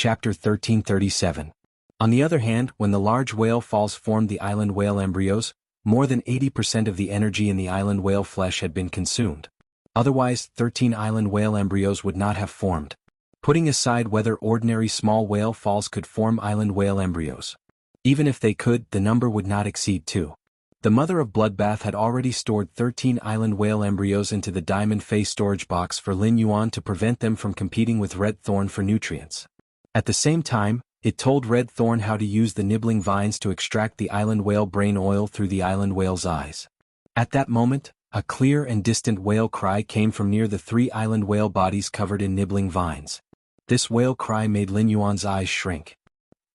Chapter 1337. On the other hand, when the large whale falls formed the island whale embryos, more than 80% of the energy in the island whale flesh had been consumed. Otherwise, 13 island whale embryos would not have formed. Putting aside whether ordinary small whale falls could form island whale embryos. Even if they could, the number would not exceed 2. The mother of Bloodbath had already stored 13 island whale embryos into the diamond face storage box for Lin Yuan to prevent them from competing with Red Thorn for nutrients. At the same time, it told Red Thorn how to use the nibbling vines to extract the island whale brain oil through the island whale's eyes. At that moment, a clear and distant whale cry came from near the 3 island whale bodies covered in nibbling vines. This whale cry made Lin Yuan's eyes shrink.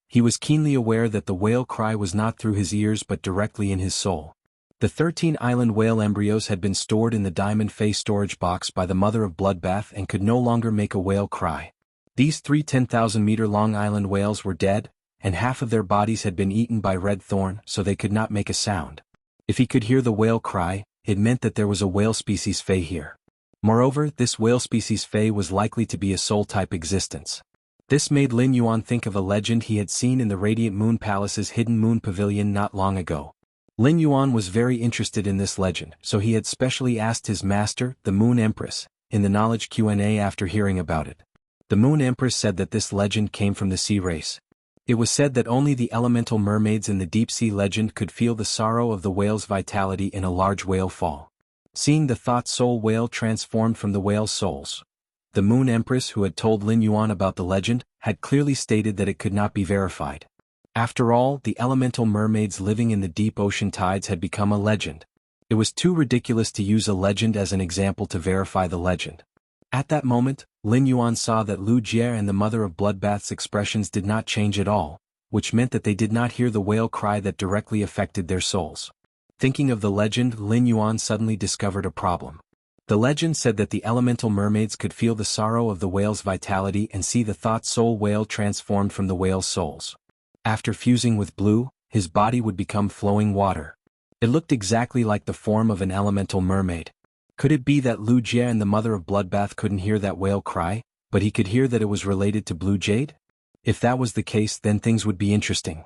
He was keenly aware that the whale cry was not through his ears but directly in his soul. The 13 island whale embryos had been stored in the diamond face storage box by the mother of Bloodbath and could no longer make a whale cry. These 3 10,000-meter-long island whales were dead, and half of their bodies had been eaten by Red Thorn, so they could not make a sound. If he could hear the whale cry, it meant that there was a whale species Fey here. Moreover, this whale species Fey was likely to be a soul-type existence. This made Lin Yuan think of a legend he had seen in the Radiant Moon Palace's Hidden Moon Pavilion not long ago. Lin Yuan was very interested in this legend, so he had specially asked his master, the Moon Empress, in the knowledge Q&A after hearing about it. The Moon Empress said that this legend came from the sea race. It was said that only the elemental mermaids in the deep-sea legend could feel the sorrow of the whale's vitality in a large whale fall. Seeing the thought soul whale transformed from the whale's souls, the Moon Empress, who had told Lin Yuan about the legend, had clearly stated that it could not be verified. After all, the elemental mermaids living in the deep ocean tides had become a legend. It was too ridiculous to use a legend as an example to verify the legend. At that moment, Lin Yuan saw that Lu Jie and the mother of Bloodbath's expressions did not change at all, which meant that they did not hear the whale cry that directly affected their souls. Thinking of the legend, Lin Yuan suddenly discovered a problem. The legend said that the elemental mermaids could feel the sorrow of the whale's vitality and see the thought soul whale transformed from the whale's souls. After fusing with blue, his body would become flowing water. It looked exactly like the form of an elemental mermaid. Could it be that Lu Jie and the mother of Bloodbath couldn't hear that whale cry, but he could hear that it was related to Blue Jade? If that was the case, then things would be interesting.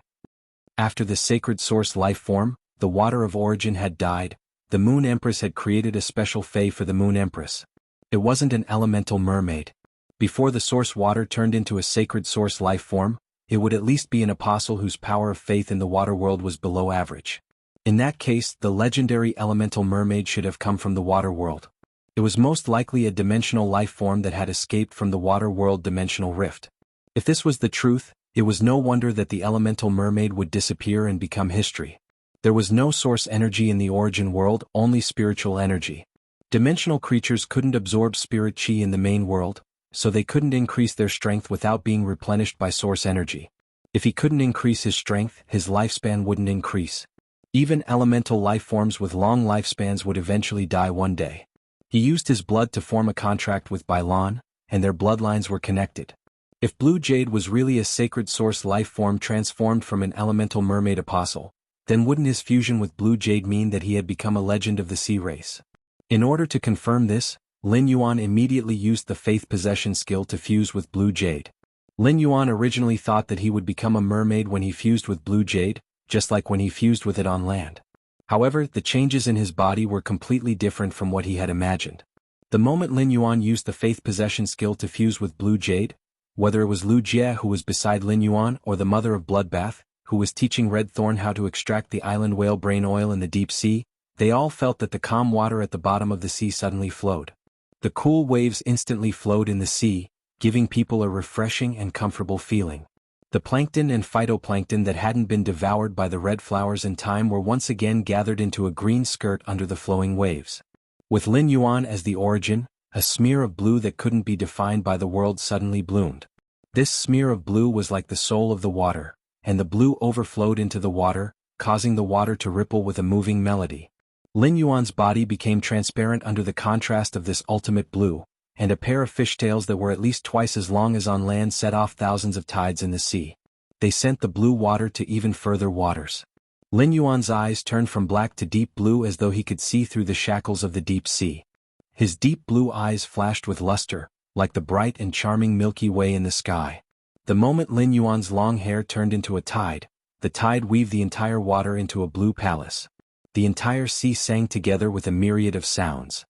After the sacred source life form, the water of origin, had died, the Moon Empress had created a special Fae for the Moon Empress. It wasn't an elemental mermaid. Before the source water turned into a sacred source life form, it would at least be an apostle whose power of faith in the water world was below average. In that case, the legendary elemental mermaid should have come from the water world. It was most likely a dimensional life form that had escaped from the water world dimensional rift. If this was the truth, it was no wonder that the elemental mermaid would disappear and become history. There was no source energy in the origin world, only spiritual energy. Dimensional creatures couldn't absorb spirit chi in the main world, so they couldn't increase their strength without being replenished by source energy. If he couldn't increase his strength, his lifespan wouldn't increase. Even elemental life forms with long lifespans would eventually die one day. He used his blood to form a contract with Bailan, and their bloodlines were connected. If Blue Jade was really a sacred source life form transformed from an elemental mermaid apostle, then wouldn't his fusion with Blue Jade mean that he had become a legend of the sea race? In order to confirm this, Lin Yuan immediately used the faith possession skill to fuse with Blue Jade. Lin Yuan originally thought that he would become a mermaid when he fused with Blue Jade, just like when he fused with it on land. However, the changes in his body were completely different from what he had imagined. The moment Lin Yuan used the faith possession skill to fuse with Blue Jade, whether it was Lu Jie who was beside Lin Yuan or the mother of Bloodbath, who was teaching Red Thorn how to extract the island whale brain oil in the deep sea, they all felt that the calm water at the bottom of the sea suddenly flowed. The cool waves instantly flowed in the sea, giving people a refreshing and comfortable feeling. The plankton and phytoplankton that hadn't been devoured by the red flowers in time were once again gathered into a green skirt under the flowing waves. With Lin Yuan as the origin, a smear of blue that couldn't be defined by the world suddenly bloomed. This smear of blue was like the soul of the water, and the blue overflowed into the water, causing the water to ripple with a moving melody. Lin Yuan's body became transparent under the contrast of this ultimate blue, and a pair of fishtails that were at least twice as long as on land set off thousands of tides in the sea. They sent the blue water to even further waters. Lin Yuan's eyes turned from black to deep blue as though he could see through the shackles of the deep sea. His deep blue eyes flashed with luster, like the bright and charming Milky Way in the sky. The moment Lin Yuan's long hair turned into a tide, the tide weaved the entire water into a blue palace. The entire sea sang together with a myriad of sounds.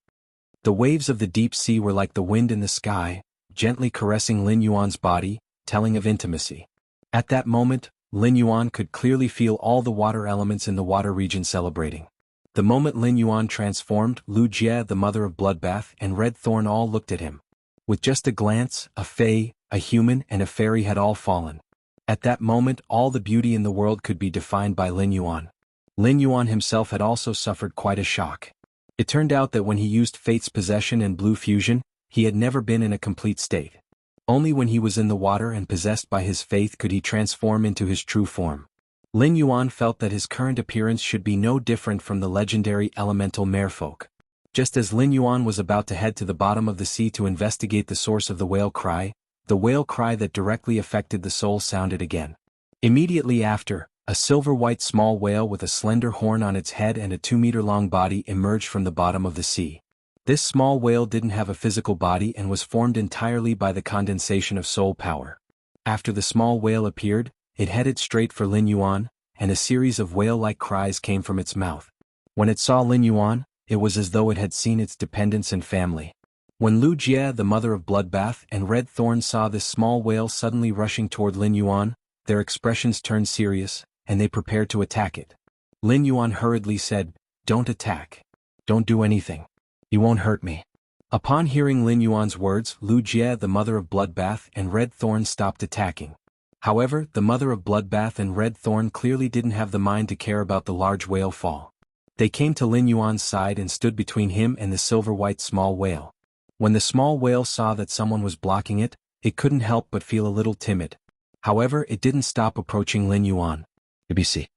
The waves of the deep sea were like the wind in the sky, gently caressing Lin Yuan's body, telling of intimacy. At that moment, Lin Yuan could clearly feel all the water elements in the water region celebrating. The moment Lin Yuan transformed, Lu Jie, the mother of Bloodbath, and Red Thorn all looked at him. With just a glance, a fae, a human, and a fairy had all fallen. At that moment, all the beauty in the world could be defined by Lin Yuan. Lin Yuan himself had also suffered quite a shock. It turned out that when he used Fate's possession and blue fusion, he had never been in a complete state. Only when he was in the water and possessed by his faith could he transform into his true form. Lin Yuan felt that his current appearance should be no different from the legendary elemental merfolk. Just as Lin Yuan was about to head to the bottom of the sea to investigate the source of the whale cry that directly affected the soul sounded again. Immediately after, a silver-white small whale with a slender horn on its head and a 2-meter-long body emerged from the bottom of the sea. This small whale didn't have a physical body and was formed entirely by the condensation of soul power. After the small whale appeared, it headed straight for Lin Yuan, and a series of whale-like cries came from its mouth. When it saw Lin Yuan, it was as though it had seen its dependents and family. When Lu Jie, the mother of Bloodbath, and Red Thorn saw this small whale suddenly rushing toward Lin Yuan, their expressions turned serious, and they prepared to attack it. Lin Yuan hurriedly said, "Don't attack. Don't do anything. You won't hurt me." Upon hearing Lin Yuan's words, Lu Jie, the mother of Bloodbath, and Red Thorn stopped attacking. However, the mother of Bloodbath and Red Thorn clearly didn't have the mind to care about the large whale fall. They came to Lin Yuan's side and stood between him and the silver-white small whale. When the small whale saw that someone was blocking it, it couldn't help but feel a little timid. However, it didn't stop approaching Lin Yuan. ABC.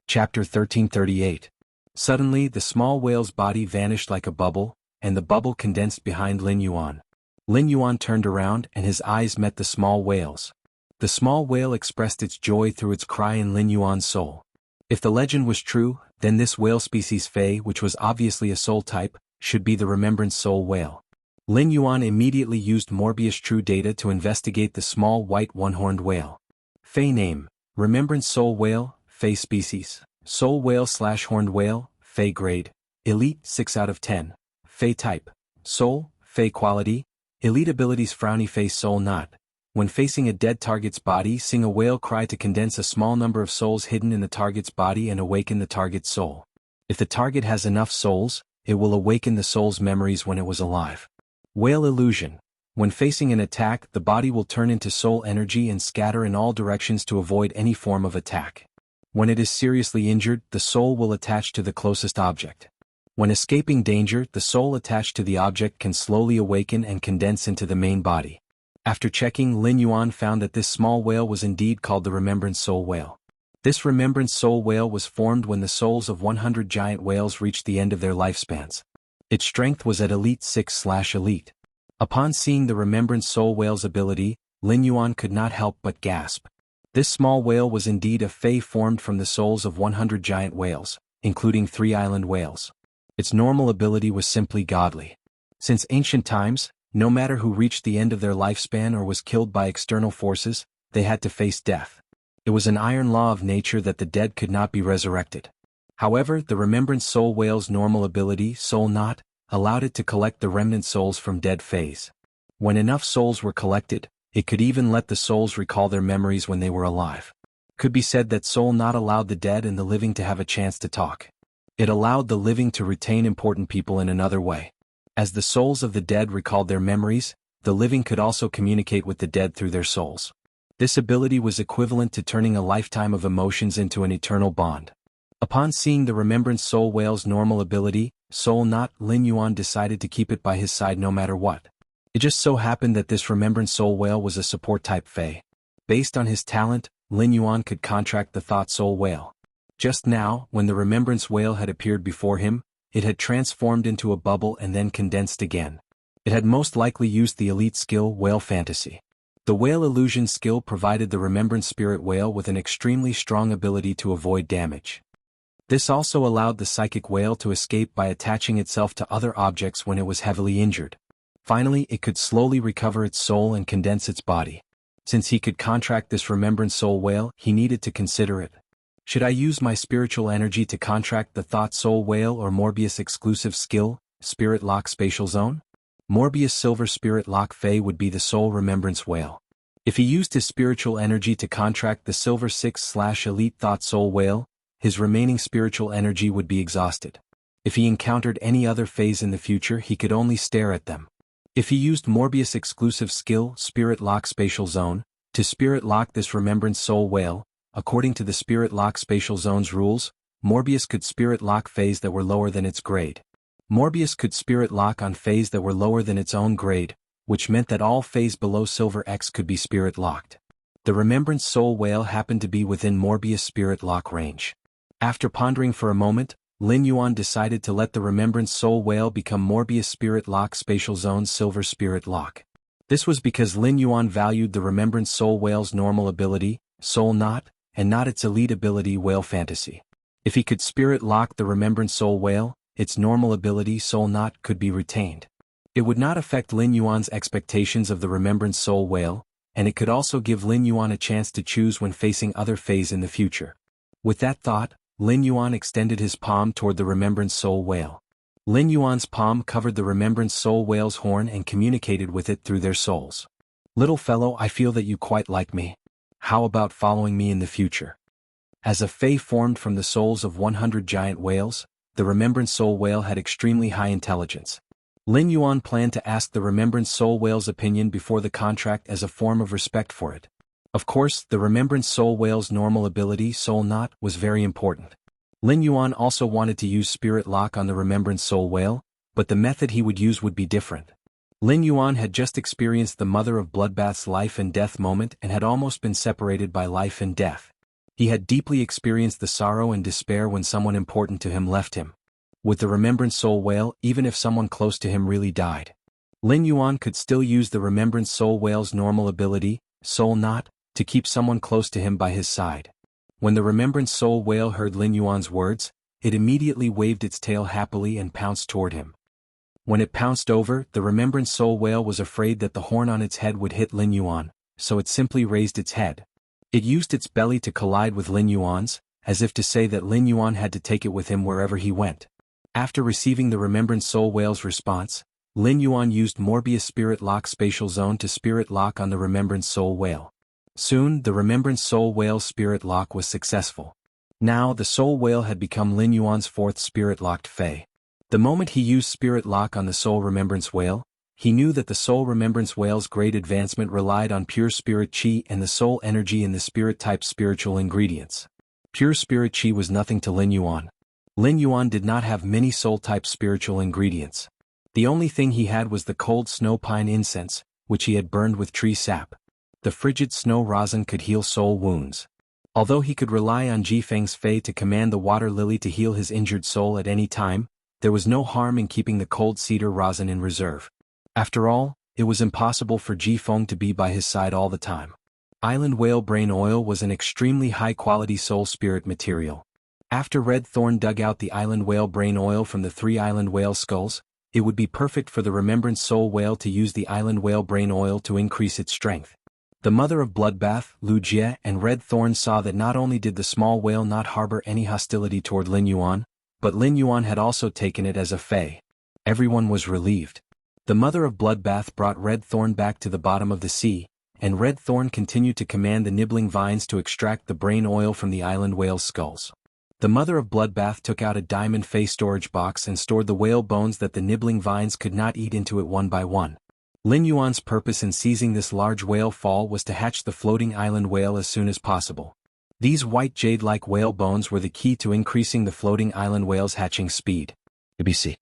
Chapter 1338. Suddenly, the small whale's body vanished like a bubble, and the bubble condensed behind Lin Yuan. Lin Yuan turned around and his eyes met the small whale's. The small whale expressed its joy through its cry in Lin Yuan's soul. If the legend was true, then this whale species Fae, which was obviously a soul type, should be the Remembrance Soul Whale. Lin Yuan immediately used Morbius True Data to investigate the small white one-horned whale. Fae name: Remembrance Soul Whale, Fae species, Soul Whale / Horned Whale, Fae grade, Elite 6 out of 10, Fae type, Soul, Fae quality, Elite abilities Frowny Face Soul Knot. When facing a dead target's body, sing a whale cry to condense a small number of souls hidden in the target's body and awaken the target's soul. If the target has enough souls, it will awaken the soul's memories when it was alive. Whale illusion. When facing an attack, the body will turn into soul energy and scatter in all directions to avoid any form of attack. When it is seriously injured, the soul will attach to the closest object. When escaping danger, the soul attached to the object can slowly awaken and condense into the main body. After checking, Lin Yuan found that this small whale was indeed called the Remembrance Soul Whale. This Remembrance Soul Whale was formed when the souls of 100 giant whales reached the end of their lifespans. Its strength was at Elite 6/Elite. Upon seeing the Remembrance Soul Whale's ability, Lin Yuan could not help but gasp. This small whale was indeed a Fae formed from the souls of 100 giant whales, including 3 island whales. Its normal ability was simply godly. Since ancient times, no matter who reached the end of their lifespan or was killed by external forces, they had to face death. It was an iron law of nature that the dead could not be resurrected. However, the Remembrance Soul Whale's normal ability, Soul Knot, allowed it to collect the remnant souls from dead Faes. When enough souls were collected, it could even let the souls recall their memories when they were alive. Could be said that Soul Knot allowed the dead and the living to have a chance to talk. It allowed the living to retain important people in another way. As the souls of the dead recalled their memories, the living could also communicate with the dead through their souls. This ability was equivalent to turning a lifetime of emotions into an eternal bond. Upon seeing the Remembrance Soul Whale's normal ability, Soul Knot, Lin Yuan decided to keep it by his side no matter what. It just so happened that this Remembrance Soul Whale was a support-type Fae. Based on his talent, Lin Yuan could contract the Thought Soul Whale. Just now, when the Remembrance Whale had appeared before him, it had transformed into a bubble and then condensed again. It had most likely used the elite skill Whale Fantasy. The Whale Illusion skill provided the Remembrance Spirit Whale with an extremely strong ability to avoid damage. This also allowed the Psychic Whale to escape by attaching itself to other objects when it was heavily injured. Finally, it could slowly recover its soul and condense its body. Since he could contract this remembrance soul whale, he needed to consider it. Should I use my spiritual energy to contract the thought soul whale or Morbius exclusive skill, Spirit Lock Spatial Zone? Morbius Silver Spirit Lock Fey would be the soul remembrance whale. If he used his spiritual energy to contract the Silver 6/Elite Thought Soul Whale, his remaining spiritual energy would be exhausted. If he encountered any other phase in the future, he could only stare at them. If he used Morbius exclusive skill, Spirit Lock Spatial Zone, to Spirit Lock this remembrance soul whale, according to the Spirit Lock Spatial Zone's rules, Morbius could Spirit Lock phase that were lower than its grade. Morbius could Spirit Lock on phase that were lower than its own grade, which meant that all phase below Silver X could be Spirit Locked. The remembrance soul whale happened to be within Morbius Spirit Lock range. After pondering for a moment, Lin Yuan decided to let the remembrance soul whale become Morbius Spirit Lock Spatial Zone Silver Spirit Lock. This was because Lin Yuan valued the remembrance soul whale's normal ability, Soul Knot, and not its elite ability, Whale Fantasy. If he could Spirit Lock the remembrance soul whale, its normal ability, Soul Knot, could be retained. It would not affect Lin Yuan's expectations of the remembrance soul whale, and it could also give Lin Yuan a chance to choose when facing other phase in the future. With that thought, Lin Yuan extended his palm toward the remembrance soul whale. Lin Yuan's palm covered the remembrance soul whale's horn and communicated with it through their souls. Little fellow, I feel that you quite like me. How about following me in the future? As a Fey formed from the souls of 100 giant whales, the remembrance soul whale had extremely high intelligence. Lin Yuan planned to ask the remembrance soul whale's opinion before the contract as a form of respect for it. Of course, the remembrance soul whale's normal ability, Soul Knot, was very important. Lin Yuan also wanted to use Spirit Lock on the remembrance soul whale, but the method he would use would be different. Lin Yuan had just experienced the Mother of Bloodbath's life and death moment and had almost been separated by life and death. He had deeply experienced the sorrow and despair when someone important to him left him. With the remembrance soul whale, even if someone close to him really died, Lin Yuan could still use the remembrance soul whale's normal ability, Soul Knot, to keep someone close to him by his side. When the remembrance soul whale heard Lin Yuan's words, it immediately waved its tail happily and pounced toward him. When it pounced over, the remembrance soul whale was afraid that the horn on its head would hit Lin Yuan, so it simply raised its head. It used its belly to collide with Lin Yuan's, as if to say that Lin Yuan had to take it with him wherever he went. After receiving the remembrance soul whale's response, Lin Yuan used Morbius Spirit Lock Spatial Zone to Spirit Lock on the remembrance soul whale. Soon, the remembrance soul whale's Spirit Lock was successful. Now, the soul whale had become Lin Yuan's fourth Spirit Locked Fey. The moment he used Spirit Lock on the soul remembrance whale, he knew that the soul remembrance whale's great advancement relied on pure spirit chi and the soul energy in the spirit-type spiritual ingredients. Pure spirit chi was nothing to Lin Yuan. Lin Yuan did not have many soul-type spiritual ingredients. The only thing he had was the cold snow pine incense, which he had burned with tree sap. The frigid snow rosin could heal soul wounds. Although he could rely on Jifeng's Fei to command the water lily to heal his injured soul at any time, there was no harm in keeping the cold cedar rosin in reserve. After all, it was impossible for Jifeng to be by his side all the time. Island whale brain oil was an extremely high-quality soul spirit material. After Red Thorn dug out the island whale brain oil from the 3 island whale skulls, it would be perfect for the remembrance soul whale to use the island whale brain oil to increase its strength. The Mother of Bloodbath, Lu Jie, and Red Thorn saw that not only did the small whale not harbor any hostility toward Lin Yuan, but Lin Yuan had also taken it as a Fey. Everyone was relieved. The Mother of Bloodbath brought Red Thorn back to the bottom of the sea, and Red Thorn continued to command the nibbling vines to extract the brain oil from the island whale's skulls. The Mother of Bloodbath took out a diamond Fey storage box and stored the whale bones that the nibbling vines could not eat into it one by one. Lin Yuan's purpose in seizing this large whale fall was to hatch the floating island whale as soon as possible. These white jade-like whale bones were the key to increasing the floating island whale's hatching speed. ABC.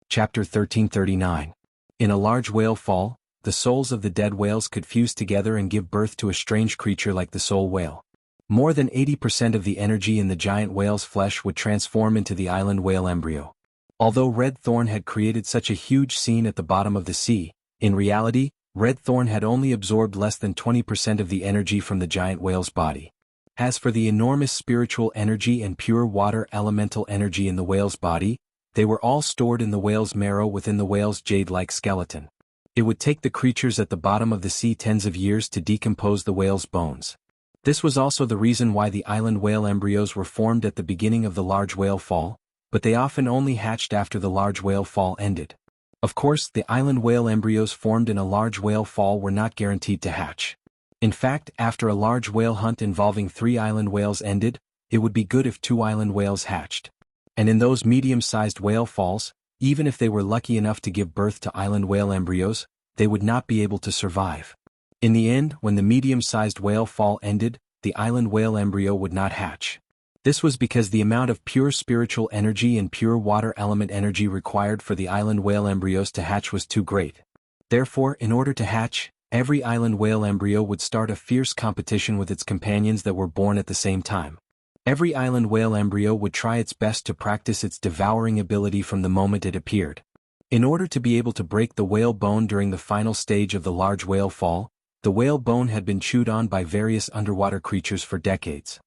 Chapter 1339. In a large whale fall, the souls of the dead whales could fuse together and give birth to a strange creature like the soul whale. More than 80% of the energy in the giant whale's flesh would transform into the island whale embryo. Although Red Thorn had created such a huge scene at the bottom of the sea, in reality, Red Thorn had only absorbed less than 20% of the energy from the giant whale's body. As for the enormous spiritual energy and pure water elemental energy in the whale's body, they were all stored in the whale's marrow within the whale's jade-like skeleton. It would take the creatures at the bottom of the sea tens of years to decompose the whale's bones. This was also the reason why the island whale embryos were formed at the beginning of the large whale fall, but they often only hatched after the large whale fall ended. Of course, the island whale embryos formed in a large whale fall were not guaranteed to hatch. In fact, after a large whale hunt involving 3 island whales ended, it would be good if 2 island whales hatched. And in those medium-sized whale falls, even if they were lucky enough to give birth to island whale embryos, they would not be able to survive. In the end, when the medium-sized whale fall ended, the island whale embryo would not hatch. This was because the amount of pure spiritual energy and pure water element energy required for the island whale embryos to hatch was too great. Therefore, in order to hatch, every island whale embryo would start a fierce competition with its companions that were born at the same time. Every island whale embryo would try its best to practice its devouring ability from the moment it appeared. In order to be able to break the whale bone during the final stage of the large whale fall, the whale bone had been chewed on by various underwater creatures for decades.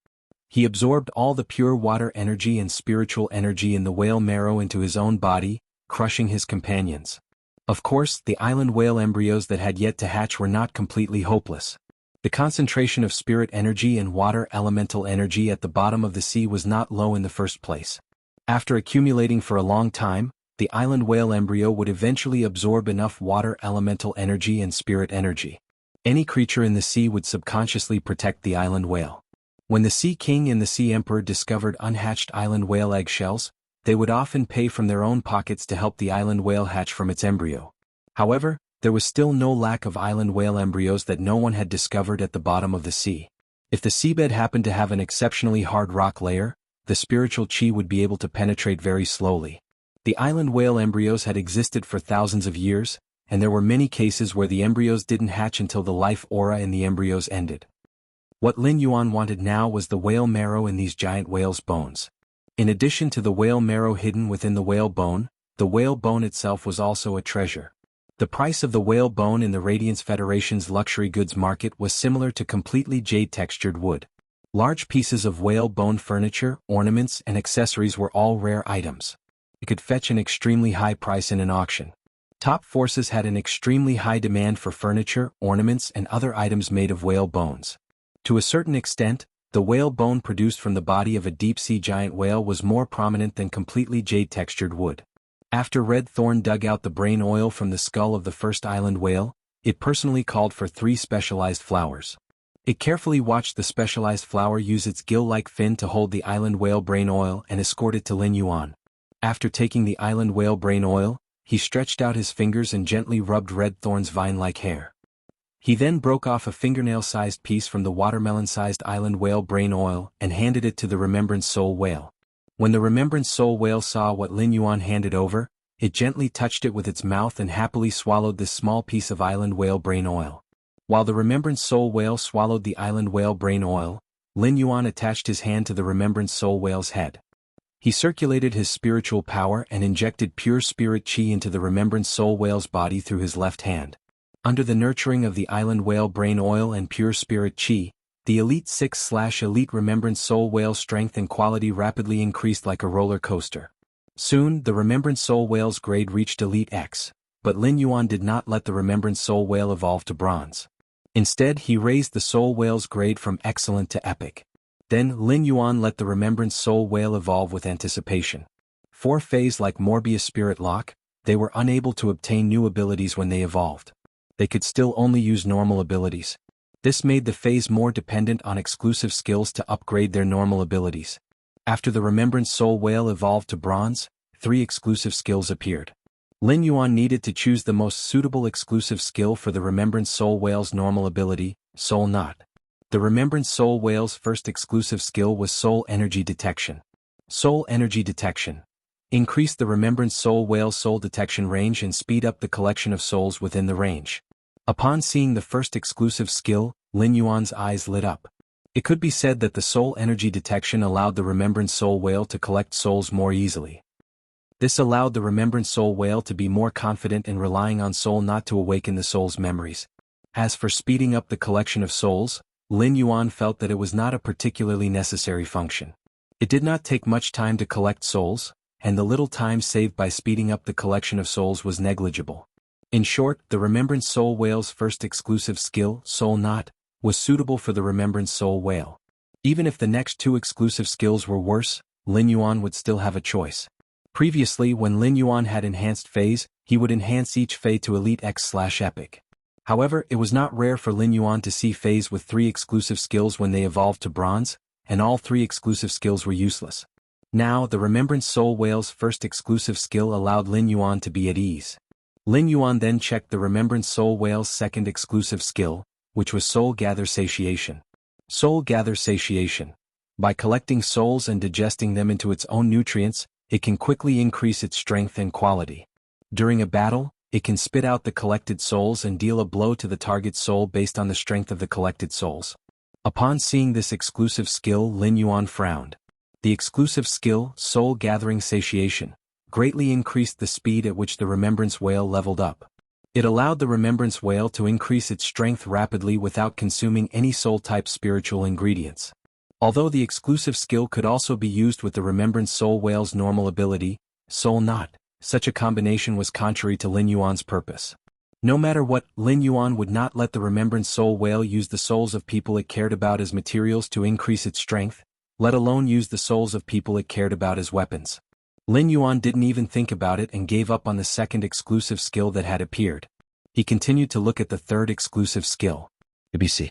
He absorbed all the pure water energy and spiritual energy in the whale marrow into his own body, crushing his companions. Of course, the island whale embryos that had yet to hatch were not completely hopeless. The concentration of spirit energy and water elemental energy at the bottom of the sea was not low in the first place. After accumulating for a long time, the island whale embryo would eventually absorb enough water elemental energy and spirit energy. Any creature in the sea would subconsciously protect the island whale. When the Sea King and the Sea Emperor discovered unhatched island whale eggshells, they would often pay from their own pockets to help the island whale hatch from its embryo. However, there was still no lack of island whale embryos that no one had discovered at the bottom of the sea. If the seabed happened to have an exceptionally hard rock layer, the spiritual chi would be able to penetrate very slowly. The island whale embryos had existed for thousands of years, and there were many cases where the embryos didn't hatch until the life aura in the embryos ended. What Lin Yuan wanted now was the whale marrow in these giant whales' bones. In addition to the whale marrow hidden within the whale bone itself was also a treasure. The price of the whale bone in the Radiance Federation's luxury goods market was similar to completely jade-textured wood. Large pieces of whale bone furniture, ornaments, and accessories were all rare items. It could fetch an extremely high price in an auction. Top forces had an extremely high demand for furniture, ornaments, and other items made of whale bones. To a certain extent, the whale bone produced from the body of a deep-sea giant whale was more prominent than completely jade-textured wood. After Red Thorn dug out the brain oil from the skull of the first island whale, it personally called for 3 specialized flowers. It carefully watched the specialized flower use its gill-like fin to hold the island whale brain oil and escort it to Lin Yuan. After taking the island whale brain oil, he stretched out his fingers and gently rubbed Red Thorn's vine-like hair. He then broke off a fingernail-sized piece from the watermelon-sized island whale brain oil and handed it to the Remembrance Soul whale. When the Remembrance Soul whale saw what Lin Yuan handed over, it gently touched it with its mouth and happily swallowed this small piece of island whale brain oil. While the Remembrance Soul whale swallowed the island whale brain oil, Lin Yuan attached his hand to the Remembrance Soul whale's head. He circulated his spiritual power and injected pure spirit chi into the Remembrance Soul whale's body through his left hand. Under the nurturing of the island whale brain oil and pure spirit chi, the Elite 6/Elite Remembrance Soul whale's strength and quality rapidly increased like a roller coaster. Soon, the Remembrance Soul whale's grade reached Elite X, but Lin Yuan did not let the Remembrance Soul whale evolve to bronze. Instead, he raised the Soul whale's grade from excellent to epic. Then, Lin Yuan let the Remembrance Soul whale evolve with anticipation. For phase like Morbius Spirit Lock, they were unable to obtain new abilities when they evolved. They could still only use normal abilities. This made the phase more dependent on exclusive skills to upgrade their normal abilities. After the Remembrance Soul whale evolved to bronze, 3 exclusive skills appeared. Lin Yuan needed to choose the most suitable exclusive skill for the Remembrance Soul whale's normal ability, Soul Knot. The Remembrance Soul whale's first exclusive skill was Soul Energy Detection. Soul Energy Detection increased the Remembrance Soul whale's soul detection range and speed up the collection of souls within the range. Upon seeing the first exclusive skill, Lin Yuan's eyes lit up. It could be said that the Soul Energy Detection allowed the Remembrance Soul whale to collect souls more easily. This allowed the Remembrance Soul whale to be more confident in relying on Soul Knot to awaken the soul's memories. As for speeding up the collection of souls, Lin Yuan felt that it was not a particularly necessary function. It did not take much time to collect souls, and the little time saved by speeding up the collection of souls was negligible. In short, the Remembrance Soul Whale's first exclusive skill, Soul Knot, was suitable for the Remembrance Soul Whale. Even if the next two exclusive skills were worse, Lin Yuan would still have a choice. Previously, when Lin Yuan had enhanced phase, he would enhance each phase to Elite X/Epic. However, it was not rare for Lin Yuan to see phase with 3 exclusive skills when they evolved to Bronze, and all 3 exclusive skills were useless. Now, the Remembrance Soul Whale's first exclusive skill allowed Lin Yuan to be at ease. Lin Yuan then checked the Remembrance Soul Whale's second exclusive skill, which was Soul Gather Satiation. Soul Gather Satiation. By collecting souls and digesting them into its own nutrients, it can quickly increase its strength and quality. During a battle, it can spit out the collected souls and deal a blow to the target soul based on the strength of the collected souls. Upon seeing this exclusive skill, Lin Yuan frowned. The exclusive skill, Soul Gathering Satiation, greatly increased the speed at which the Remembrance Whale leveled up. It allowed the Remembrance Whale to increase its strength rapidly without consuming any soul-type spiritual ingredients. Although the exclusive skill could also be used with the Remembrance Soul Whale's normal ability, Soul Knot, such a combination was contrary to Lin Yuan's purpose. No matter what, Lin Yuan would not let the Remembrance Soul Whale use the souls of people it cared about as materials to increase its strength, let alone use the souls of people it cared about as weapons. Lin Yuan didn't even think about it and gave up on the second exclusive skill that had appeared. He continued to look at the third exclusive skill. ABC.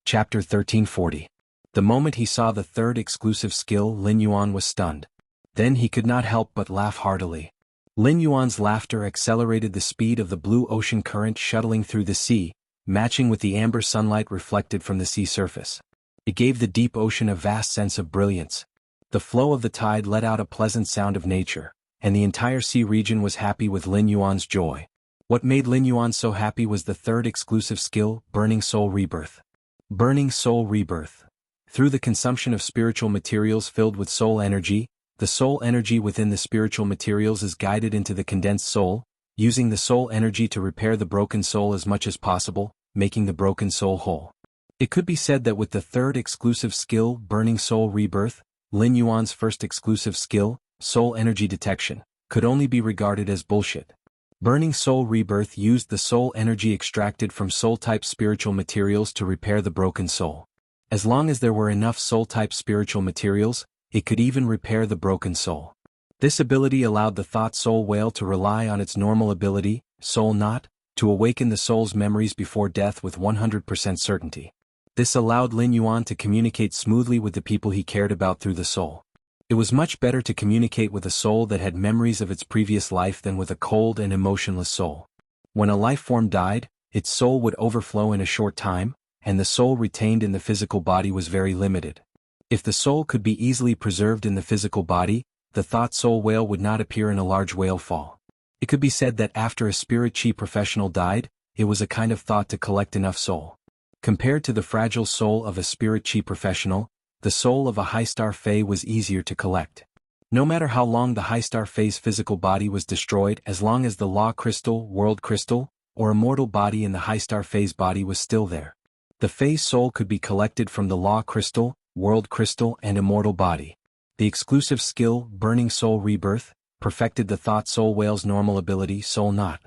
Chapter 1340. The moment he saw the third exclusive skill, Lin Yuan was stunned. Then he could not help but laugh heartily. Lin Yuan's laughter accelerated the speed of the blue ocean current shuttling through the sea, matching with the amber sunlight reflected from the sea surface. It gave the deep ocean a vast sense of brilliance. The flow of the tide let out a pleasant sound of nature, and the entire sea region was happy with Lin Yuan's joy. What made Lin Yuan so happy was the third exclusive skill, Burning Soul Rebirth. Burning Soul Rebirth. Through the consumption of spiritual materials filled with soul energy, the soul energy within the spiritual materials is guided into the condensed soul, using the soul energy to repair the broken soul as much as possible, making the broken soul whole. It could be said that with the third exclusive skill, Burning Soul Rebirth, Lin Yuan's first exclusive skill, Soul Energy Detection, could only be regarded as bullshit. Burning Soul Rebirth used the soul energy extracted from soul-type spiritual materials to repair the broken soul. As long as there were enough soul-type spiritual materials, it could even repair the broken soul. This ability allowed the Thought Soul Whale to rely on its normal ability, Soul Knot, to awaken the soul's memories before death with 100% certainty. This allowed Lin Yuan to communicate smoothly with the people he cared about through the soul. It was much better to communicate with a soul that had memories of its previous life than with a cold and emotionless soul. When a life form died, its soul would overflow in a short time, and the soul retained in the physical body was very limited. If the soul could be easily preserved in the physical body, the Thought Soul Whale would not appear in a large whale fall. It could be said that after a spirit chi professional died, it was a kind of thought to collect enough soul. Compared to the fragile soul of a spirit chi professional, the soul of a high star Fae was easier to collect. No matter how long the high star Fae's physical body was destroyed, as long as the Law Crystal, World Crystal, or Immortal body in the high star Fae's body was still there, the Fae's soul could be collected from the Law Crystal, World Crystal, and Immortal body. The exclusive skill, Burning Soul Rebirth, perfected the Thought Soul Whale's normal ability, Soul Knot.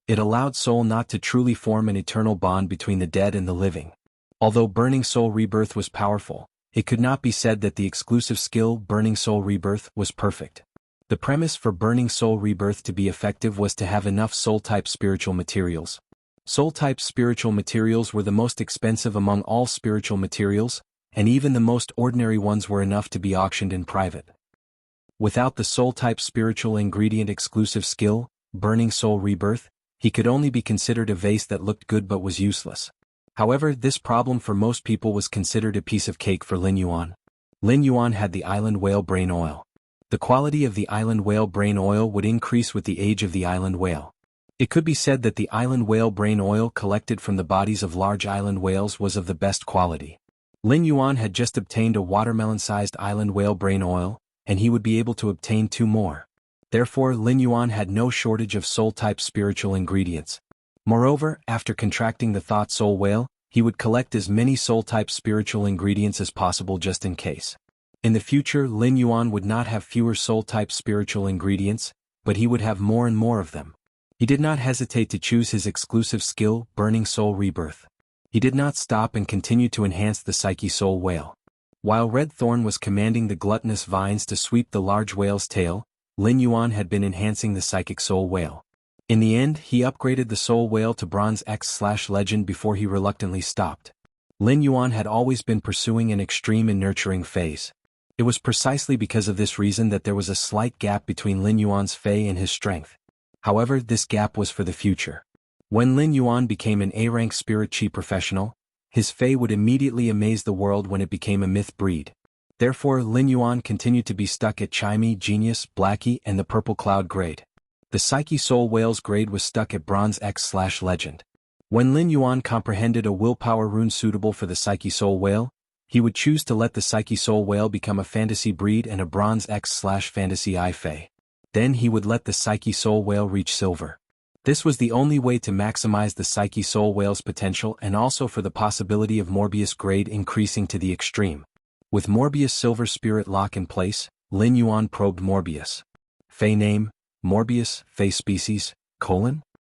It allowed Soul Knot to truly form an eternal bond between the dead and the living. Although Burning Soul Rebirth was powerful, it could not be said that the exclusive skill, Burning Soul Rebirth, was perfect. The premise for Burning Soul Rebirth to be effective was to have enough soul-type spiritual materials. Soul-type spiritual materials were the most expensive among all spiritual materials, and even the most ordinary ones were enough to be auctioned in private. Without the soul-type spiritual ingredient exclusive skill, Burning Soul Rebirth, he could only be considered a vase that looked good but was useless. However, this problem for most people was considered a piece of cake for Lin Yuan. Lin Yuan had the Island Whale Brain Oil. The quality of the Island Whale Brain Oil would increase with the age of the island whale. It could be said that the Island Whale Brain Oil collected from the bodies of large island whales was of the best quality. Lin Yuan had just obtained a watermelon-sized island whale brain oil, and he would be able to obtain 2 more. Therefore, Lin Yuan had no shortage of soul-type spiritual ingredients. Moreover, after contracting the Thought Soul Whale, he would collect as many soul-type spiritual ingredients as possible just in case. In the future, Lin Yuan would not have fewer soul-type spiritual ingredients, but he would have more and more of them. He did not hesitate to choose his exclusive skill, Burning Soul Rebirth. He did not stop and continued to enhance the Psyche Soul Whale. While Red Thorn was commanding the gluttonous vines to sweep the large whale's tail, Lin Yuan had been enhancing the Psychic Soul Whale. In the end, he upgraded the Soul Whale to Bronze X/Legend before he reluctantly stopped. Lin Yuan had always been pursuing an extreme and nurturing phase. It was precisely because of this reason that there was a slight gap between Lin Yuan's Fei and his strength. However, this gap was for the future. When Lin Yuan became an A-rank spirit chi professional, his Fei would immediately amaze the world when it became a myth breed. Therefore, Lin Yuan continued to be stuck at Chimey, Genius, Blackie, and the Purple Cloud grade. The Psyche Soul Whale's grade was stuck at Bronze X/Legend. When Lin Yuan comprehended a willpower rune suitable for the Psyche Soul Whale, he would choose to let the Psyche Soul Whale become a fantasy breed and a Bronze X/Fantasy I Fei. Then he would let the Psyche Soul Whale reach silver. This was the only way to maximize the Psyche Soul Whale's potential and also for the possibility of Morbius grade increasing to the extreme. With Morbius Silver Spirit Lock in place, Lin Yuan probed Morbius. Fei name, Morbius, Fei species, :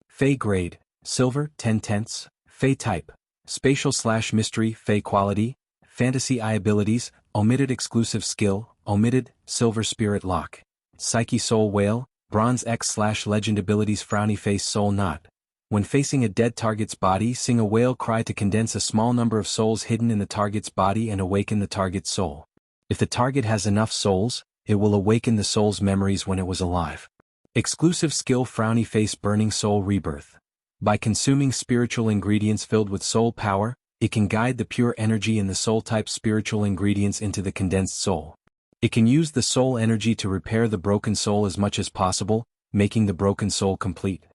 Fei grade, Silver, 10/10, Fei type, Spatial/Mystery, Fei quality, Fantasy I abilities, omitted exclusive skill, omitted, Silver Spirit Lock. Psyche Soul Whale, Bronze X/Legend abilities Frowny Face Soul Knot. When facing a dead target's body, sing a whale cry to condense a small number of souls hidden in the target's body and awaken the target's soul. If the target has enough souls, it will awaken the soul's memories when it was alive. Exclusive skill Frowny Face Burning Soul Rebirth. By consuming spiritual ingredients filled with soul power, it can guide the pure energy in the soul-type spiritual ingredients into the condensed soul. It can use the soul energy to repair the broken soul as much as possible, making the broken soul complete.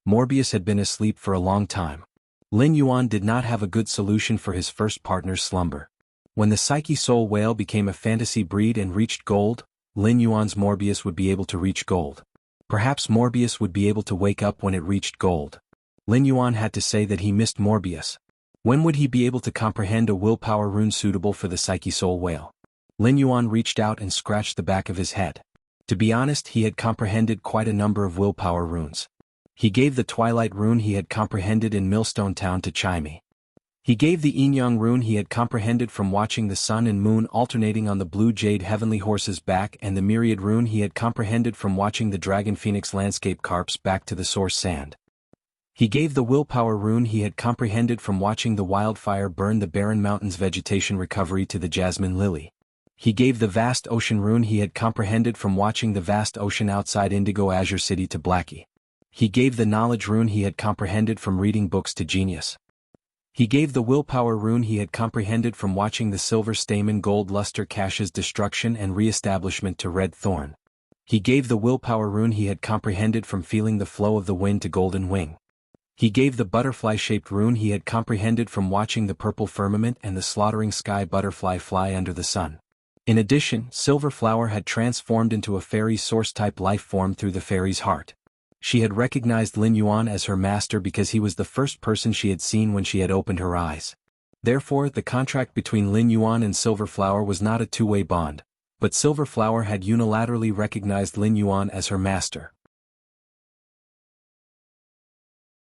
Morbius had been asleep for a long time. Lin Yuan did not have a good solution for his first partner's slumber. When the Psyche Soul Whale became a fantasy breed and reached gold, Lin Yuan's Morbius would be able to reach gold. Perhaps Morbius would be able to wake up when it reached gold. Lin Yuan had to say that he missed Morbius. When would he be able to comprehend a willpower rune suitable for the Psyche Soul Whale? Lin Yuan reached out and scratched the back of his head. To be honest, he had comprehended quite a number of willpower runes. He gave the Twilight rune he had comprehended in Millstone Town to Chimey. He gave the Yin-Yang rune he had comprehended from watching the sun and moon alternating on the blue jade heavenly horse's back, and the Myriad rune he had comprehended from watching the dragon phoenix landscape carps back to the source sand. He gave the willpower rune he had comprehended from watching the wildfire burn the barren mountains vegetation recovery to the jasmine lily. He gave the vast ocean rune he had comprehended from watching the vast ocean outside Indigo Azure City to Blackie. He gave the knowledge rune he had comprehended from reading books to Genius. He gave the willpower rune he had comprehended from watching the silver stamen gold luster cache's destruction and re-establishment to Red Thorn. He gave the willpower rune he had comprehended from feeling the flow of the wind to Golden Wing. He gave the butterfly-shaped rune he had comprehended from watching the purple firmament and the slaughtering sky butterfly fly under the sun. In addition, Silver Flower had transformed into a fairy source-type life form through the fairy's heart. She had recognized Lin Yuan as her master because he was the first person she had seen when she had opened her eyes. Therefore, the contract between Lin Yuan and Silver Flower was not a two-way bond, but Silver Flower had unilaterally recognized Lin Yuan as her master.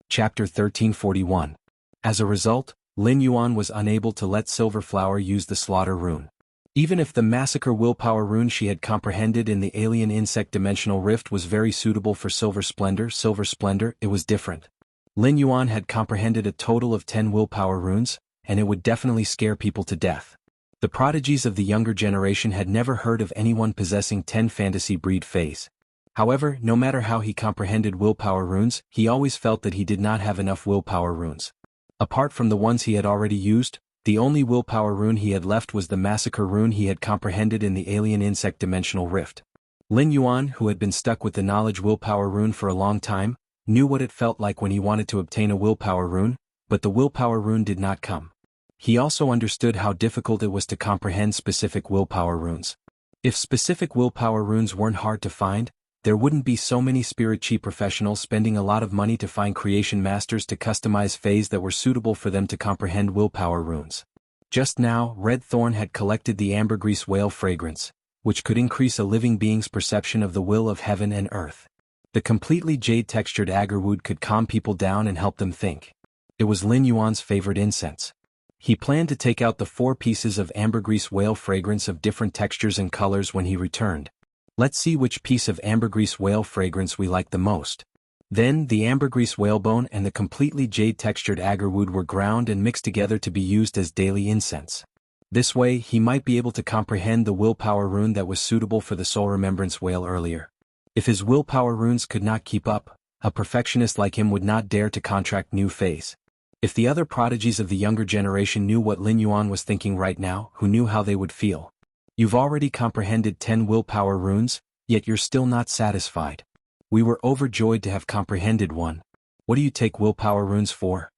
Chapter 1341. As a result, Lin Yuan was unable to let Silver Flower use the Slaughter rune. Even if the Massacre willpower rune she had comprehended in the Alien Insect Dimensional Rift was very suitable for Silver Splendor, it was different. Lin Yuan had comprehended a total of 10 willpower runes, and it would definitely scare people to death. The prodigies of the younger generation had never heard of anyone possessing 10 fantasy breed Feis. However, no matter how he comprehended willpower runes, he always felt that he did not have enough willpower runes. Apart from the ones he had already used, the only willpower rune he had left was the Massacre rune he had comprehended in the Alien Insect Dimensional Rift. Lin Yuan, who had been stuck with the knowledge willpower rune for a long time, knew what it felt like when he wanted to obtain a willpower rune, but the willpower rune did not come. He also understood how difficult it was to comprehend specific willpower runes. If specific willpower runes weren't hard to find, there wouldn't be so many spirit chi professionals spending a lot of money to find creation masters to customize Feis that were suitable for them to comprehend willpower runes. Just now, Red Thorn had collected the ambergris whale fragrance, which could increase a living being's perception of the will of heaven and earth. The completely jade-textured agarwood could calm people down and help them think. It was Lin Yuan's favorite incense. He planned to take out the 4 pieces of ambergris whale fragrance of different textures and colors when he returned. Let's see which piece of ambergris whale fragrance we like the most. Then, the ambergris whalebone and the completely jade-textured agarwood were ground and mixed together to be used as daily incense. This way, he might be able to comprehend the willpower rune that was suitable for the soul remembrance whale earlier. If his willpower runes could not keep up, a perfectionist like him would not dare to contract new phase. If the other prodigies of the younger generation knew what Lin Yuan was thinking right now, who knew how they would feel? You've already comprehended 10 willpower runes, yet you're still not satisfied. We were overjoyed to have comprehended one. What do you take willpower runes for?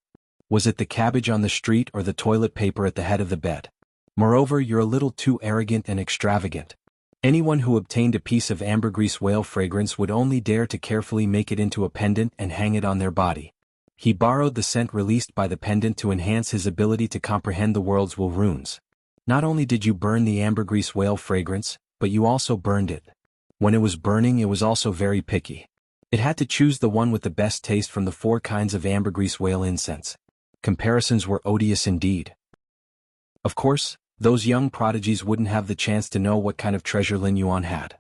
Was it the cabbage on the street or the toilet paper at the head of the bed? Moreover, you're a little too arrogant and extravagant. Anyone who obtained a piece of ambergris whale fragrance would only dare to carefully make it into a pendant and hang it on their body. He borrowed the scent released by the pendant to enhance his ability to comprehend the world's will runes. Not only did you burn the ambergris whale fragrance, but you also burned it. When it was burning, it was also very picky. It had to choose the one with the best taste from the 4 kinds of ambergris whale incense. Comparisons were odious indeed. Of course, those young prodigies wouldn't have the chance to know what kind of treasure Lin Yuan had.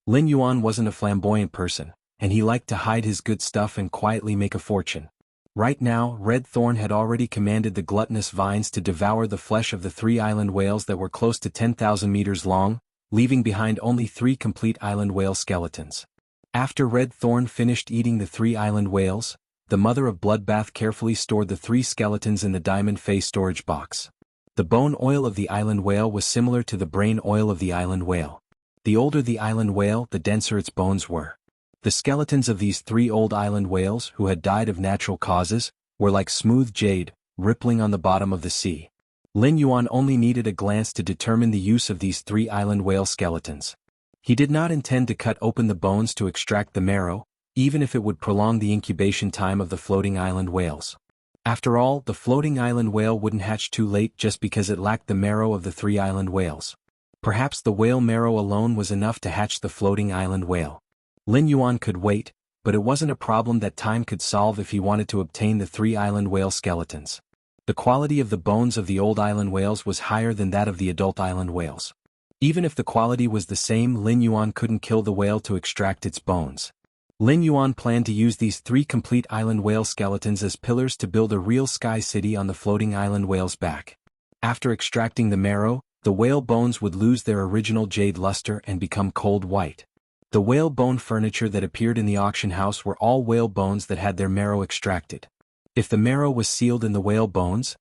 Lin Yuan wasn't a flamboyant person, and he liked to hide his good stuff and quietly make a fortune. Right now, Red Thorn had already commanded the gluttonous vines to devour the flesh of the 3 island whales that were close to 10,000 meters long, leaving behind only 3 complete island whale skeletons. After Red Thorn finished eating the 3 island whales, the mother of Bloodbath carefully stored the 3 skeletons in the diamond face storage box. The bone oil of the island whale was similar to the brain oil of the island whale. The older the island whale, the denser its bones were. The skeletons of these 3 old island whales, who had died of natural causes, were like smooth jade, rippling on the bottom of the sea. Lin Yuan only needed a glance to determine the use of these 3 island whale skeletons. He did not intend to cut open the bones to extract the marrow, even if it would prolong the incubation time of the floating island whales. After all, the floating island whale wouldn't hatch too late just because it lacked the marrow of the 3 island whales. Perhaps the whale marrow alone was enough to hatch the floating island whale. Lin Yuan could wait, but it wasn't a problem that time could solve if he wanted to obtain the 3 island whale skeletons. The quality of the bones of the old island whales was higher than that of the adult island whales. Even if the quality was the same, Lin Yuan couldn't kill the whale to extract its bones. Lin Yuan planned to use these 3 complete island whale skeletons as pillars to build a real sky city on the floating island whale's back. After extracting the marrow, the whale bones would lose their original jade luster and become cold white. The whale bone furniture that appeared in the auction house were all whale bones that had their marrow extracted. If the marrow was sealed in the whale bones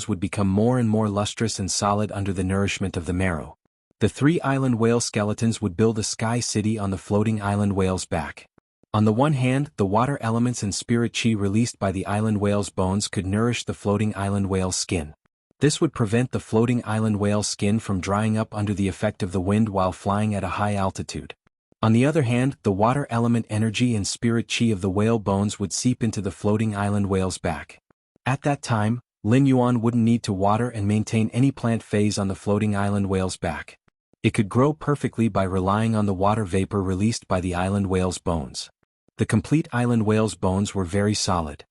would become more and more lustrous and solid under the nourishment of the marrow. The 3 island whale skeletons would build a sky city on the floating island whale's back. On the one hand, the water elements and spirit chi released by the island whale's bones could nourish the floating island whale's skin. This would prevent the floating island whale's skin from drying up under the effect of the wind while flying at a high altitude. On the other hand, the water element energy and spirit chi of the whale bones would seep into the floating island whale's back. At that time, Lin Yuan wouldn't need to water and maintain any plant phase on the floating island whale's back. It could grow perfectly by relying on the water vapor released by the island whale's bones. The complete island whale's bones were very solid.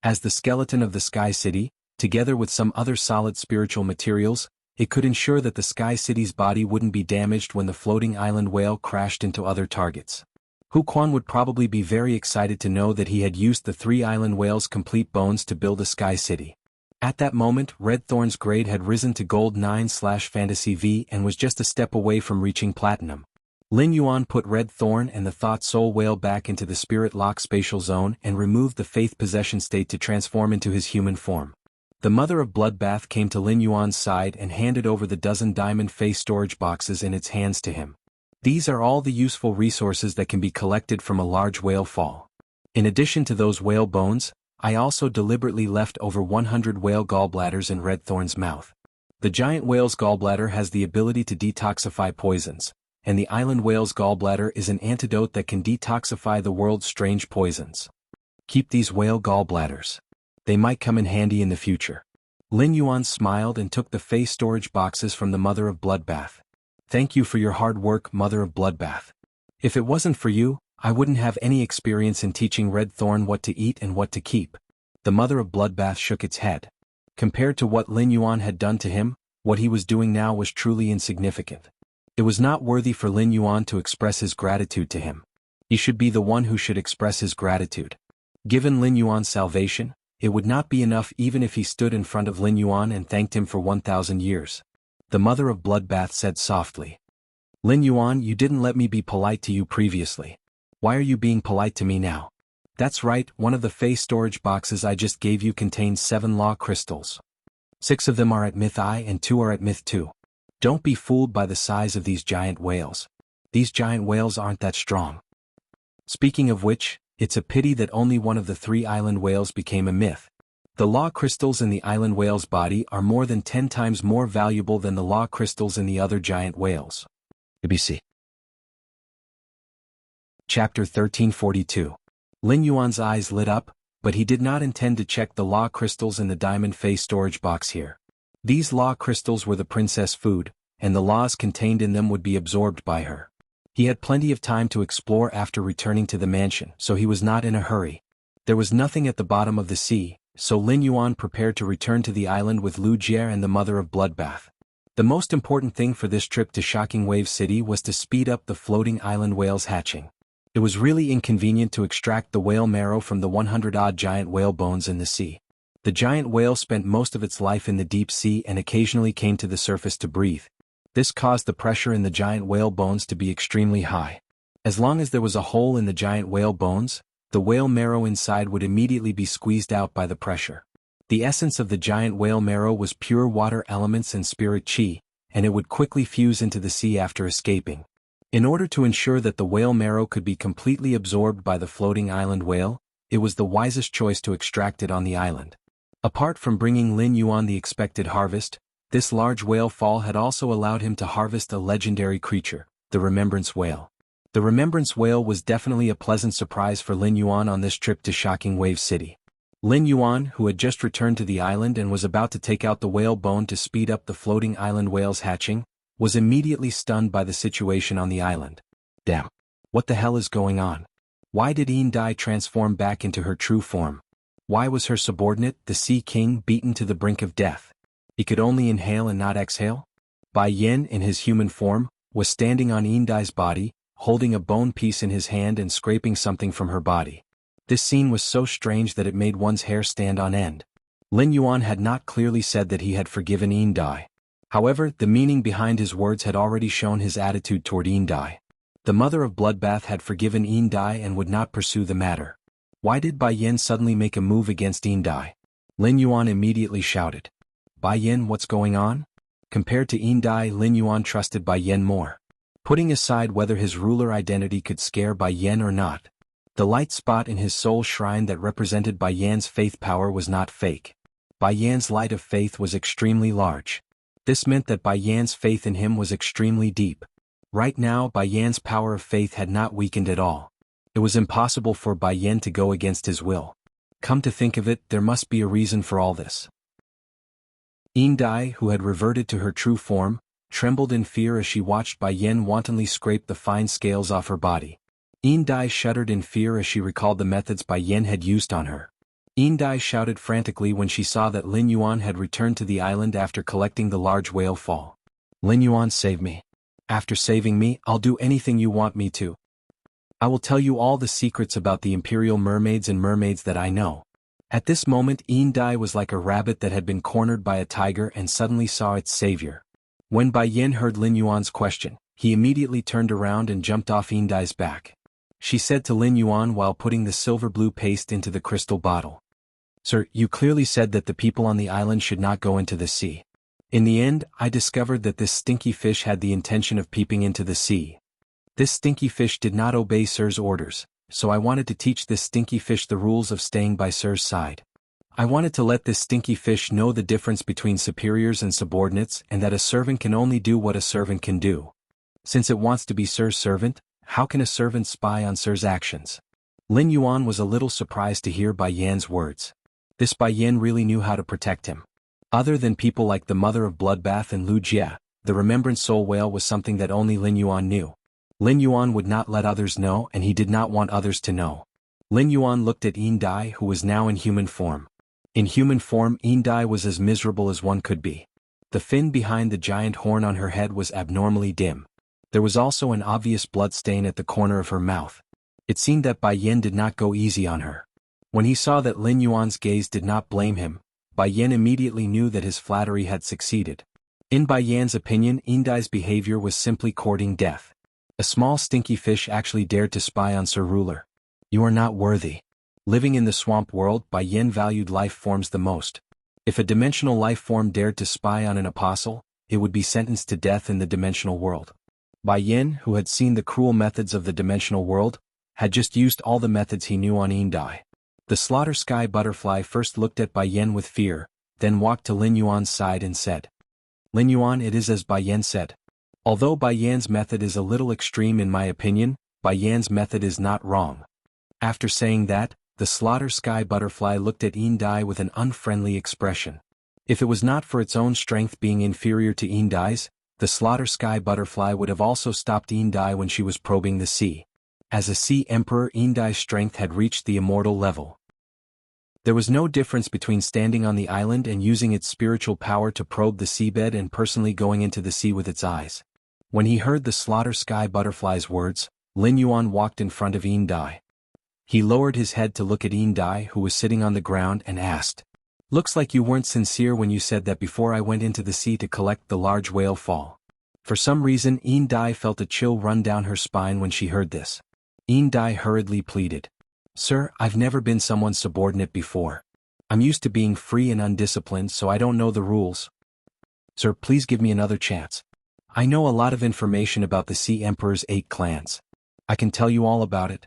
As the skeleton of the Sky City, together with some other solid spiritual materials, it could ensure that the Sky City's body wouldn't be damaged when the floating island whale crashed into other targets. Hu Quan would probably be very excited to know that he had used the 3 island whales' complete bones to build a Sky City. At that moment, Red Thorn's grade had risen to Gold 9/Fantasy V and was just a step away from reaching Platinum. Lin Yuan put Red Thorn and the Thought Soul Whale back into the Spirit Lock spatial zone and removed the Faith Possession state to transform into his human form. The Mother of Bloodbath came to Lin Yuan's side and handed over the dozen diamond face storage boxes in its hands to him. These are all the useful resources that can be collected from a large whale fall. In addition to those whale bones, I also deliberately left over 100 whale gallbladders in Red Thorn's mouth. The giant whale's gallbladder has the ability to detoxify poisons, and the island whale's gallbladder is an antidote that can detoxify the world's strange poisons. Keep these whale gallbladders. They might come in handy in the future. Lin Yuan smiled and took the face storage boxes from the Mother of Bloodbath. Thank you for your hard work, Mother of Bloodbath. If it wasn't for you, I wouldn't have any experience in teaching Red Thorn what to eat and what to keep. The mother of Bloodbath shook its head. Compared to what Lin Yuan had done to him, what he was doing now was truly insignificant. It was not worthy for Lin Yuan to express his gratitude to him. He should be the one who should express his gratitude. Given Lin Yuan's salvation, it would not be enough even if he stood in front of Lin Yuan and thanked him for 1,000 years. The mother of Bloodbath said softly. Lin Yuan, you didn't let me be polite to you previously. Why are you being polite to me now? That's right, one of the face storage boxes I just gave you contains 7 law crystals. 6 of them are at Myth I and 2 are at Myth II. Don't be fooled by the size of these giant whales. These giant whales aren't that strong. Speaking of which, it's a pity that only one of the 3 island whales became a myth. The law crystals in the island whale's body are more than 10 times more valuable than the law crystals in the other giant whales. ABC. Chapter 1342. Lin Yuan's eyes lit up, but he did not intend to check the law crystals in the diamond face storage box here. These law crystals were the princess food, and the laws contained in them would be absorbed by her. He had plenty of time to explore after returning to the mansion, so he was not in a hurry. There was nothing at the bottom of the sea, so Lin Yuan prepared to return to the island with Lu Jie and the mother of Bloodbath. The most important thing for this trip to Shocking Wave City was to speed up the floating island whales hatching. It was really inconvenient to extract the whale marrow from the 100-odd giant whale bones in the sea. The giant whale spent most of its life in the deep sea and occasionally came to the surface to breathe. This caused the pressure in the giant whale bones to be extremely high. As long as there was a hole in the giant whale bones, the whale marrow inside would immediately be squeezed out by the pressure. The essence of the giant whale marrow was pure water elements and spirit chi, and it would quickly fuse into the sea after escaping. In order to ensure that the whale marrow could be completely absorbed by the floating island whale, it was the wisest choice to extract it on the island. Apart from bringing Lin Yuan the expected harvest, this large whale fall had also allowed him to harvest a legendary creature, the Remembrance Whale. The Remembrance Whale was definitely a pleasant surprise for Lin Yuan on this trip to Shocking Wave City. Lin Yuan, who had just returned to the island and was about to take out the whale bone to speed up the floating island whale's hatching, was immediately stunned by the situation on the island. Damn. What the hell is going on? Why did Yin Dai transform back into her true form? Why was her subordinate, the Sea King, beaten to the brink of death? He could only inhale and not exhale? Bai Yin, in his human form, was standing on Yin Dai's body, holding a bone piece in his hand and scraping something from her body. This scene was so strange that it made one's hair stand on end. Lin Yuan had not clearly said that he had forgiven Yin Dai. However, the meaning behind his words had already shown his attitude toward Yin Dai. The mother of Bloodbath had forgiven Yin Dai and would not pursue the matter. Why did Bai Yin suddenly make a move against Yin Dai? Lin Yuan immediately shouted. Bai Yin, what's going on? Compared to Yin Dai, Lin Yuan trusted Bai Yin more. Putting aside whether his ruler identity could scare Bai Yin or not, the light spot in his soul shrine that represented Bai Yan's faith power was not fake. Bai Yan's light of faith was extremely large. This meant that Bai Yan's faith in him was extremely deep. Right now, Bai Yan's power of faith had not weakened at all. It was impossible for Bai Yan to go against his will. Come to think of it, there must be a reason for all this. Yin Dai, who had reverted to her true form, trembled in fear as she watched Bai Yan wantonly scrape the fine scales off her body. Yin Dai shuddered in fear as she recalled the methods Bai Yan had used on her. Yin Dai shouted frantically when she saw that Lin Yuan had returned to the island after collecting the large whale fall. Lin Yuan, save me. After saving me, I'll do anything you want me to. I will tell you all the secrets about the imperial mermaids and mermaids that I know. At this moment, Yin Dai was like a rabbit that had been cornered by a tiger and suddenly saw its savior. When Bai Yin heard Lin Yuan's question, he immediately turned around and jumped off Yin Dai's back. She said to Lin Yuan while putting the silver blue paste into the crystal bottle. Sir, you clearly said that the people on the island should not go into the sea. In the end, I discovered that this stinky fish had the intention of peeping into the sea. This stinky fish did not obey Sir's orders, so I wanted to teach this stinky fish the rules of staying by Sir's side. I wanted to let this stinky fish know the difference between superiors and subordinates and that a servant can only do what a servant can do. Since it wants to be Sir's servant, how can a servant spy on Sir's actions? Lin Yuan was a little surprised to hear Bai Yan's words. This Bai Yan really knew how to protect him. Other than people like the mother of Bloodbath and Lu Jie, the Remembrance Soul Whale was something that only Lin Yuan knew. Lin Yuan would not let others know and he did not want others to know. Lin Yuan looked at Yin Dai who was now in human form. In human form Yin Dai was as miserable as one could be. The fin behind the giant horn on her head was abnormally dim. There was also an obvious blood stain at the corner of her mouth. It seemed that Bai Yin did not go easy on her. When he saw that Lin Yuan's gaze did not blame him, Bai Yin immediately knew that his flattery had succeeded. In Bai Yan's opinion, Yin Dai's behavior was simply courting death. A small stinky fish actually dared to spy on Sir Ruler. You are not worthy. Living in the swamp world, Bai Yin valued life forms the most. If a dimensional life form dared to spy on an apostle, it would be sentenced to death in the dimensional world. Bai Yin, who had seen the cruel methods of the dimensional world, had just used all the methods he knew on Yin Dai. The slaughter sky butterfly first looked at Bai Yin with fear, then walked to Lin Yuan's side and said, Lin Yuan, it is as Bai Yin said. Although Bai Yan's method is a little extreme in my opinion, Bai Yan's method is not wrong. After saying that, the slaughter sky butterfly looked at Yin Dai with an unfriendly expression. If it was not for its own strength being inferior to Yin Dai's, the slaughter sky butterfly would have also stopped Yin Dai when she was probing the sea. As a sea emperor, Yin Dai's strength had reached the immortal level. There was no difference between standing on the island and using its spiritual power to probe the seabed and personally going into the sea with its eyes. When he heard the slaughter sky butterfly's words, Lin Yuan walked in front of Yin Dai. He lowered his head to look at Yin Dai who was sitting on the ground and asked, Looks like you weren't sincere when you said that before I went into the sea to collect the large whale fall. For some reason Yin Dai felt a chill run down her spine when she heard this. Yin Dai hurriedly pleaded, Sir, I've never been someone's subordinate before. I'm used to being free and undisciplined so I don't know the rules. Sir, please give me another chance. I know a lot of information about the Sea Emperor's 8 clans. I can tell you all about it.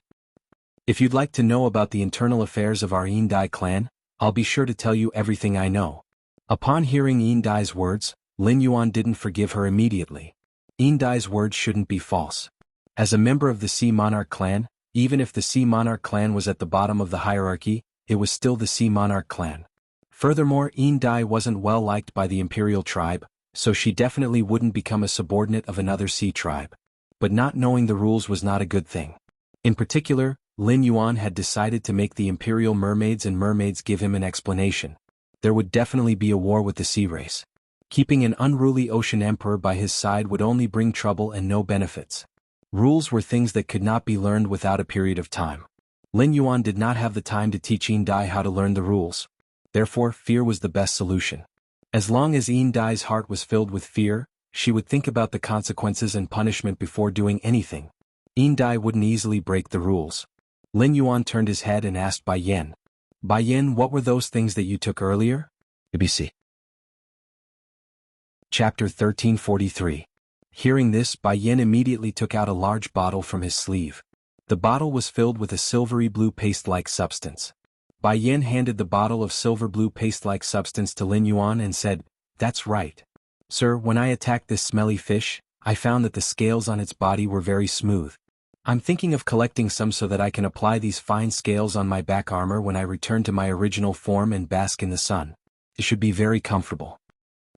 If you'd like to know about the internal affairs of our Yin Dai clan, I'll be sure to tell you everything I know. Upon hearing Yin Dai's words, Lin Yuan didn't forgive her immediately. Yin Dai's words shouldn't be false. As a member of the Sea Monarch clan, even if the Sea Monarch clan was at the bottom of the hierarchy, it was still the Sea Monarch clan. Furthermore, Yin Dai wasn't well liked by the Imperial tribe, so she definitely wouldn't become a subordinate of another sea tribe. But not knowing the rules was not a good thing. In particular, Lin Yuan had decided to make the Imperial mermaids and mermaids give him an explanation. There would definitely be a war with the sea race. Keeping an unruly ocean emperor by his side would only bring trouble and no benefits. Rules were things that could not be learned without a period of time. Lin Yuan did not have the time to teach Yin Dai how to learn the rules. Therefore, fear was the best solution. As long as Yin Dai's heart was filled with fear, she would think about the consequences and punishment before doing anything. Yin Dai wouldn't easily break the rules. Lin Yuan turned his head and asked Bai Yin. Bai Yin, what were those things that you took earlier? ABC. Chapter 1343. Hearing this, Bai Yin immediately took out a large bottle from his sleeve. The bottle was filled with a silvery blue paste-like substance. Bai Yin handed the bottle of silver blue paste-like substance to Lin Yuan and said, That's right. Sir, when I attacked this smelly fish, I found that the scales on its body were very smooth. I'm thinking of collecting some so that I can apply these fine scales on my back armor when I return to my original form and bask in the sun. It should be very comfortable.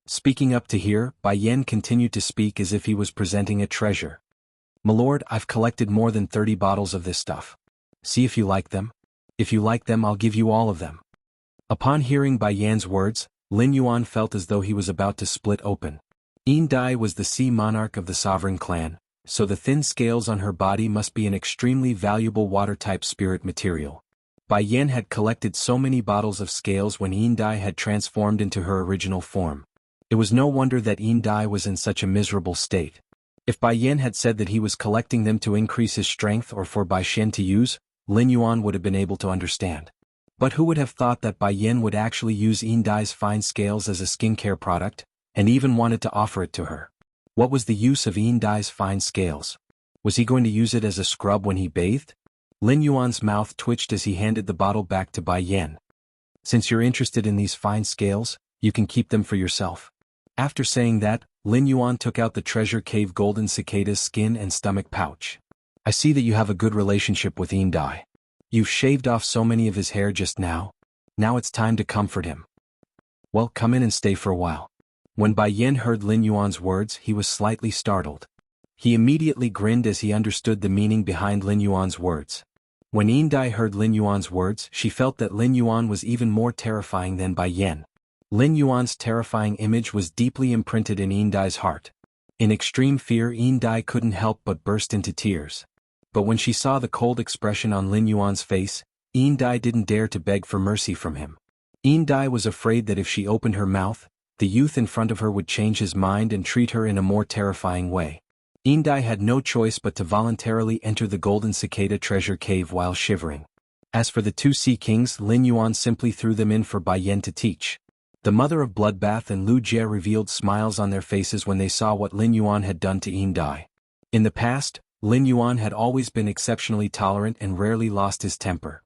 Speaking up to here, Bai Yin continued to speak as if he was presenting a treasure. My lord, I've collected more than 30 bottles of this stuff. See if you like them. If you like them, I'll give you all of them. Upon hearing Bai Yan's words, Lin Yuan felt as though he was about to split open. Yin Dai was the sea monarch of the sovereign clan, so the thin scales on her body must be an extremely valuable water-type spirit material. Bai Yin had collected so many bottles of scales when Yin Dai had transformed into her original form. It was no wonder that Yin Dai was in such a miserable state. If Bai Yin had said that he was collecting them to increase his strength or for Bai Shen to use, Lin Yuan would have been able to understand. But who would have thought that Bai Yin would actually use Yin Dai's fine scales as a skincare product, and even wanted to offer it to her? What was the use of Yin Dai's fine scales? Was he going to use it as a scrub when he bathed? Lin Yuan's mouth twitched as he handed the bottle back to Bai Yin. Since you're interested in these fine scales, you can keep them for yourself. After saying that, Lin Yuan took out the treasure cave golden cicada's skin and stomach pouch. I see that you have a good relationship with Yin Dai. You've shaved off so many of his hair just now. Now it's time to comfort him. Well, come in and stay for a while. When Bai Yin heard Lin Yuan's words, he was slightly startled. He immediately grinned as he understood the meaning behind Lin Yuan's words. When Yin Dai heard Lin Yuan's words, she felt that Lin Yuan was even more terrifying than Bai Yen. Lin Yuan's terrifying image was deeply imprinted in Yin Dai's heart. In extreme fear, Yin Dai couldn't help but burst into tears. But when she saw the cold expression on Lin Yuan's face, Yin Dai didn't dare to beg for mercy from him. Yin Dai was afraid that if she opened her mouth, the youth in front of her would change his mind and treat her in a more terrifying way. Yin Dai had no choice but to voluntarily enter the Golden Cicada treasure cave while shivering. As for the two Sea Kings, Lin Yuan simply threw them in for Bai Yen to teach. The mother of Bloodbath and Lu Jie revealed smiles on their faces when they saw what Lin Yuan had done to Yin Dai. In the past, Lin Yuan had always been exceptionally tolerant and rarely lost his temper.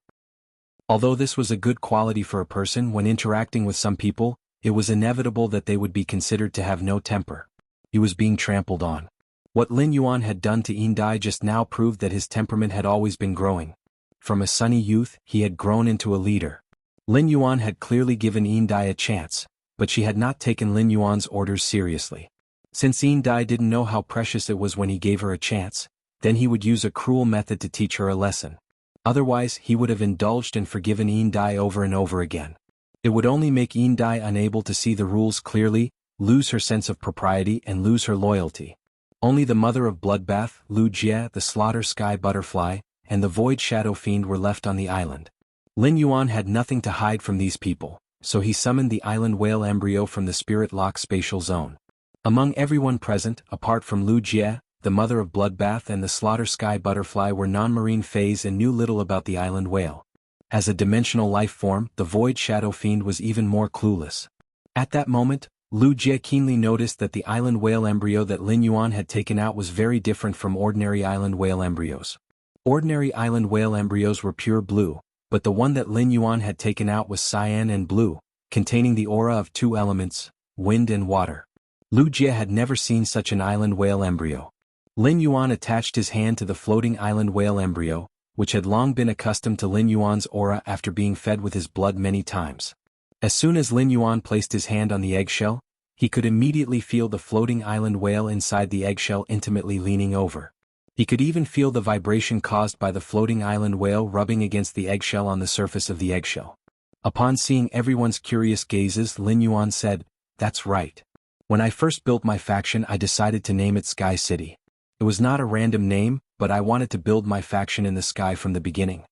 Although this was a good quality for a person when interacting with some people, it was inevitable that they would be considered to have no temper. He was being trampled on. What Lin Yuan had done to Yin Dai just now proved that his temperament had always been growing. From a sunny youth, he had grown into a leader. Lin Yuan had clearly given Yin Dai a chance, but she had not taken Lin Yuan's orders seriously. Since Yin Dai didn't know how precious it was when he gave her a chance, then he would use a cruel method to teach her a lesson. Otherwise, he would have indulged and forgiven Yin Dai over and over again. It would only make Yin Dai unable to see the rules clearly, lose her sense of propriety and lose her loyalty. Only the mother of Bloodbath, Lu Jie, the Slaughter Sky Butterfly, and the Void Shadow Fiend were left on the island. Lin Yuan had nothing to hide from these people, so he summoned the island whale embryo from the Spirit Lock spatial zone. Among everyone present, apart from Lu Jie, the mother of Bloodbath and the Slaughter Sky Butterfly were non-marine phase and knew little about the island whale. As a dimensional life form, the Void Shadow Fiend was even more clueless. At that moment, Lu Jie keenly noticed that the island whale embryo that Lin Yuan had taken out was very different from ordinary island whale embryos. Ordinary island whale embryos were pure blue, but the one that Lin Yuan had taken out was cyan and blue, containing the aura of two elements, wind and water. Lu Jie had never seen such an island whale embryo. Lin Yuan attached his hand to the floating island whale embryo, which had long been accustomed to Lin Yuan's aura after being fed with his blood many times. As soon as Lin Yuan placed his hand on the eggshell, he could immediately feel the floating island whale inside the eggshell intimately leaning over. He could even feel the vibration caused by the floating island whale rubbing against the eggshell on the surface of the eggshell. Upon seeing everyone's curious gazes, Lin Yuan said, "That's right. When I first built my faction, I decided to name it Sky City. It was not a random name, but I wanted to build my faction in the sky from the beginning.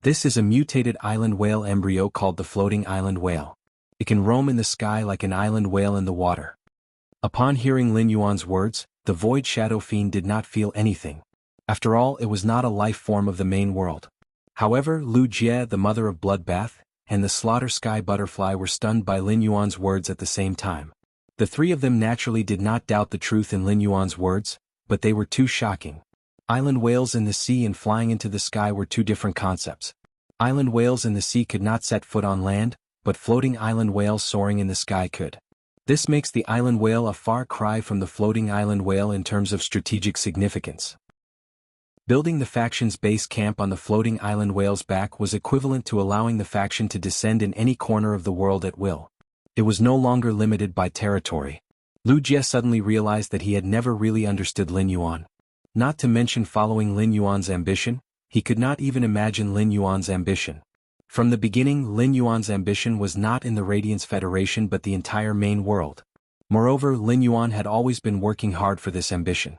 This is a mutated island whale embryo called the floating island whale. It can roam in the sky like an island whale in the water." Upon hearing Lin Yuan's words, the Void Shadow Fiend did not feel anything. After all, it was not a life form of the main world. However, Lu Jie, the mother of Bloodbath, and the Slaughter Sky Butterfly were stunned by Lin Yuan's words at the same time. The three of them naturally did not doubt the truth in Lin Yuan's words, but they were too shocking. Island whales in the sea and flying into the sky were two different concepts. Island whales in the sea could not set foot on land, but floating island whales soaring in the sky could. This makes the island whale a far cry from the floating island whale in terms of strategic significance. Building the faction's base camp on the floating island whale's back was equivalent to allowing the faction to descend in any corner of the world at will. It was no longer limited by territory. Lu Jie suddenly realized that he had never really understood Lin Yuan. Not to mention following Lin Yuan's ambition, he could not even imagine Lin Yuan's ambition. From the beginning, Lin Yuan's ambition was not in the Radiance Federation but the entire main world. Moreover, Lin Yuan had always been working hard for this ambition.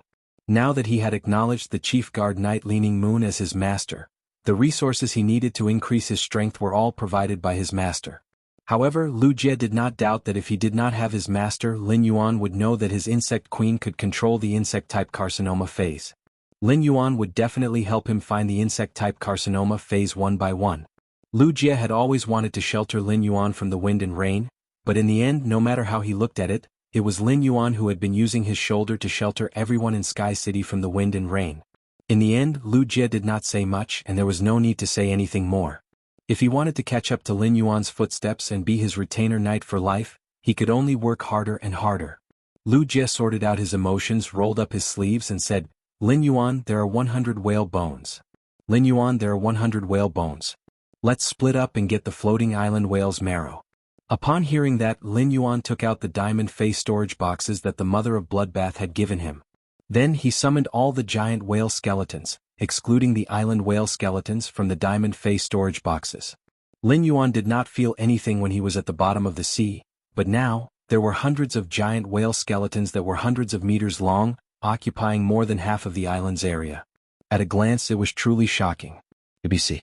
Now that he had acknowledged the Chief Guard Knight Leaning Moon as his master, the resources he needed to increase his strength were all provided by his master. However, Lu Jie did not doubt that if he did not have his master, Lin Yuan would know that his insect queen could control the insect-type carcinoma phase. Lin Yuan would definitely help him find the insect-type carcinoma phase one by one. Lu Jie had always wanted to shelter Lin Yuan from the wind and rain, but in the end, no matter how he looked at it, it was Lin Yuan who had been using his shoulder to shelter everyone in Sky City from the wind and rain. In the end, Lu Jie did not say much and there was no need to say anything more. If he wanted to catch up to Lin Yuan's footsteps and be his retainer knight for life, he could only work harder and harder. Lu Jie sorted out his emotions, rolled up his sleeves and said, "Lin Yuan, there are 100 whale bones. Lin Yuan, there are 100 whale bones. Let's split up and get the floating island whale's marrow." Upon hearing that, Lin Yuan took out the diamond face storage boxes that the mother of Bloodbath had given him. Then he summoned all the giant whale skeletons, excluding the island whale skeletons, from the diamond face storage boxes. Lin Yuan did not feel anything when he was at the bottom of the sea, but now, there were hundreds of giant whale skeletons that were hundreds of meters long, occupying more than half of the island's area. At a glance, it was truly shocking. ABC.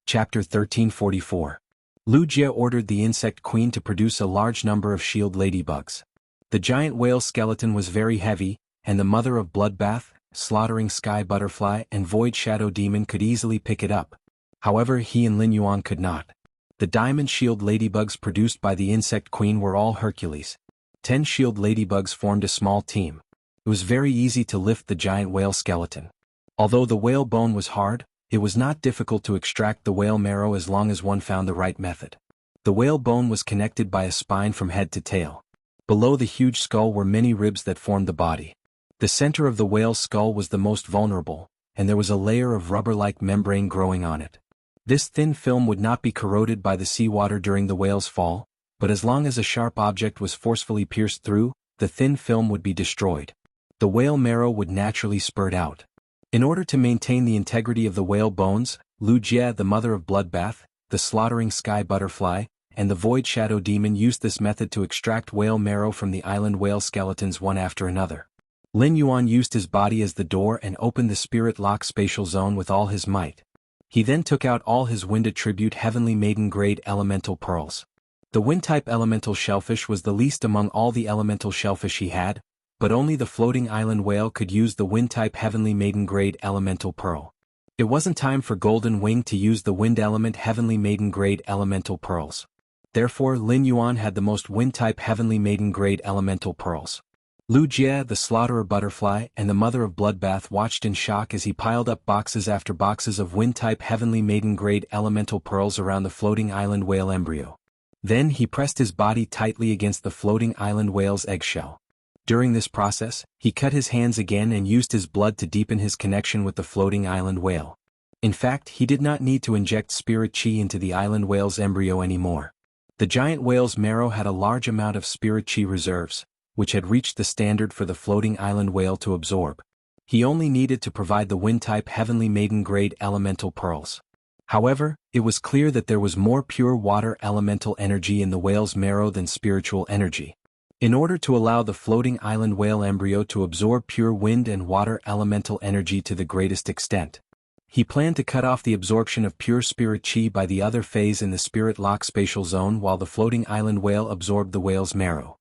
Chapter 1344. Lu Jie ordered the insect queen to produce a large number of shield ladybugs. The giant whale skeleton was very heavy, and the mother of bloodbath, slaughtering sky butterfly and void shadow demon could easily pick it up. However, he and Lin Yuan could not. The diamond shield ladybugs produced by the insect queen were all Hercules. 10 shield ladybugs formed a small team. It was very easy to lift the giant whale skeleton. Although the whale bone was hard, it was not difficult to extract the whale marrow as long as one found the right method. The whale bone was connected by a spine from head to tail. Below the huge skull were many ribs that formed the body. The center of the whale's skull was the most vulnerable, and there was a layer of rubber-like membrane growing on it. This thin film would not be corroded by the seawater during the whale's fall, but as long as a sharp object was forcefully pierced through, the thin film would be destroyed. The whale marrow would naturally spurt out. In order to maintain the integrity of the whale bones, Lu Jie, the mother of bloodbath, the slaughtering sky butterfly, and the void shadow demon used this method to extract whale marrow from the island whale skeletons one after another. Lin Yuan used his body as the door and opened the spirit lock spatial zone with all his might. He then took out all his wind attribute heavenly maiden grade elemental pearls. The wind-type elemental shellfish was the least among all the elemental shellfish he had, but only the floating island whale could use the wind-type heavenly maiden grade elemental pearl. It wasn't time for Golden Wing to use the wind element heavenly maiden grade elemental pearls. Therefore, Lin Yuan had the most wind-type heavenly maiden grade elemental pearls. Lu Jie, the slaughterer butterfly and the mother of bloodbath, watched in shock as he piled up boxes after boxes of wind-type heavenly maiden grade elemental pearls around the floating island whale embryo. Then he pressed his body tightly against the floating island whale's eggshell. During this process, he cut his hands again and used his blood to deepen his connection with the floating island whale. In fact, he did not need to inject spirit chi into the island whale's embryo anymore. The giant whale's marrow had a large amount of spirit chi reserves, which had reached the standard for the floating island whale to absorb. He only needed to provide the wind-type heavenly maiden grade elemental pearls. However, it was clear that there was more pure water elemental energy in the whale's marrow than spiritual energy. In order to allow the floating island whale embryo to absorb pure wind and water elemental energy to the greatest extent, he planned to cut off the absorption of pure spirit chi by the other phase in the spirit lock spatial zone while the floating island whale absorbed the whale's marrow.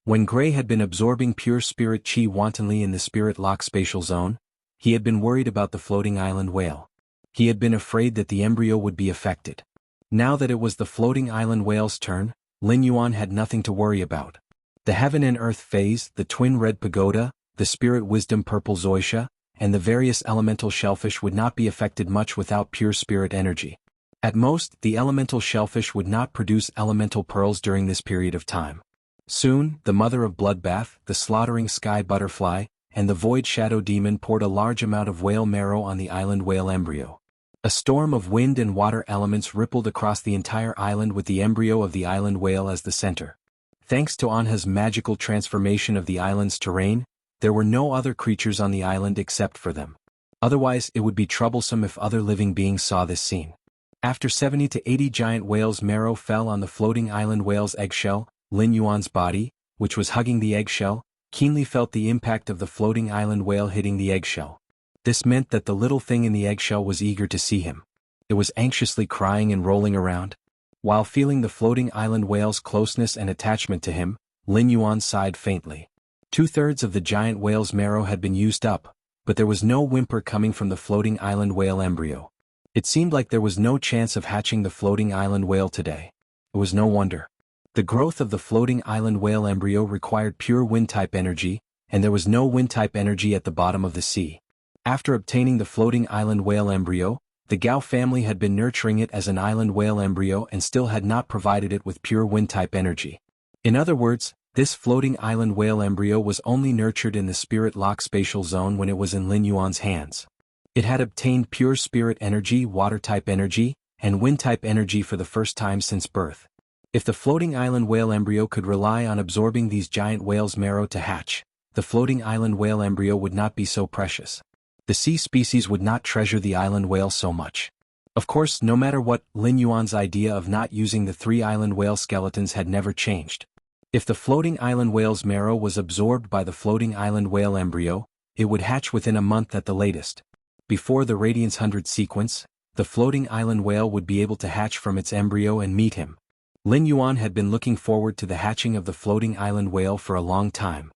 When Gray had been absorbing pure spirit chi wantonly in the spirit lock spatial zone, he had been worried about the floating island whale. He had been afraid that the embryo would be affected. Now that it was the floating island whale's turn, Lin Yuan had nothing to worry about. The heaven and earth phase, the twin red pagoda, the spirit wisdom purple zoysia, and the various elemental shellfish would not be affected much without pure spirit energy. At most, the elemental shellfish would not produce elemental pearls during this period of time. Soon, the mother of bloodbath, the slaughtering sky butterfly, and the void shadow demon poured a large amount of whale marrow on the island whale embryo. A storm of wind and water elements rippled across the entire island with the embryo of the island whale as the center. Thanks to Anha's magical transformation of the island's terrain, there were no other creatures on the island except for them. Otherwise, it would be troublesome if other living beings saw this scene. After 70 to 80 giant whales' marrow fell on the floating island whale's eggshell, Lin Yuan's body, which was hugging the eggshell, keenly felt the impact of the floating island whale hitting the eggshell. This meant that the little thing in the eggshell was eager to see him. It was anxiously crying and rolling around. While feeling the floating island whale's closeness and attachment to him, Lin Yuan sighed faintly. 2/3 of the giant whale's marrow had been used up, but there was no whimper coming from the floating island whale embryo. It seemed like there was no chance of hatching the floating island whale today. It was no wonder. The growth of the floating island whale embryo required pure wind-type energy, and there was no wind-type energy at the bottom of the sea. After obtaining the floating island whale embryo, the Gao family had been nurturing it as an island whale embryo and still had not provided it with pure wind-type energy. In other words, this floating island whale embryo was only nurtured in the spirit lock spatial zone when it was in Lin Yuan's hands. It had obtained pure spirit energy, water-type energy, and wind-type energy for the first time since birth. If the floating island whale embryo could rely on absorbing these giant whales' marrow to hatch, the floating island whale embryo would not be so precious. The sea species would not treasure the island whale so much. Of course, no matter what, Lin Yuan's idea of not using the 3 island whale skeletons had never changed. If the floating island whale's marrow was absorbed by the floating island whale embryo, it would hatch within a month at the latest. Before the Radiance 100 sequence, the floating island whale would be able to hatch from its embryo and meet him. Lin Yuan had been looking forward to the hatching of the floating island whale for a long time.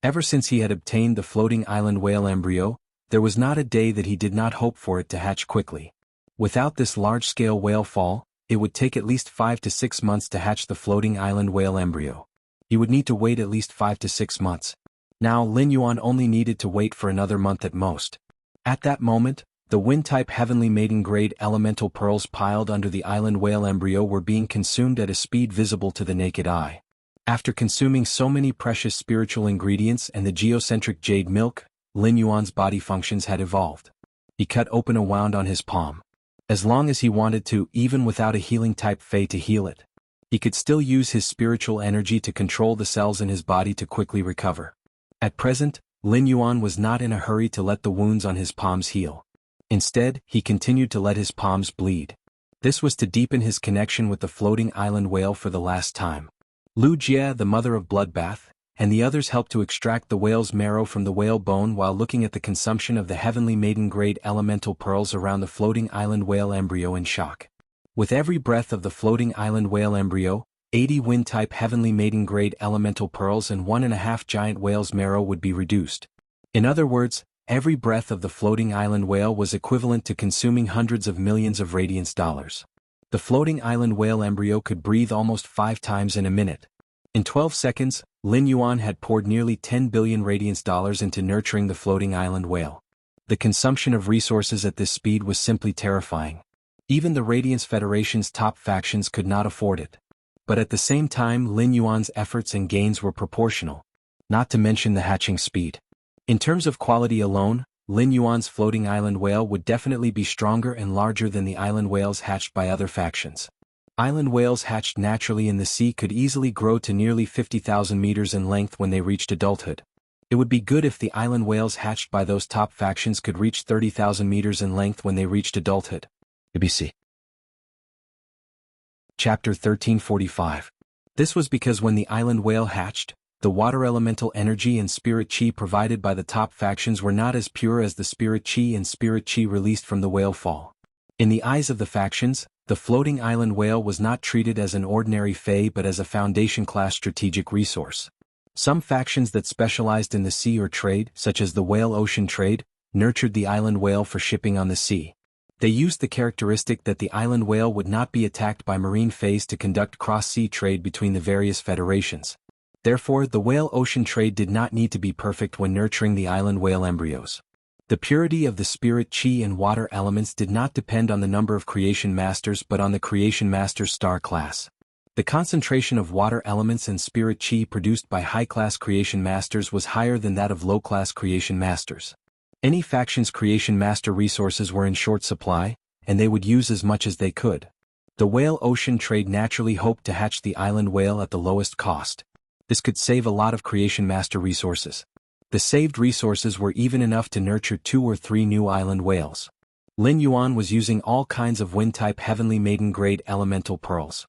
Ever since he had obtained the floating island whale embryo, there was not a day that he did not hope for it to hatch quickly. Without this large-scale whale fall, it would take at least 5 to 6 months to hatch the floating island whale embryo. He would need to wait at least 5 to 6 months. Now Lin Yuan only needed to wait for another month at most. At that moment, the wind-type heavenly maiden-grade elemental pearls piled under the island whale embryo were being consumed at a speed visible to the naked eye. After consuming so many precious spiritual ingredients and the geocentric jade milk, Lin Yuan's body functions had evolved. He cut open a wound on his palm. As long as he wanted to, even without a healing-type fey to heal it, he could still use his spiritual energy to control the cells in his body to quickly recover. At present, Lin Yuan was not in a hurry to let the wounds on his palms heal. Instead, he continued to let his palms bleed. This was to deepen his connection with the floating island whale for the last time. Lu Jie, the mother of Bloodbath, and the others helped to extract the whale's marrow from the whale bone while looking at the consumption of the heavenly maiden-grade elemental pearls around the floating island whale embryo in shock. With every breath of the floating island whale embryo, 80 wind-type heavenly maiden-grade elemental pearls and 1.5 giant whale's marrow would be reduced. In other words, every breath of the floating island whale was equivalent to consuming hundreds of millions of radiance dollars. The floating island whale embryo could breathe almost 5 times in a minute. In 12 seconds, Lin Yuan had poured nearly 10 billion radiance dollars into nurturing the floating island whale. The consumption of resources at this speed was simply terrifying. Even the Radiance Federation's top factions could not afford it. But at the same time, Lin Yuan's efforts and gains were proportional, not to mention the hatching speed. In terms of quality alone, Lin Yuan's floating island whale would definitely be stronger and larger than the island whales hatched by other factions. Island whales hatched naturally in the sea could easily grow to nearly 50,000 meters in length when they reached adulthood. It would be good if the island whales hatched by those top factions could reach 30,000 meters in length when they reached adulthood. ABC. Chapter 1345. This was because when the island whale hatched, the water elemental energy and spirit chi provided by the top factions were not as pure as the spirit chi and spirit chi released from the whale fall. In the eyes of the factions, the floating island whale was not treated as an ordinary fey but as a foundation-class strategic resource. Some factions that specialized in the sea or trade, such as the whale ocean trade, nurtured the island whale for shipping on the sea. They used the characteristic that the island whale would not be attacked by marine fays to conduct cross-sea trade between the various federations. Therefore, the whale ocean trade did not need to be perfect when nurturing the island whale embryos. The purity of the spirit chi and water elements did not depend on the number of creation masters but on the creation master's star class. The concentration of water elements and spirit chi produced by high-class creation masters was higher than that of low-class creation masters. Any faction's creation master resources were in short supply, and they would use as much as they could. The whale ocean trade naturally hoped to hatch the island whale at the lowest cost. This could save a lot of creation master resources. The saved resources were even enough to nurture 2 or 3 new island whales. Lin Yuan was using all kinds of wind-type heavenly maiden-grade elemental pearls.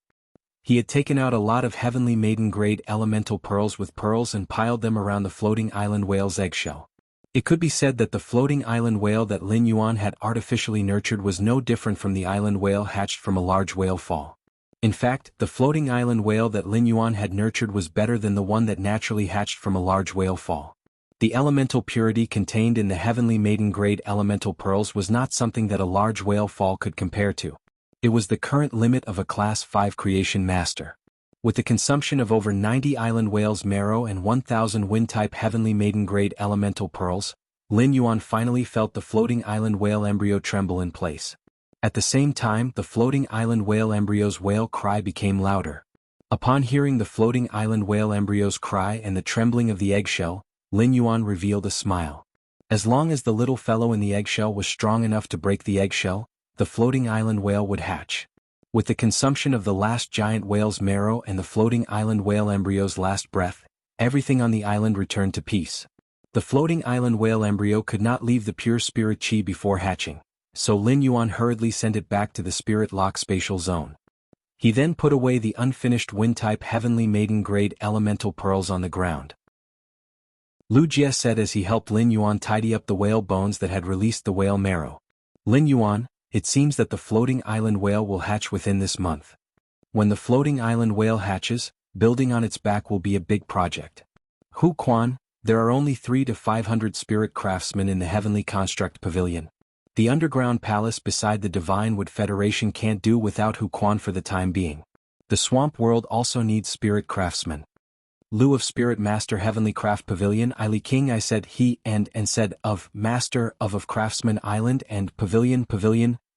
He had taken out a lot of heavenly maiden-grade elemental pearls with pearls and piled them around the floating island whale's eggshell. It could be said that the floating island whale that Lin Yuan had artificially nurtured was no different from the island whale hatched from a large whale fall. In fact, the floating island whale that Lin Yuan had nurtured was better than the one that naturally hatched from a large whale fall. The elemental purity contained in the heavenly maiden-grade elemental pearls was not something that a large whale fall could compare to. It was the current limit of a Class 5 creation master. With the consumption of over 90 island whales' marrow and 1,000 wind-type heavenly maiden-grade elemental pearls, Lin Yuan finally felt the floating island whale embryo tremble in place. At the same time, the floating island whale embryo's wail cry became louder. Upon hearing the floating island whale embryo's cry and the trembling of the eggshell, Lin Yuan revealed a smile. As long as the little fellow in the eggshell was strong enough to break the eggshell, the floating island whale would hatch. With the consumption of the last giant whale's marrow and the floating island whale embryo's last breath, everything on the island returned to peace. The floating island whale embryo could not leave the pure spirit chi before hatching, so Lin Yuan hurriedly sent it back to the spirit lock spatial zone. He then put away the unfinished wind-type heavenly maiden-grade elemental pearls on the ground. Lu Jie said as he helped Lin Yuan tidy up the whale bones that had released the whale marrow. Lin Yuan, it seems that the floating island whale will hatch within this month. When the floating island whale hatches, building on its back will be a big project. Hu Quan, there are only 300 to 500 spirit craftsmen in the Heavenly Construct Pavilion. The underground palace beside the Divine Wood Federation can't do without Hu Quan for the time being. The swamp world also needs spirit craftsmen. Lu of Spirit Master Heavenly Craft Pavilion Li King I said he and said of Master of Craftsman Island and Pavilion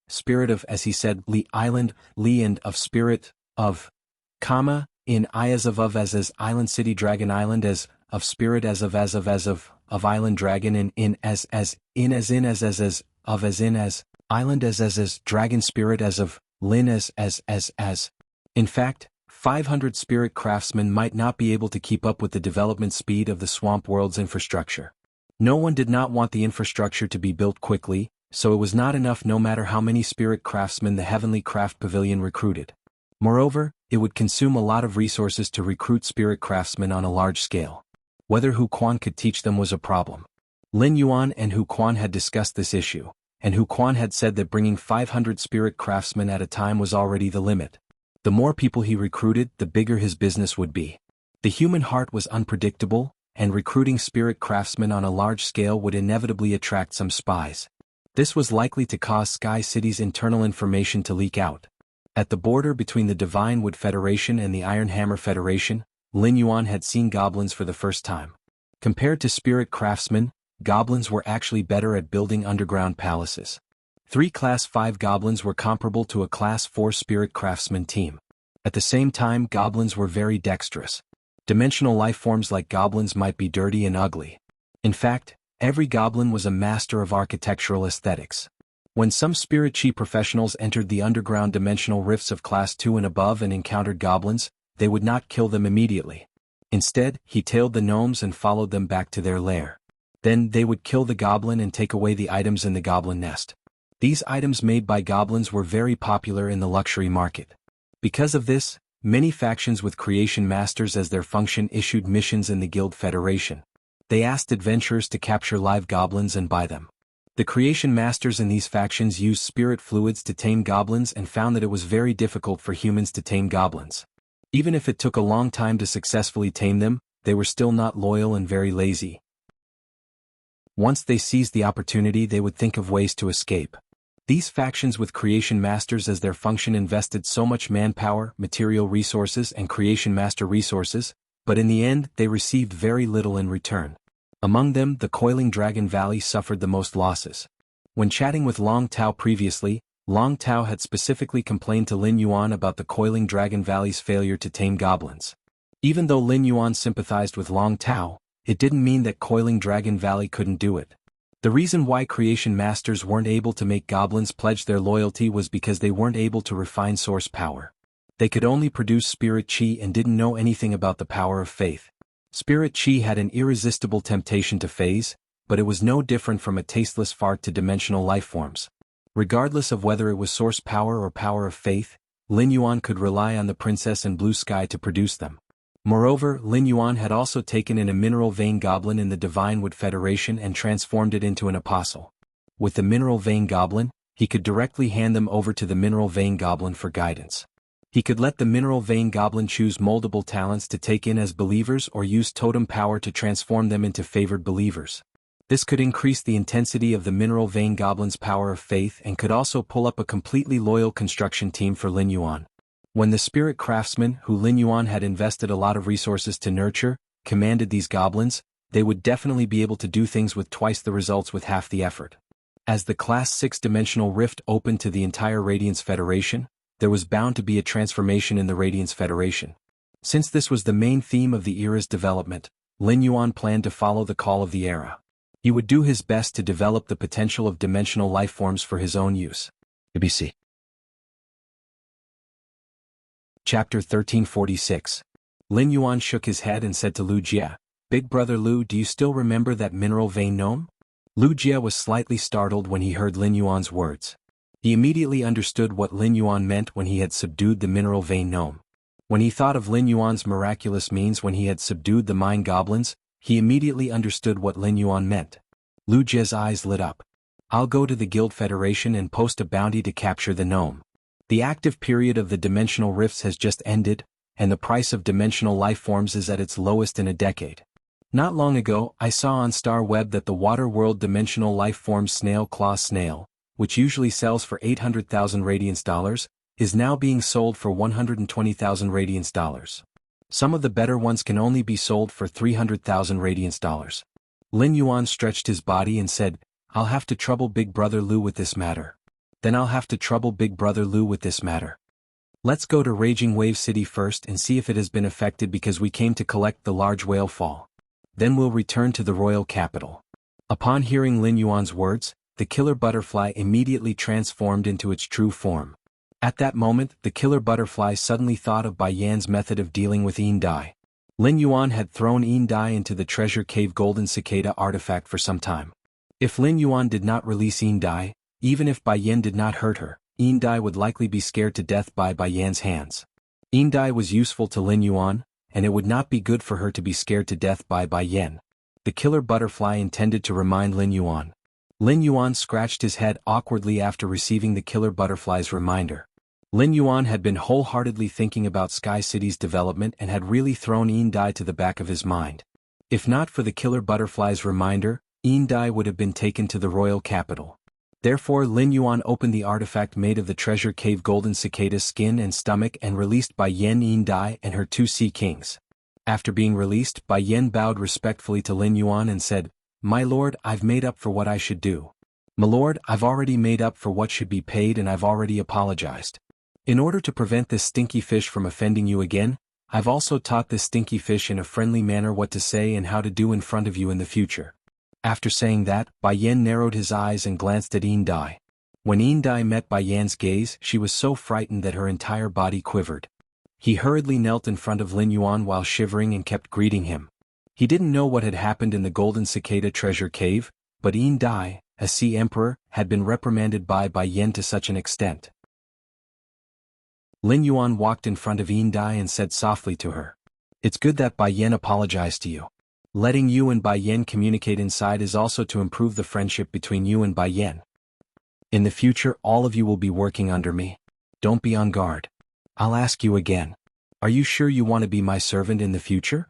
Spirit of as he said Li Island Li and of Spirit of comma in I as of as Island City Dragon Island as of Spirit as of Island Dragon and in as in as Island as Dragon Spirit as of Lin as. In fact, 500 spirit craftsmen might not be able to keep up with the development speed of the swamp world's infrastructure. No one did not want the infrastructure to be built quickly, so it was not enough no matter how many spirit craftsmen the Heavenly Craft Pavilion recruited. Moreover, it would consume a lot of resources to recruit spirit craftsmen on a large scale. Whether Hu Quan could teach them was a problem. Lin Yuan and Hu Quan had discussed this issue, and Hu Quan had said that bringing 500 spirit craftsmen at a time was already the limit. The more people he recruited, the bigger his business would be. The human heart was unpredictable, and recruiting spirit craftsmen on a large scale would inevitably attract some spies. This was likely to cause Sky City's internal information to leak out. At the border between the Divine Wood Federation and the Iron Hammer Federation, Lin Yuan had seen goblins for the first time. Compared to spirit craftsmen, goblins were actually better at building underground palaces. 3 Class 5 goblins were comparable to a Class 4 spirit craftsman team. At the same time, goblins were very dexterous. Dimensional life forms like goblins might be dirty and ugly. In fact, every goblin was a master of architectural aesthetics. When some spirit chi professionals entered the underground dimensional rifts of Class 2 and above and encountered goblins, they would not kill them immediately. Instead, he tailed the gnomes and followed them back to their lair. Then they would kill the goblin and take away the items in the goblin nest. These items made by goblins were very popular in the luxury market. Because of this, many factions with creation masters as their function issued missions in the Guild Federation. They asked adventurers to capture live goblins and buy them. The creation masters in these factions used spirit fluids to tame goblins and found that it was very difficult for humans to tame goblins. Even if it took a long time to successfully tame them, they were still not loyal and very lazy. Once they seized the opportunity, they would think of ways to escape. These factions with creation masters as their function invested so much manpower, material resources and creation master resources, but in the end they received very little in return. Among them, the Coiling Dragon Valley suffered the most losses. When chatting with Long Tao previously, Long Tao had specifically complained to Lin Yuan about the Coiling Dragon Valley's failure to tame goblins. Even though Lin Yuan sympathized with Long Tao, it didn't mean that Coiling Dragon Valley couldn't do it. The reason why creation masters weren't able to make goblins pledge their loyalty was because they weren't able to refine source power. They could only produce spirit chi and didn't know anything about the power of faith. Spirit chi had an irresistible temptation to phase, but it was no different from a tasteless fart to dimensional life forms. Regardless of whether it was source power or power of faith, Lin Yuan could rely on the princess and blue sky to produce them. Moreover, Lin Yuan had also taken in a mineral vein goblin in the Divine Wood Federation and transformed it into an apostle. With the mineral vein goblin, he could directly hand them over to the mineral vein goblin for guidance. He could let the mineral vein goblin choose moldable talents to take in as believers or use totem power to transform them into favored believers. This could increase the intensity of the mineral vein goblin's power of faith and could also pull up a completely loyal construction team for Lin Yuan. When the spirit craftsmen, who Lin Yuan had invested a lot of resources to nurture, commanded these goblins, they would definitely be able to do things with twice the results with half the effort. As the Class 6 dimensional rift opened to the entire Radiance Federation, there was bound to be a transformation in the Radiance Federation. Since this was the main theme of the era's development, Lin Yuan planned to follow the call of the era. He would do his best to develop the potential of dimensional life forms for his own use. ABC. Chapter 1346. Lin Yuan shook his head and said to Lu Jie, "Big brother Lu, do you still remember that mineral vein gnome?" Lu Jie was slightly startled when he heard Lin Yuan's words. He immediately understood what Lin Yuan meant when he had subdued the mineral vein gnome. When he thought of Lin Yuan's miraculous means when he had subdued the mine goblins, he immediately understood what Lin Yuan meant. Lu Jie's eyes lit up. "I'll go to the Guild Federation and post a bounty to capture the gnome. The active period of the dimensional rifts has just ended, and the price of dimensional life forms is at its lowest in a decade. Not long ago, I saw on Star Web that the Water World dimensional life form snail claw snail, which usually sells for 800,000 radiance dollars, is now being sold for 120,000 radiance dollars. Some of the better ones can only be sold for 300,000 radiance dollars. Lin Yuan stretched his body and said, "I'll have to trouble Big Brother Lu with this matter. Then I'll have to trouble Big Brother Lu with this matter. Let's go to Raging Wave City first and see if it has been affected because we came to collect the large whale fall. Then we'll return to the royal capital." Upon hearing Lin Yuan's words, the killer butterfly immediately transformed into its true form. At that moment, the killer butterfly suddenly thought of Bai Yan's method of dealing with Yin Dai. Lin Yuan had thrown Yin Dai into the treasure cave golden cicada artifact for some time. If Lin Yuan did not release Yin Dai, even if Bai Yan did not hurt her, Yin Dai would likely be scared to death by Bai Yan's hands. Yin Dai was useful to Lin Yuan, and it would not be good for her to be scared to death by Bai Yan. The killer butterfly intended to remind Lin Yuan. Lin Yuan scratched his head awkwardly after receiving the killer butterfly's reminder. Lin Yuan had been wholeheartedly thinking about Sky City's development and had really thrown Yin Dai to the back of his mind. If not for the killer butterfly's reminder, Yin Dai would have been taken to the royal capital. Therefore Lin Yuan opened the artifact made of the treasure cave golden cicada's skin and stomach and released Bai Yan Yin Dai and her 2 sea kings. After being released, Bai Yan bowed respectfully to Lin Yuan and said, "My lord, I've made up for what I should do. My lord, I've already made up for what should be paid and I've already apologized. In order to prevent this stinky fish from offending you again, I've also taught this stinky fish in a friendly manner what to say and how to do in front of you in the future." After saying that, Bai Yan narrowed his eyes and glanced at Yin Dai. When Yin Dai met Bai Yan's gaze, she was so frightened that her entire body quivered. He hurriedly knelt in front of Lin Yuan while shivering and kept greeting him. He didn't know what had happened in the Golden Cicada treasure cave, but Yin Dai, a sea emperor, had been reprimanded by Bai Yan to such an extent. Lin Yuan walked in front of Yin Dai and said softly to her, "It's good that Bai Yan apologized to you. Letting you and Bai Yan communicate inside is also to improve the friendship between you and Bai Yan. In the future all of you will be working under me. Don't be on guard. I'll ask you again. Are you sure you want to be my servant in the future?"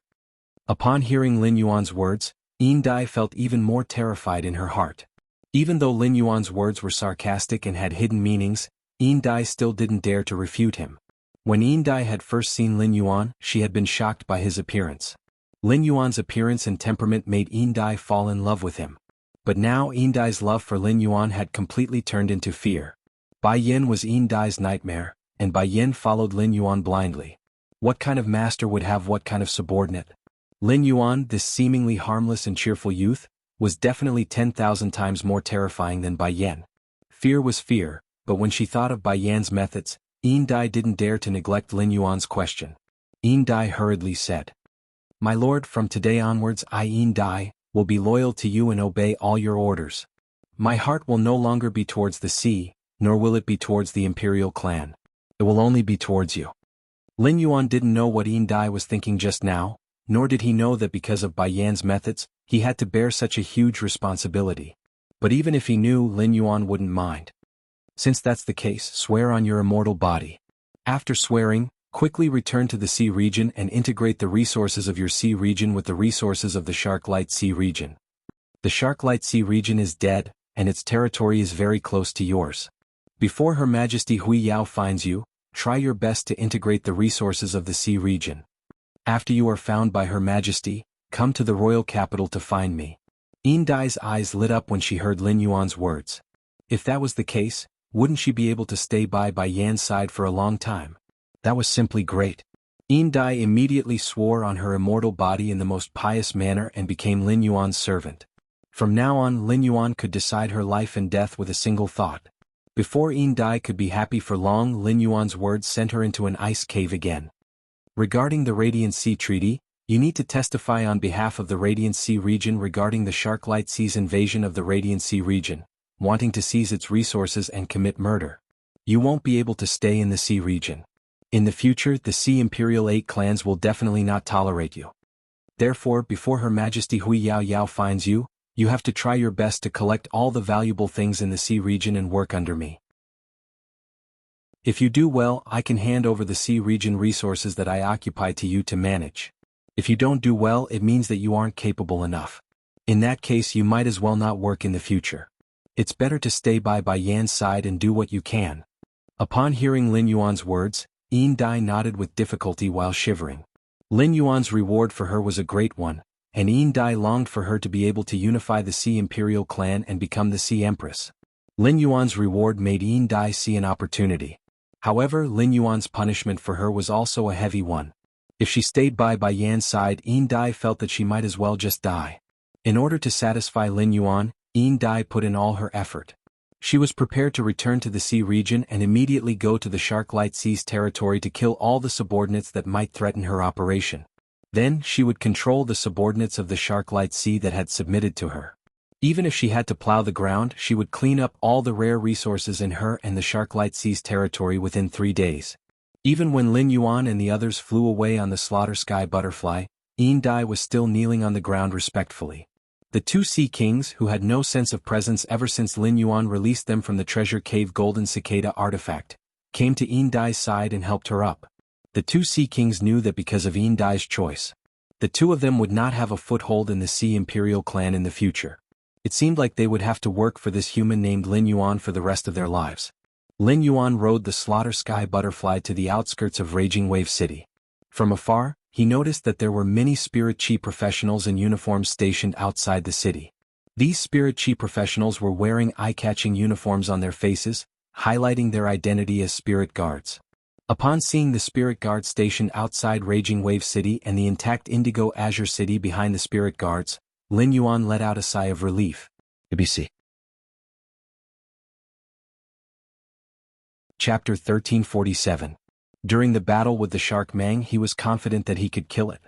Upon hearing Lin Yuan's words, Yin Dai felt even more terrified in her heart. Even though Lin Yuan's words were sarcastic and had hidden meanings, Yin Dai still didn't dare to refute him. When Yin Dai had first seen Lin Yuan, she had been shocked by his appearance. Lin Yuan's appearance and temperament made Yin Dai fall in love with him. But now Yin Dai's love for Lin Yuan had completely turned into fear. Bai Yan was Yin Dai's nightmare, and Bai Yan followed Lin Yuan blindly. What kind of master would have what kind of subordinate? Lin Yuan, this seemingly harmless and cheerful youth, was definitely 10,000 times more terrifying than Bai Yan. Fear was fear, but when she thought of Bai Yan's methods, Yin Dai didn't dare to neglect Lin Yuan's question. Yin Dai hurriedly said, "My lord, from today onwards I, Yin Dai, will be loyal to you and obey all your orders. My heart will no longer be towards the sea, nor will it be towards the imperial clan. It will only be towards you." Lin Yuan didn't know what Yin Dai was thinking just now, nor did he know that because of Bai Yan's methods, he had to bear such a huge responsibility. But even if he knew, Lin Yuan wouldn't mind. "Since that's the case, swear on your immortal body. After swearing, quickly return to the sea region and integrate the resources of your sea region with the resources of the Shark-Light Sea region. The Shark-Light Sea region is dead, and its territory is very close to yours. Before Her Majesty Hui Yao finds you, try your best to integrate the resources of the sea region. After you are found by Her Majesty, come to the royal capital to find me." Yin Dai's eyes lit up when she heard Lin Yuan's words. If that was the case, wouldn't she be able to stay by Bai Yan's side for a long time? That was simply great. Yin Dai immediately swore on her immortal body in the most pious manner and became Lin Yuan's servant. From now on Lin Yuan could decide her life and death with a single thought. Before Yin Dai could be happy for long, Lin Yuan's words sent her into an ice cave again. Regarding the Radiant Sea Treaty, you need to testify on behalf of the Radiant Sea region regarding the Sharklight Sea's invasion of the Radiant Sea region, wanting to seize its resources and commit murder. You won't be able to stay in the Sea region. In the future, the Sea Imperial 8 clans will definitely not tolerate you. Therefore, before Her Majesty Hui Yao Yao finds you, you have to try your best to collect all the valuable things in the Sea region and work under me. If you do well, I can hand over the Sea region resources that I occupy to you to manage. If you don't do well, it means that you aren't capable enough. In that case, you might as well not work in the future. It's better to stay by Yan's side and do what you can. Upon hearing Lin Yuan's words, Yin Dai nodded with difficulty while shivering. Lin Yuan's reward for her was a great one, and Yin Dai longed for her to be able to unify the Sea Imperial clan and become the Sea Empress. Lin Yuan's reward made Yin Dai see an opportunity. However, Lin Yuan's punishment for her was also a heavy one. If she stayed by Yan's side, Yin Dai felt that she might as well just die. In order to satisfy Lin Yuan, Yin Dai put in all her effort. She was prepared to return to the Sea region and immediately go to the Sharklight Sea's territory to kill all the subordinates that might threaten her operation. Then, she would control the subordinates of the Sharklight Sea that had submitted to her. Even if she had to plow the ground, she would clean up all the rare resources in her and the Sharklight Sea's territory within 3 days. Even when Lin Yuan and the others flew away on the Slaughter Sky Butterfly, Yin Dai was still kneeling on the ground respectfully. The 2 Sea Kings, who had no sense of presence ever since Lin Yuan released them from the Treasure Cave Golden Cicada artifact, came to Yin Dai's side and helped her up. The 2 Sea Kings knew that because of Yin Dai's choice, the 2 of them would not have a foothold in the Sea Imperial clan in the future. It seemed like they would have to work for this human named Lin Yuan for the rest of their lives. Lin Yuan rode the Slaughter Sky Butterfly to the outskirts of Raging Wave City. From afar, he noticed that there were many Spirit Chi professionals in uniforms stationed outside the city. These Spirit Chi professionals were wearing eye-catching uniforms on their faces, highlighting their identity as Spirit Guards. Upon seeing the Spirit Guard stationed outside Raging Wave City and the intact Indigo Azure City behind the Spirit Guards, Lin Yuan let out a sigh of relief. ABC. Chapter 1347. During the battle with the Shark Mang, he was confident that he could kill it.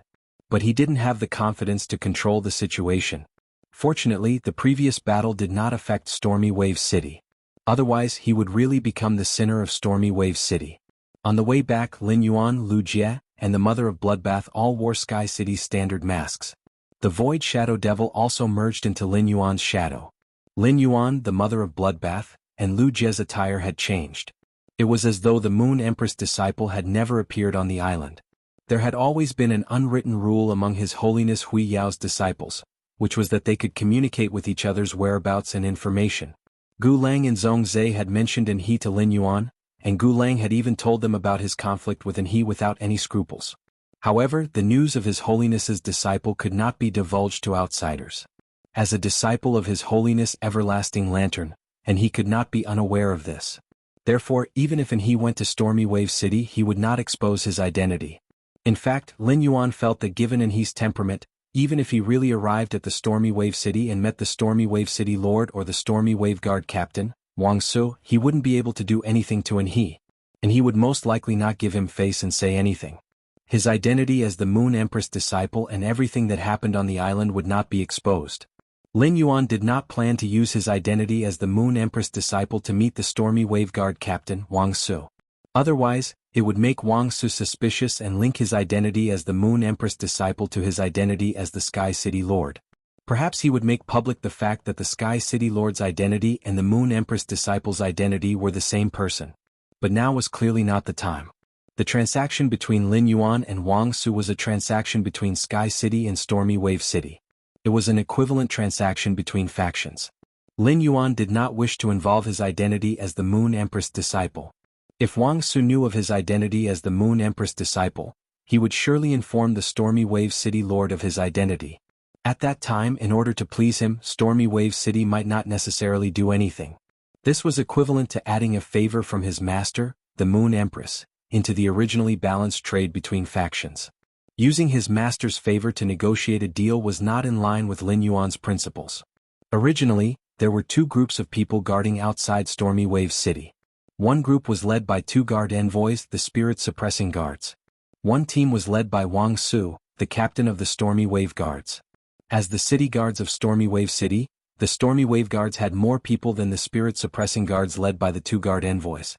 But he didn't have the confidence to control the situation. Fortunately, the previous battle did not affect Stormy Wave City. Otherwise, he would really become the sinner of Stormy Wave City. On the way back, Lin Yuan, Lu Jie, and the Mother of Bloodbath all wore Sky City's standard masks. The Void Shadow Devil also merged into Lin Yuan's shadow. Lin Yuan, the Mother of Bloodbath, and Lu Jie's attire had changed. It was as though the Moon Empress disciple had never appeared on the island. There had always been an unwritten rule among His Holiness Hui Yao's disciples, which was that they could communicate with each other's whereabouts and information. Gu Lang and Zhong Zhe had mentioned An He to Lin Yuan, and Gu Lang had even told them about his conflict with An He without any scruples. However, the news of His Holiness's disciple could not be divulged to outsiders. As a disciple of His Holiness Everlasting Lantern, An He could not be unaware of this. Therefore, even if An He went to Stormy Wave City, he would not expose his identity. In fact, Lin Yuan felt that given An He's temperament, even if he really arrived at the Stormy Wave City and met the Stormy Wave City Lord or the Stormy Wave Guard Captain, Wang Su, he wouldn't be able to do anything to An He. And he would most likely not give him face and say anything. His identity as the Moon Empress disciple and everything that happened on the island would not be exposed. Lin Yuan did not plan to use his identity as the Moon Empress disciple to meet the Stormy Wave Guard Captain, Wang Su. Otherwise, it would make Wang Su suspicious and link his identity as the Moon Empress disciple to his identity as the Sky City Lord. Perhaps he would make public the fact that the Sky City Lord's identity and the Moon Empress disciple's identity were the same person. But now was clearly not the time. The transaction between Lin Yuan and Wang Su was a transaction between Sky City and Stormy Wave City. It was an equivalent transaction between factions. Lin Yuan did not wish to involve his identity as the Moon Empress disciple. If Wang Su knew of his identity as the Moon Empress disciple, he would surely inform the Stormy Wave City Lord of his identity. At that time, in order to please him, Stormy Wave City might not necessarily do anything. This was equivalent to adding a favor from his master, the Moon Empress, into the originally balanced trade between factions. Using his master's favor to negotiate a deal was not in line with Lin Yuan's principles. Originally, there were 2 groups of people guarding outside Stormy Wave City. One group was led by 2 guard envoys, the spirit-suppressing guards. One team was led by Wang Su, the captain of the Stormy Wave Guards. As the city guards of Stormy Wave City, the Stormy Wave Guards had more people than the spirit-suppressing guards led by the two guard envoys.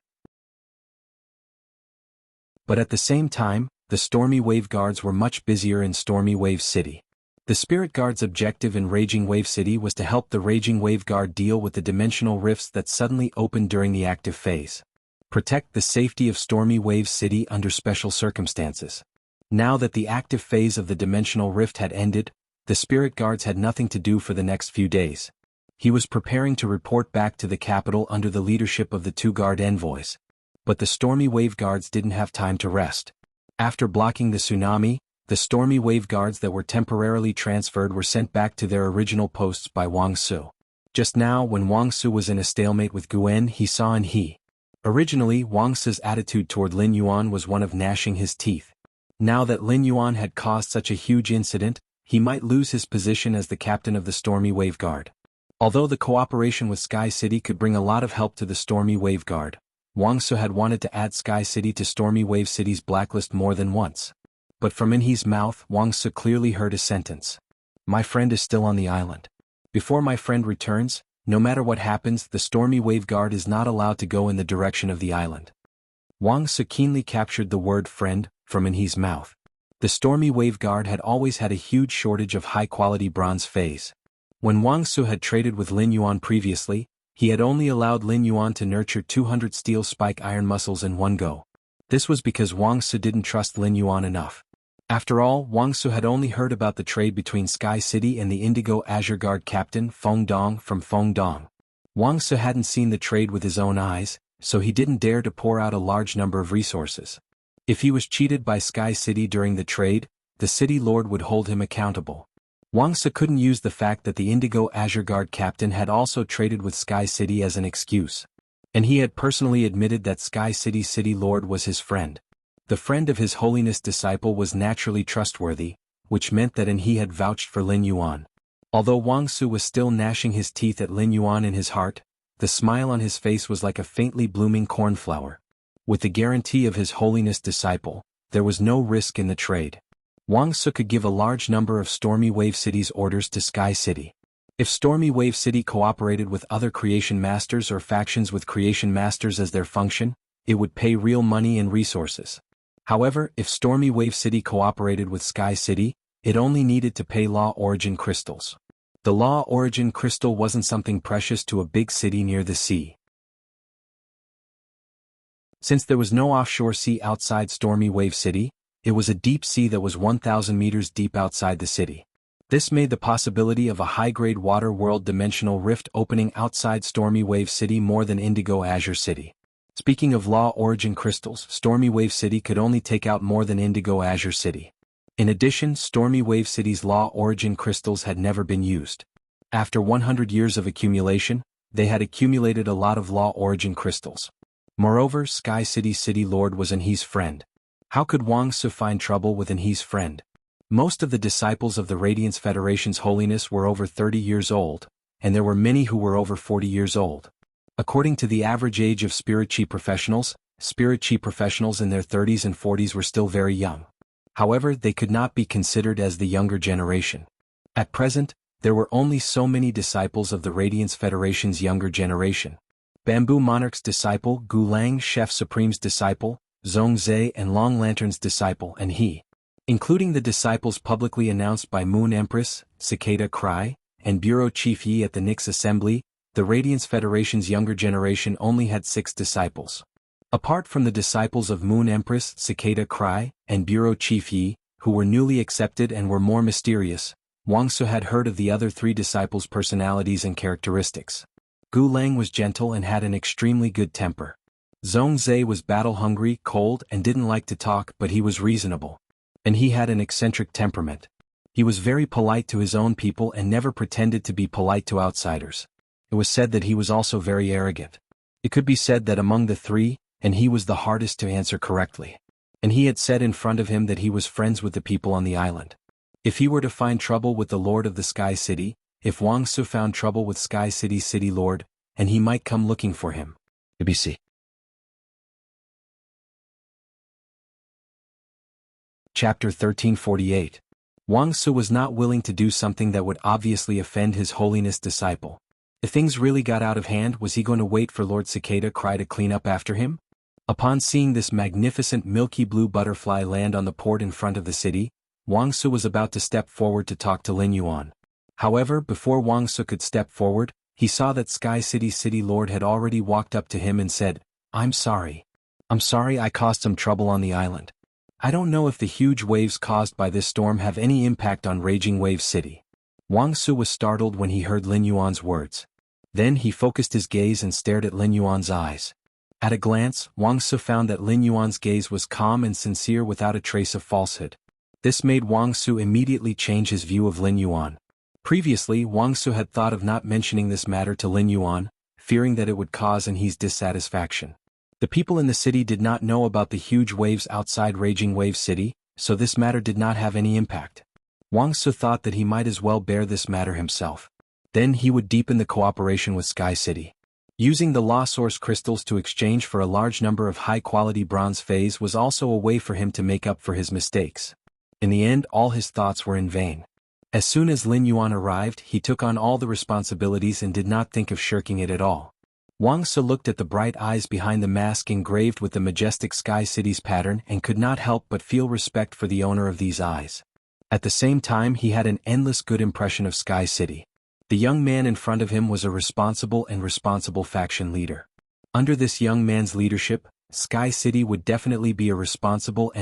But at the same time, the Stormy Wave Guards were much busier in Stormy Wave City. The Spirit Guard's objective in Raging Wave City was to help the Raging Wave Guard deal with the dimensional rifts that suddenly opened during the active phase. Protect the safety of Stormy Wave City under special circumstances. Now that the active phase of the dimensional rift had ended, the Spirit Guards had nothing to do for the next few days. He was preparing to report back to the capital under the leadership of the two guard envoys. But the Stormy Wave Guards didn't have time to rest. After blocking the tsunami, the Stormy Wave Guards that were temporarily transferred were sent back to their original posts by Wang Su. Just now, when Wang Su was in a stalemate with Guan, he saw and he. Originally, Wang Su's attitude toward Lin Yuan was one of gnashing his teeth. Now that Lin Yuan had caused such a huge incident, he might lose his position as the captain of the Stormy Wave Guard. Although the cooperation with Sky City could bring a lot of help to the Stormy Wave Guard, Wang Su had wanted to add Sky City to Stormy Wave City's blacklist more than once. But from in his mouth, Wang Su clearly heard a sentence. My friend is still on the island. Before my friend returns, no matter what happens, the Stormy Wave Guard is not allowed to go in the direction of the island. Wang Su keenly captured the word friend from in his mouth. The Stormy Wave Guard had always had a huge shortage of high-quality bronze phase. When Wang Su had traded with Lin Yuan previously, he had only allowed Lin Yuan to nurture 200 steel spike iron muscles in one go. This was because Wang Su didn't trust Lin Yuan enough. After all, Wang Su had only heard about the trade between Sky City and the Indigo Azure Guard captain Feng Dong from Feng Dong. Wang Su hadn't seen the trade with his own eyes, so he didn't dare to pour out a large number of resources. If he was cheated by Sky City during the trade, the city lord would hold him accountable. Wang Su couldn't use the fact that the Indigo Azure Guard captain had also traded with Sky City as an excuse. And he had personally admitted that Sky City's city lord was his friend. The friend of His Holiness disciple was naturally trustworthy, which meant that he had vouched for Lin Yuan. Although Wang Su was still gnashing his teeth at Lin Yuan in his heart, the smile on his face was like a faintly blooming cornflower. With the guarantee of His Holiness disciple, there was no risk in the trade. Wang Su could give a large number of Stormy Wave City's orders to Sky City. If Stormy Wave City cooperated with other creation masters or factions with creation masters as their function, it would pay real money and resources. However, if Stormy Wave City cooperated with Sky City, it only needed to pay Law Origin crystals. The Law Origin crystal wasn't something precious to a big city near the sea. Since there was no offshore sea outside Stormy Wave City, it was a deep sea that was 1,000 meters deep outside the city. This made the possibility of a high-grade water world dimensional rift opening outside Stormy Wave City more than Indigo Azure City. Speaking of Law Origin crystals, Stormy Wave City could only take out more than Indigo Azure City. In addition, Stormy Wave City's Law Origin crystals had never been used. After 100 years of accumulation, they had accumulated a lot of Law Origin crystals. Moreover, Sky City's city lord was his friend. How could Wang Su find trouble with his friend? Most of the disciples of the Radiance Federation's holiness were over 30 years old, and there were many who were over 40 years old. According to the average age of Spirit Chi professionals in their 30s and 40s were still very young. However, they could not be considered as the younger generation. At present, there were only so many disciples of the Radiance Federation's younger generation. Bamboo Monarch's disciple, Gu Lang, Chef Supreme's disciple, Zhong Zhe, and Long Lantern's disciple, and he. Including the disciples publicly announced by Moon Empress, Cicada Cry, and Bureau Chief Yi at the Nyx Assembly, the Radiance Federation's younger generation only had 6 disciples. Apart from the disciples of Moon Empress, Cicada Cry, and Bureau Chief Yi, who were newly accepted and were more mysterious, Wang Su had heard of the other 3 disciples' personalities and characteristics. Gu Lang was gentle and had an extremely good temper. Zhong Zhe was battle-hungry, cold, and didn't like to talk, but he was reasonable. And he had an eccentric temperament. He was very polite to his own people and never pretended to be polite to outsiders. It was said that he was also very arrogant. It could be said that among the 3, and he was the hardest to answer correctly. And he had said in front of him that he was friends with the people on the island. If he were to find trouble with the Lord of the Sky City, if Wang Su found trouble with Sky City's city lord, and he might come looking for him. ABC. Chapter 1348. Wang Su was not willing to do something that would obviously offend His Holiness disciple. If things really got out of hand, was he going to wait for Lord Cicada Cry to clean up after him? Upon seeing this magnificent milky blue butterfly land on the port in front of the city, Wang Su was about to step forward to talk to Lin Yuan. However, before Wang Su could step forward, he saw that Sky City's city lord had already walked up to him and said, "I'm sorry. I'm sorry I caused some trouble on the island. I don't know if the huge waves caused by this storm have any impact on Raging Wave City." Wang Su was startled when he heard Lin Yuan's words. Then he focused his gaze and stared at Lin Yuan's eyes. At a glance, Wang Su found that Lin Yuan's gaze was calm and sincere without a trace of falsehood. This made Wang Su immediately change his view of Lin Yuan. Previously, Wang Su had thought of not mentioning this matter to Lin Yuan, fearing that it would cause his dissatisfaction. The people in the city did not know about the huge waves outside Raging Wave City, so this matter did not have any impact. Wang Su thought that he might as well bear this matter himself. Then he would deepen the cooperation with Sky City. Using the Law Source crystals to exchange for a large number of high-quality bronze phase was also a way for him to make up for his mistakes. In the end, all his thoughts were in vain. As soon as Lin Yuan arrived, he took on all the responsibilities and did not think of shirking it at all. Wang Su looked at the bright eyes behind the mask engraved with the majestic Sky City's pattern and could not help but feel respect for the owner of these eyes. At the same time, he had an endless good impression of Sky City. The young man in front of him was a responsible faction leader. Under this young man's leadership, Sky City would definitely be a responsible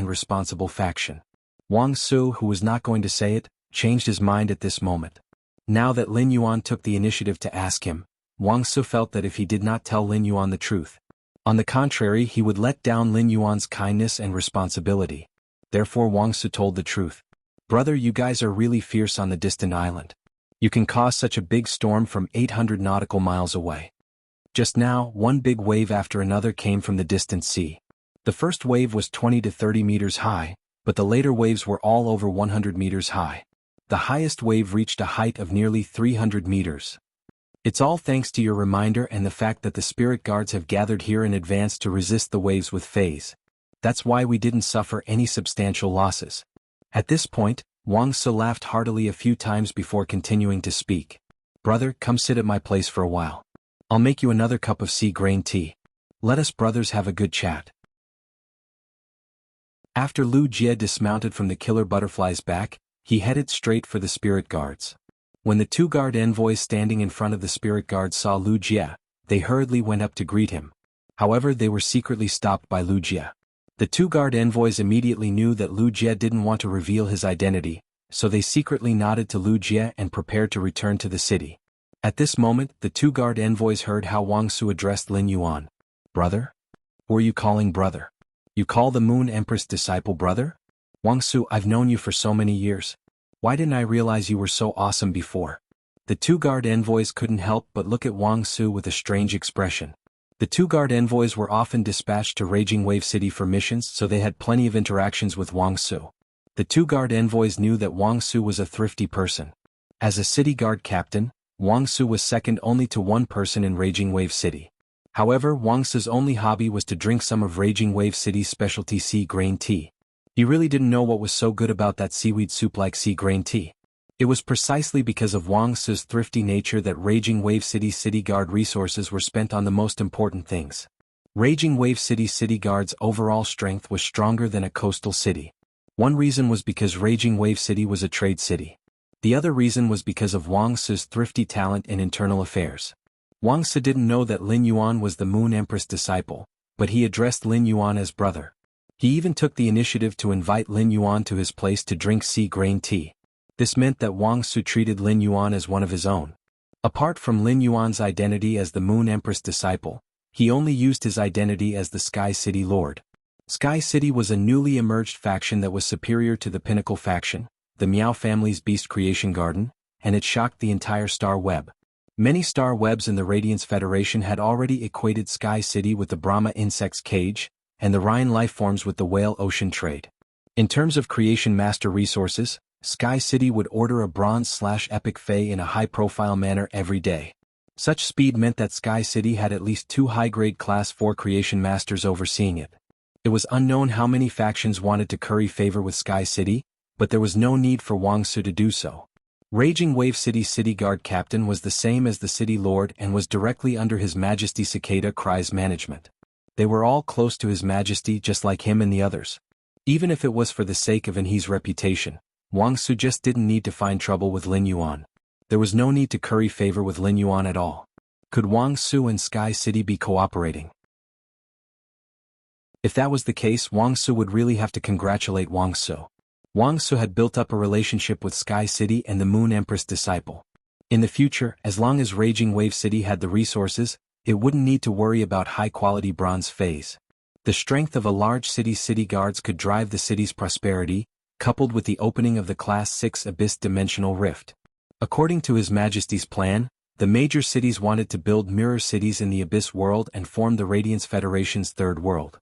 faction. Wang Su, who was not going to say it, changed his mind at this moment. Now that Lin Yuan took the initiative to ask him, Wang Su felt that if he did not tell Lin Yuan the truth, on the contrary, he would let down Lin Yuan's kindness and responsibility. Therefore Wang Su told the truth. "Brother, you guys are really fierce on the distant island. You can cause such a big storm from 800 nautical miles away." Just now, one big wave after another came from the distant sea. The first wave was 20 to 30 meters high, but the later waves were all over 100 meters high. The highest wave reached a height of nearly 300 meters. "It's all thanks to your reminder and the fact that the spirit guards have gathered here in advance to resist the waves with phase. That's why we didn't suffer any substantial losses." At this point, Wang Su laughed heartily a few times before continuing to speak. "Brother, come sit at my place for a while. I'll make you another cup of sea grain tea. Let us brothers have a good chat." After Lu Jie dismounted from the killer butterfly's back, he headed straight for the spirit guards. When the two guard envoys standing in front of the spirit guards saw Lu Jie, they hurriedly went up to greet him. However, they were secretly stopped by Lu Jie. The two guard envoys immediately knew that Lu Jie didn't want to reveal his identity, so they secretly nodded to Lu Jie and prepared to return to the city. At this moment, the two guard envoys heard how Wang Su addressed Lin Yuan. "Brother? Who are you calling brother? You call the Moon Empress disciple brother? Wang Su, I've known you for so many years. Why didn't I realize you were so awesome before?" The two guard envoys couldn't help but look at Wang Su with a strange expression. The two guard envoys were often dispatched to Raging Wave City for missions, so they had plenty of interactions with Wang Su. The two guard envoys knew that Wang Su was a thrifty person. As a city guard captain, Wang Su was second only to one person in Raging Wave City. However, Wang Su's only hobby was to drink some of Raging Wave City's specialty sea grain tea. He really didn't know what was so good about that seaweed soup-like sea grain tea. It was precisely because of Wang Su's thrifty nature that Raging Wave City's city guard resources were spent on the most important things. Raging Wave City's city guard's overall strength was stronger than a coastal city. One reason was because Raging Wave City was a trade city. The other reason was because of Wang Su's thrifty talent in internal affairs. Wang Su didn't know that Lin Yuan was the Moon Empress disciple, but he addressed Lin Yuan as brother. He even took the initiative to invite Lin Yuan to his place to drink sea grain tea. This meant that Wang Su treated Lin Yuan as one of his own. Apart from Lin Yuan's identity as the Moon Empress disciple, he only used his identity as the Sky City Lord. Sky City was a newly emerged faction that was superior to the Pinnacle faction, the Miao family's Beast Creation Garden, and it shocked the entire Star Web. Many star webs in the Radiance Federation had already equated Sky City with the Brahma Insect's Cage, and the Rhine lifeforms with the Whale Ocean Trade. In terms of creation master resources, Sky City would order a bronze/epic Fae in a high-profile manner every day. Such speed meant that Sky City had at least 2 high-grade Class 4 creation masters overseeing it. It was unknown how many factions wanted to curry favor with Sky City, but there was no need for Wang Su to do so. Raging Wave City's city guard captain was the same as the city lord and was directly under His Majesty Cicada Cry's management. They were all close to His Majesty just like him and the others. Even if it was for the sake of He's reputation, Wang Su just didn't need to find trouble with Lin Yuan. There was no need to curry favor with Lin Yuan at all. Could Wang Su and Sky City be cooperating? If that was the case, Wang Su would really have to congratulate Wang Su. Wang Su had built up a relationship with Sky City and the Moon Empress disciple. In the future, as long as Raging Wave City had the resources, it wouldn't need to worry about high-quality bronze phase. The strength of a large city's city guards could drive the city's prosperity, coupled with the opening of the Class 6 Abyss Dimensional Rift. According to His Majesty's plan, the major cities wanted to build mirror cities in the Abyss world and form the Radiance Federation's third world.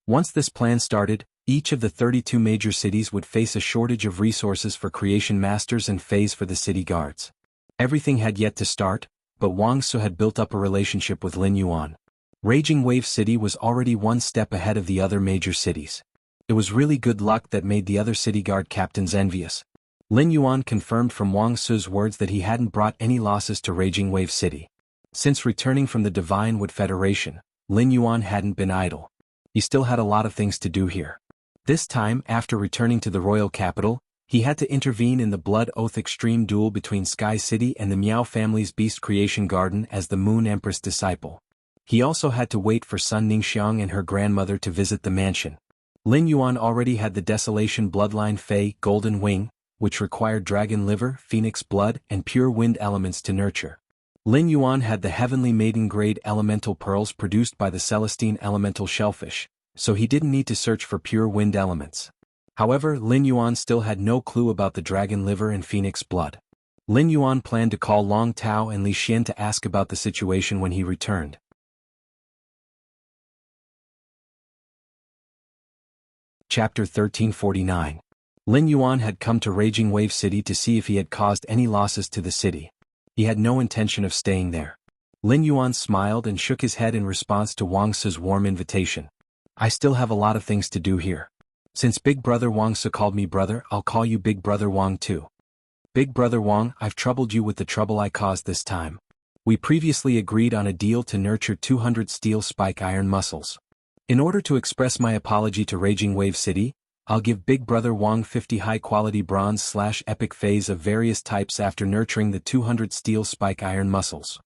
Once this plan started, each of the 32 major cities would face a shortage of resources for creation masters and phase for the city guards. Everything had yet to start, but Wang Su had built up a relationship with Lin Yuan. Raging Wave City was already one step ahead of the other major cities. It was really good luck that made the other city guard captains envious. Lin Yuan confirmed from Wang Su's words that he hadn't brought any losses to Raging Wave City. Since returning from the Divine Wood Federation, Lin Yuan hadn't been idle. He still had a lot of things to do here. This time, after returning to the royal capital, he had to intervene in the Blood Oath Extreme duel between Sky City and the Miao family's Beast Creation Garden as the Moon Empress disciple. He also had to wait for Sun Ningxiang and her grandmother to visit the mansion. Lin Yuan already had the Desolation Bloodline Fey Golden Wing, which required dragon liver, phoenix blood, and pure wind elements to nurture. Lin Yuan had the Heavenly Maiden grade elemental pearls produced by the Celestine elemental shellfish, so he didn't need to search for pure wind elements. However, Lin Yuan still had no clue about the dragon liver and phoenix blood. Lin Yuan planned to call Long Tao and Li Xian to ask about the situation when he returned. Chapter 1349. Lin Yuan had come to Raging Wave City to see if he had caused any losses to the city. He had no intention of staying there. Lin Yuan smiled and shook his head in response to Wang Su's warm invitation. I still have a lot of things to do here. Since Big Brother Wang Su called me brother, I'll call you Big Brother Wang too. Big Brother Wang, I've troubled you with the trouble I caused this time. We previously agreed on a deal to nurture 200 steel spike iron muscles. In order to express my apology to Raging Wave City, I'll give Big Brother Wang 50 high-quality bronze/epic phase of various types after nurturing the 200 steel spike iron muscles.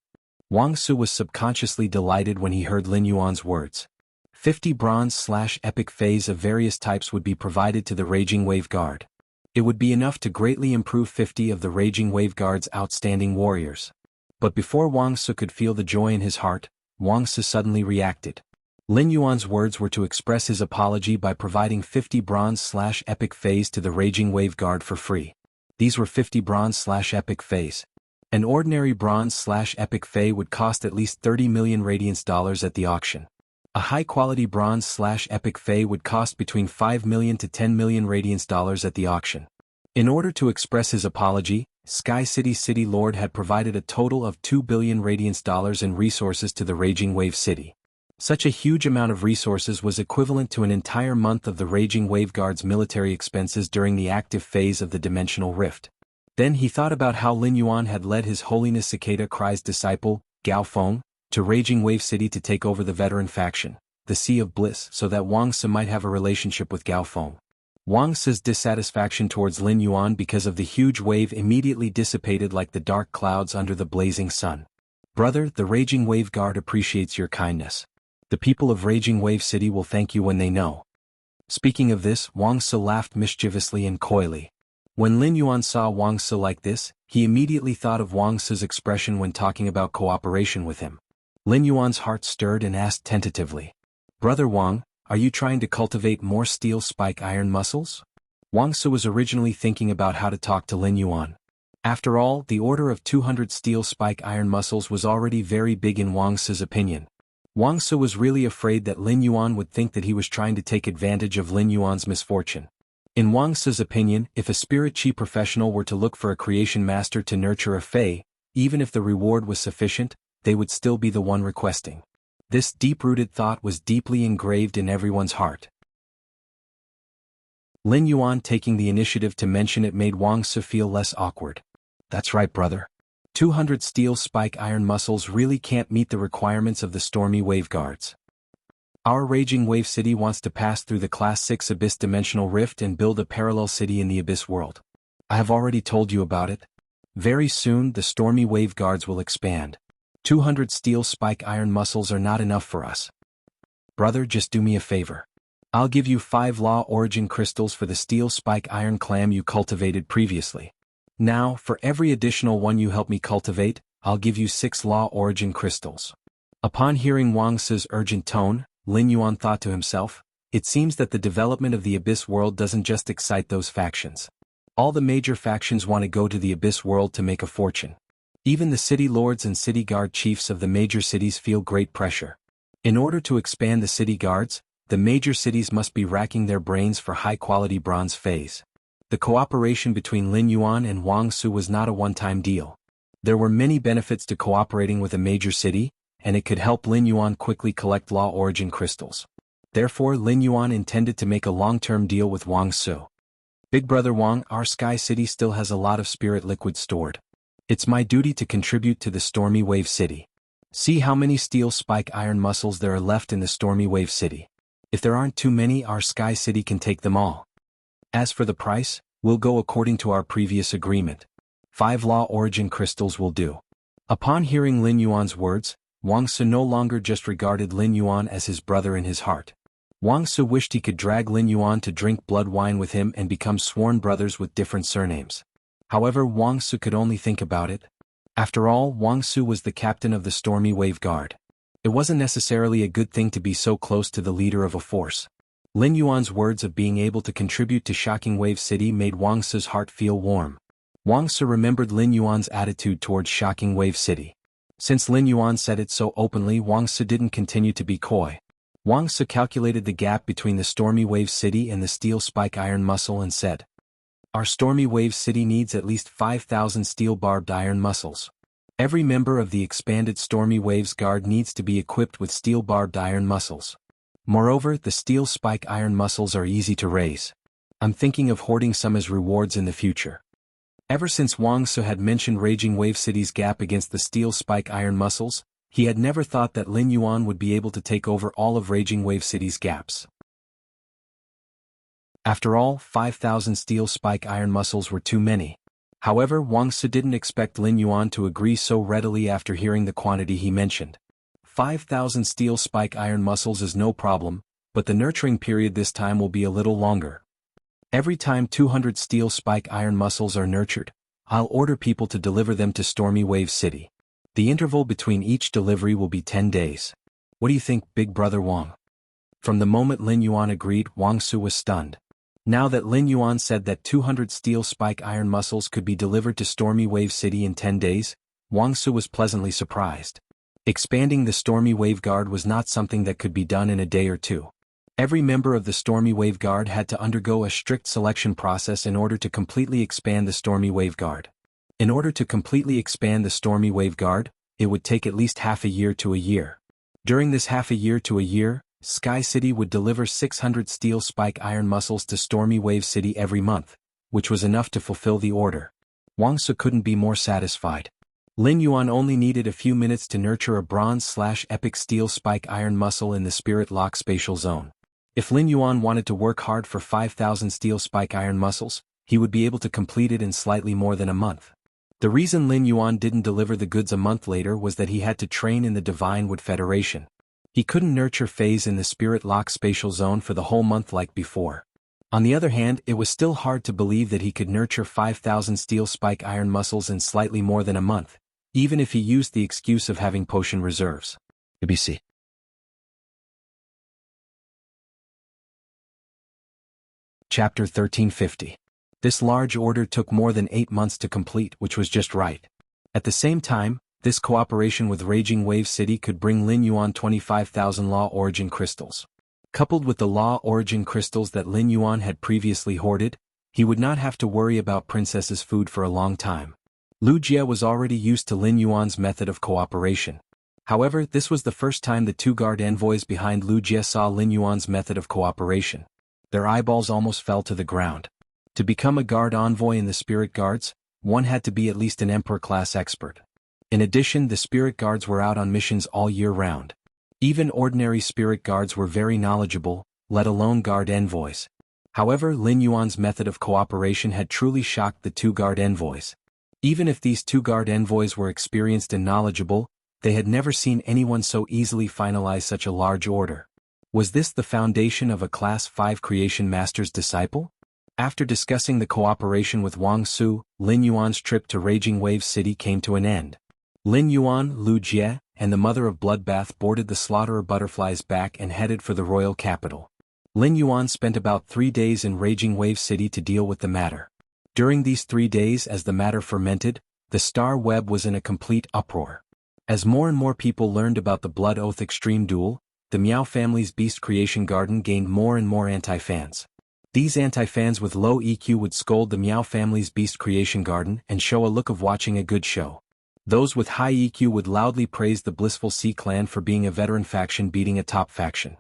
Wang Su was subconsciously delighted when he heard Lin Yuan's words. 50 bronze/epic phase of various types would be provided to the Raging Wave Guard. It would be enough to greatly improve 50 of the Raging Wave Guard's outstanding warriors. But before Wang Su could feel the joy in his heart, Wang Su suddenly reacted. Lin Yuan's words were to express his apology by providing 50 bronze/epic phase to the Raging Wave Guard for free. These were 50 bronze/epic phase. An ordinary bronze/epic phase would cost at least 30 million radiance dollars at the auction. A high-quality bronze/epic phase would cost between 5 million to 10 million radiance dollars at the auction. In order to express his apology, Sky City's city lord had provided a total of 2 billion radiance dollars in resources to the Raging Wave City. Such a huge amount of resources was equivalent to an entire month of the Raging Wave Guard's military expenses during the active phase of the Dimensional Rift. Then he thought about how Lin Yuan had led His Holiness Cicada Cry's disciple, Gao Feng, to Raging Wave City to take over the veteran faction, the Sea of Bliss, so that Wang Su might have a relationship with Gao Feng. Wang Su's dissatisfaction towards Lin Yuan because of the huge wave immediately dissipated like the dark clouds under the blazing sun. Brother, the Raging Wave Guard appreciates your kindness. The people of Raging Wave City will thank you when they know. Speaking of this, Wang Su laughed mischievously and coyly. When Lin Yuan saw Wang Su like this, he immediately thought of Wang Su's expression when talking about cooperation with him. Lin Yuan's heart stirred and asked tentatively. Brother Wang, are you trying to cultivate more steel spike iron muscles? Wang Su was originally thinking about how to talk to Lin Yuan. After all, the order of 200 steel spike iron muscles was already very big in Wang Su's opinion. Wang Su was really afraid that Lin Yuan would think that he was trying to take advantage of Lin Yuan's misfortune. In Wang Su's opinion, if a spirit chi professional were to look for a creation master to nurture a fey, even if the reward was sufficient, they would still be the one requesting. This deep-rooted thought was deeply engraved in everyone's heart. Lin Yuan taking the initiative to mention it made Wang Su feel less awkward. That's right, brother. 200 steel spike iron muscles really can't meet the requirements of the stormy wave guards. Our raging wave city wants to pass through the Class 6 Abyss dimensional rift and build a parallel city in the Abyss world. I have already told you about it. Very soon the stormy wave guards will expand. 200 steel spike iron muscles are not enough for us. Brother, just do me a favor. I'll give you 5 law origin crystals for the steel spike iron clam you cultivated previously. Now, for every additional one you help me cultivate, I'll give you 6 law origin crystals. Upon hearing Wang Su's urgent tone, Lin Yuan thought to himself, it seems that the development of the Abyss world doesn't just excite those factions. All the major factions want to go to the Abyss world to make a fortune. Even the city lords and city guard chiefs of the major cities feel great pressure. In order to expand the city guards, the major cities must be racking their brains for high-quality bronze phase. The cooperation between Lin Yuan and Wang Su was not a one-time deal. There were many benefits to cooperating with a major city, and it could help Lin Yuan quickly collect law origin crystals. Therefore, Lin Yuan intended to make a long-term deal with Wang Su. Big brother Wang, our Sky City still has a lot of spirit liquid stored. It's my duty to contribute to the Stormy Wave City. See how many steel spike iron muscles there are left in the Stormy Wave City. If there aren't too many, our Sky City can take them all. As for the price, we'll go according to our previous agreement. 5 law origin crystals will do. Upon hearing Lin Yuan's words, Wang Su no longer just regarded Lin Yuan as his brother in his heart. Wang Su wished he could drag Lin Yuan to drink blood wine with him and become sworn brothers with different surnames. However, Wang Su could only think about it. After all, Wang Su was the captain of the Stormy Wave Guard. It wasn't necessarily a good thing to be so close to the leader of a force. Lin Yuan's words of being able to contribute to Shocking Wave City made Wang Su's heart feel warm. Wang Su remembered Lin Yuan's attitude towards Shocking Wave City. Since Lin Yuan said it so openly, Wang Su didn't continue to be coy. Wang Su calculated the gap between the Stormy Wave City and the Steel Spike Iron Muscle and said, our Stormy Wave City needs at least 5,000 steel barbed iron muscles. Every member of the expanded Stormy Waves Guard needs to be equipped with steel barbed iron muscles. Moreover, the steel spike iron muscles are easy to raise. I'm thinking of hoarding some as rewards in the future. Ever since Wang Su had mentioned Raging Wave City's gap against the steel spike iron muscles, he had never thought that Lin Yuan would be able to take over all of Raging Wave City's gaps. After all, 5,000 steel spike iron muscles were too many. However, Wang Su didn't expect Lin Yuan to agree so readily after hearing the quantity he mentioned. 5,000 steel spike iron muscles is no problem, but the nurturing period this time will be a little longer. Every time 200 steel spike iron muscles are nurtured, I'll order people to deliver them to Stormy Wave City. The interval between each delivery will be 10 days. What do you think, big brother Wang? From the moment Lin Yuan agreed, Wang Su was stunned. Now that Lin Yuan said that 200 steel spike iron muscles could be delivered to Stormy Wave City in 10 days, Wang Su was pleasantly surprised. Expanding the Stormy Wave Guard was not something that could be done in a day or two. Every member of the Stormy Wave Guard had to undergo a strict selection process in order to completely expand the Stormy Wave Guard. In order to completely expand the Stormy Wave Guard, it would take at least half a year to a year. During this half a year to a year, Sky City would deliver 600 steel spike iron muscles to Stormy Wave City every month, which was enough to fulfill the order. Wang Su couldn't be more satisfied. Lin Yuan only needed a few minutes to nurture a bronze/epic steel spike iron muscle in the Spirit Lock spatial zone. If Lin Yuan wanted to work hard for 5,000 steel spike iron muscles, he would be able to complete it in slightly more than a month. The reason Lin Yuan didn't deliver the goods a month later was that he had to train in the Divine Wood Federation. He couldn't nurture phase in the Spirit Lock spatial zone for the whole month like before. On the other hand, it was still hard to believe that he could nurture 5,000 steel spike iron muscles in slightly more than a month, even if he used the excuse of having potion reserves. ABC. Chapter 1350. This large order took more than 8 months to complete, which was just right. At the same time, this cooperation with Raging Wave City could bring Lin Yuan 25,000 Law Origin crystals. Coupled with the Law Origin crystals that Lin Yuan had previously hoarded, he would not have to worry about Princess's food for a long time. Lu Jie was already used to Lin Yuan's method of cooperation. However, this was the first time the 2 guard envoys behind Lu Jie saw Lin Yuan's method of cooperation. Their eyeballs almost fell to the ground. To become a guard envoy in the spirit guards, one had to be at least an emperor-class expert. In addition, the spirit guards were out on missions all year round. Even ordinary spirit guards were very knowledgeable, let alone guard envoys. However, Lin Yuan's method of cooperation had truly shocked the two guard envoys. Even if these two guard envoys were experienced and knowledgeable, they had never seen anyone so easily finalize such a large order. Was this the foundation of a Class 5 Creation Master's disciple? After discussing the cooperation with Wang Su, Lin Yuan's trip to Raging Wave City came to an end. Lin Yuan, Lu Jie, and the Mother of Bloodbath boarded the Slaughterer Butterflies back and headed for the royal capital. Lin Yuan spent about 3 days in Raging Wave City to deal with the matter. During these 3 days, as the matter fermented, the Star Web was in a complete uproar. As more and more people learned about the Blood Oath Extreme Duel, the Miao family's Beast Creation Garden gained more and more anti-fans. These anti-fans with low EQ would scold the Miao family's Beast Creation Garden and show a look of watching a good show. Those with high EQ would loudly praise the Blissful Sea clan for being a veteran faction beating a top faction.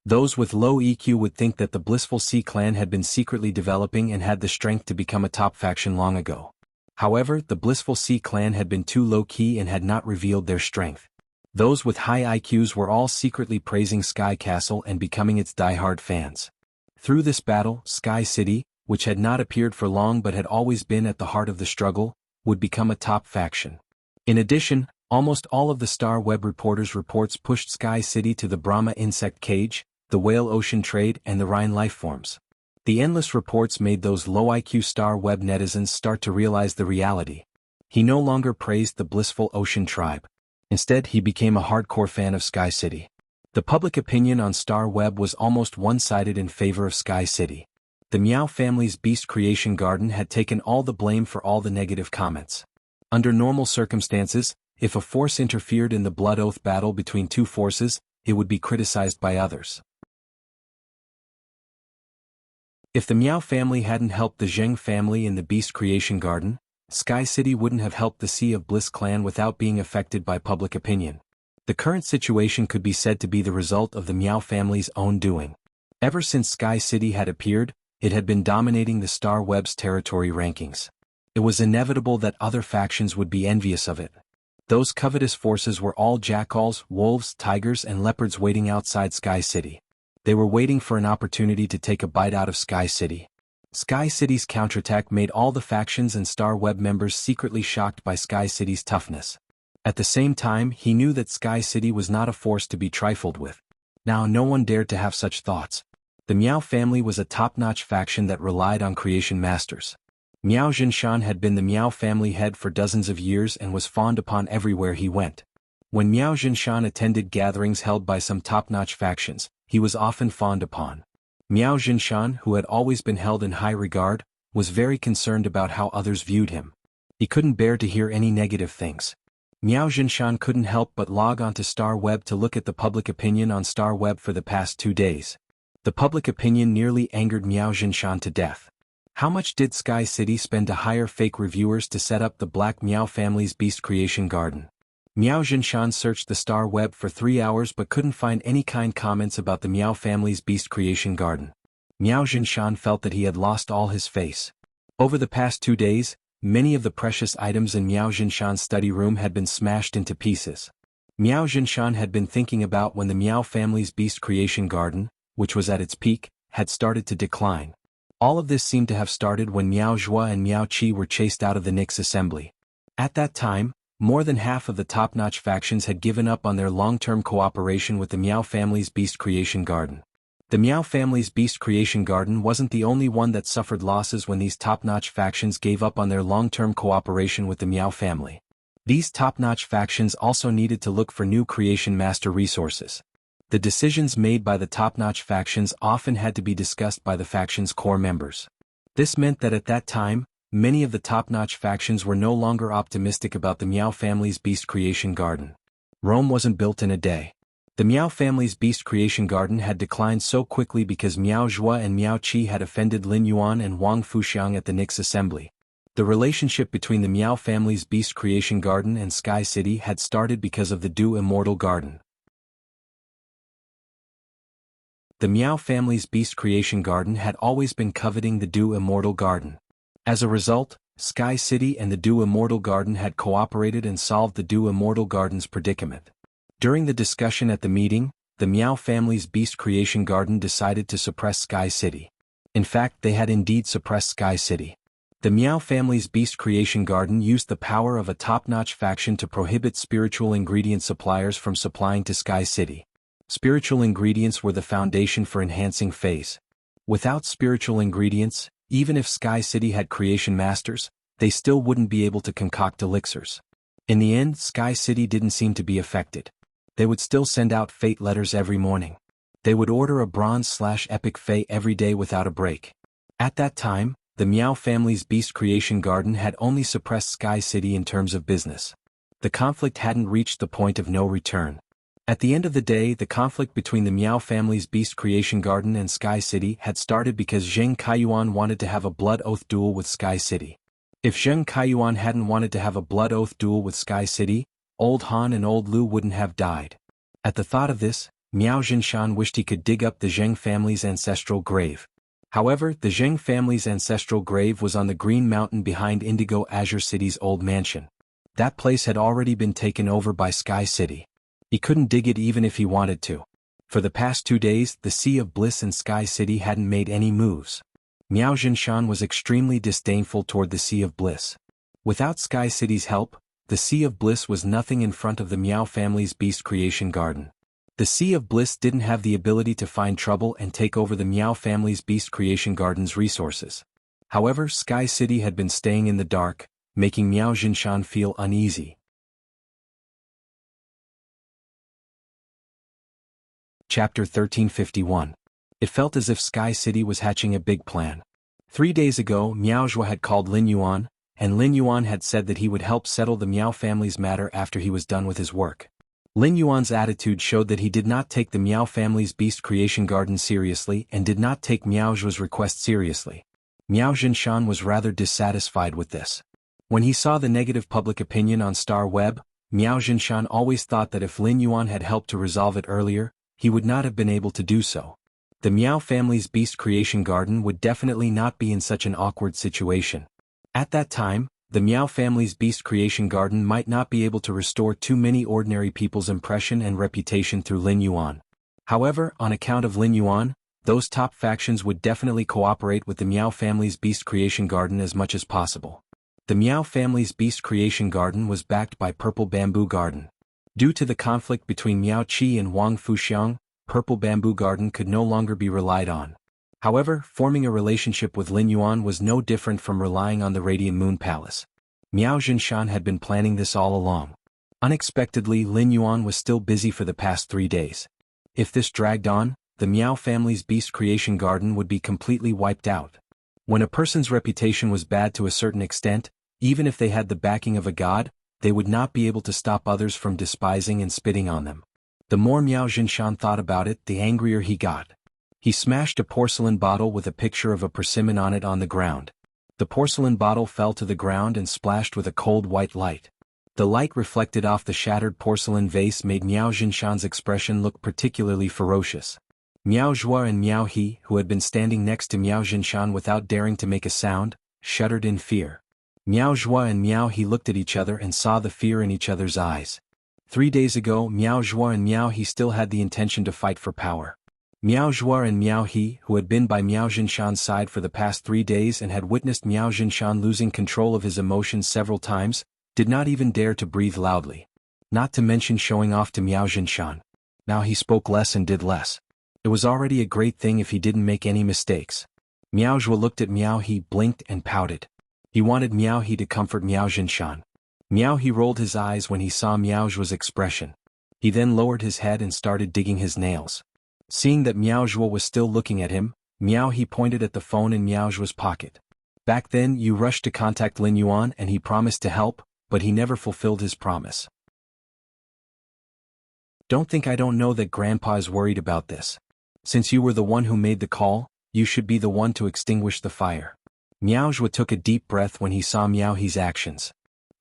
Those with low EQ would think that the Blissful Sea clan had been secretly developing and had the strength to become a top faction long ago. However, the Blissful Sea clan had been too low-key and had not revealed their strength. Those with high IQs were all secretly praising Sky Castle and becoming its die-hard fans. Through this battle, Sky City, which had not appeared for long but had always been at the heart of the struggle, would become a top faction. In addition, almost all of the Star Web reporters' reports pushed Sky City to the Brahma insect cage, the whale ocean trade and the Rhine lifeforms. The endless reports made those low-IQ Star Web netizens start to realize the reality. He no longer praised the Blissful Ocean tribe. Instead, he became a hardcore fan of Sky City. The public opinion on Star Web was almost one-sided in favor of Sky City. The Miao family's Beast Creation Garden had taken all the blame for all the negative comments. Under normal circumstances, if a force interfered in the Blood Oath battle between two forces, it would be criticized by others. If the Miao family hadn't helped the Zheng family in the Beast Creation Garden, Sky City wouldn't have helped the Sea of Bliss clan without being affected by public opinion. The current situation could be said to be the result of the Miao family's own doing. Ever since Sky City had appeared, it had been dominating the Star Web's territory rankings. It was inevitable that other factions would be envious of it. Those covetous forces were all jackals, wolves, tigers and leopards waiting outside Sky City. They were waiting for an opportunity to take a bite out of Sky City. Sky City's counterattack made all the factions and Star Web members secretly shocked by Sky City's toughness. At the same time, he knew that Sky City was not a force to be trifled with. Now no one dared to have such thoughts. The Miao family was a top-notch faction that relied on creation masters. Miao Jinshan had been the Miao family head for dozens of years and was fawned upon everywhere he went. When Miao Jinshan attended gatherings held by some top-notch factions, he was often fawned upon. Miao Jinshan, who had always been held in high regard, was very concerned about how others viewed him. He couldn't bear to hear any negative things. Miao Jinshan couldn't help but log onto Star Web to look at the public opinion on Star Web for the past 2 days. The public opinion nearly angered Miao Jinshan to death. How much did Sky City spend to hire fake reviewers to set up the Black Miao family's Beast Creation Garden? Miao Jinshan searched the Star Web for 3 hours but couldn't find any kind comments about the Miao family's Beast Creation Garden. Miao Jinshan felt that he had lost all his face. Over the past 2 days, many of the precious items in Miao Jinshan's study room had been smashed into pieces. Miao Jinshan had been thinking about when the Miao family's Beast Creation Garden, which was at its peak, had started to decline. All of this seemed to have started when Miao Zhua and Miao Qi were chased out of the Nix assembly. At that time, more than half of the top-notch factions had given up on their long-term cooperation with the Miao family's Beast Creation Garden. The Miao family's Beast Creation Garden wasn't the only one that suffered losses when these top-notch factions gave up on their long-term cooperation with the Miao family. These top-notch factions also needed to look for new creation master resources. The decisions made by the top-notch factions often had to be discussed by the faction's core members. This meant that at that time, many of the top-notch factions were no longer optimistic about the Miao family's Beast Creation Garden. Rome wasn't built in a day. The Miao family's Beast Creation Garden had declined so quickly because Miao Zhua and Miao Qi had offended Lin Yuan and Wang Fuxiang at the Nix assembly. The relationship between the Miao family's Beast Creation Garden and Sky City had started because of the Du Immortal Garden. The Miao family's beast creation garden had always been coveting the Du Immortal Garden. As a result, Sky City and the Du Immortal Garden had cooperated and solved the Du Immortal Garden's predicament. During the discussion at the meeting, the Miao family's beast creation garden decided to suppress Sky City. In fact, they had indeed suppressed Sky City. The Miao family's beast creation garden used the power of a top-notch faction to prohibit spiritual ingredient suppliers from supplying to Sky City. Spiritual ingredients were the foundation for enhancing phase. Without spiritual ingredients, even if Sky City had creation masters, they still wouldn't be able to concoct elixirs. In the end, Sky City didn't seem to be affected. They would still send out fate letters every morning. They would order a bronze/epic fate every day without a break. At that time, the Miao family's beast creation garden had only suppressed Sky City in terms of business. The conflict hadn't reached the point of no return. At the end of the day, the conflict between the Miao family's beast creation garden and Sky City had started because Zheng Kaiyuan wanted to have a blood oath duel with Sky City. If Zheng Kaiyuan hadn't wanted to have a blood oath duel with Sky City, Old Han and Old Lu wouldn't have died. At the thought of this, Miao Jinshan wished he could dig up the Zheng family's ancestral grave. However, the Zheng family's ancestral grave was on the Green Mountain behind Indigo Azure City's old mansion. That place had already been taken over by Sky City. He couldn't dig it even if he wanted to. For the past 2 days, the Sea of Bliss and Sky City hadn't made any moves. Miao Jinshan was extremely disdainful toward the Sea of Bliss. Without Sky City's help, the Sea of Bliss was nothing in front of the Miao family's beast creation garden. The Sea of Bliss didn't have the ability to find trouble and take over the Miao family's beast creation garden's resources. However, Sky City had been staying in the dark, making Miao Jinshan feel uneasy. Chapter 1351. It felt as if Sky City was hatching a big plan. 3 days ago, Miao Zhuo had called Lin Yuan, and Lin Yuan had said that he would help settle the Miao family's matter after he was done with his work. Lin Yuan's attitude showed that he did not take the Miao family's beast creation garden seriously and did not take Miao Zhuo's request seriously. Miao Jinshan was rather dissatisfied with this. When he saw the negative public opinion on Star Web, Miao Jinshan always thought that if Lin Yuan had helped to resolve it earlier, he would not have been able to do so. The Miao family's beast creation garden would definitely not be in such an awkward situation. At that time, the Miao family's beast creation garden might not be able to restore too many ordinary people's impression and reputation through Lin Yuan. However, on account of Lin Yuan, those top factions would definitely cooperate with the Miao family's beast creation garden as much as possible. The Miao family's beast creation garden was backed by Purple Bamboo Garden. Due to the conflict between Miao Qi and Wang Fuxiang, Purple Bamboo Garden could no longer be relied on. However, forming a relationship with Lin Yuan was no different from relying on the Radiant Moon Palace. Miao Jinshan had been planning this all along. Unexpectedly, Lin Yuan was still busy for the past 3 days. If this dragged on, the Miao family's beast creation garden would be completely wiped out. When a person's reputation was bad to a certain extent, even if they had the backing of a god, they would not be able to stop others from despising and spitting on them. The more Miao Jinshan thought about it, the angrier he got. He smashed a porcelain bottle with a picture of a persimmon on it on the ground. The porcelain bottle fell to the ground and splashed with a cold white light. The light reflected off the shattered porcelain vase made Miao Jinshan's expression look particularly ferocious. Miao Zhuo and Miao He, who had been standing next to Miao Jinshan without daring to make a sound, shuddered in fear. Miao Zhuo and Miao He looked at each other and saw the fear in each other's eyes. 3 days ago, Miao Zhuo and Miao He still had the intention to fight for power. Miao Zhuo and Miao He, who had been by Miao Jinshan's side for the past 3 days and had witnessed Miao Jinshan losing control of his emotions several times, did not even dare to breathe loudly. Not to mention showing off to Miao Jinshan. Now he spoke less and did less. It was already a great thing if he didn't make any mistakes. Miao Zhuo looked at Miao He, blinked and pouted. He wanted Miao He to comfort Miao Jinshan. Miao He rolled his eyes when he saw Miao Zhuo's expression. He then lowered his head and started digging his nails. Seeing that Miao Zhuo was still looking at him, Miao He pointed at the phone in Miao Zhuo's pocket. Back then you rushed to contact Lin Yuan and he promised to help, but he never fulfilled his promise. Don't think I don't know that Grandpa is worried about this. Since you were the one who made the call, you should be the one to extinguish the fire. Miao Zhuo took a deep breath when he saw Miao He's actions.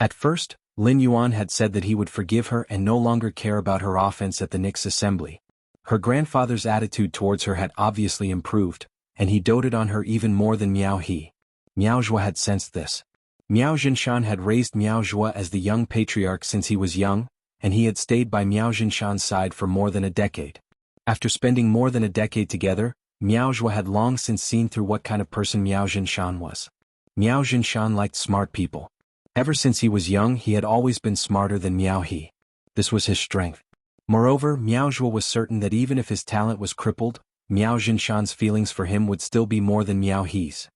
At first, Lin Yuan had said that he would forgive her and no longer care about her offense at the Nix assembly. Her grandfather's attitude towards her had obviously improved, and he doted on her even more than Miao He. Miao Zhuo had sensed this. Miao Jinshan had raised Miao Zhuo as the young patriarch since he was young, and he had stayed by Miao Jinshan's side for more than a decade. After spending more than a decade together, Miao Zhuo had long since seen through what kind of person Miao Jinshan was. Miao Jinshan liked smart people. Ever since he was young, he had always been smarter than Miao He. This was his strength. Moreover, Miao Zhuo was certain that even if his talent was crippled, Miao Jinshan's feelings for him would still be more than Miao He's.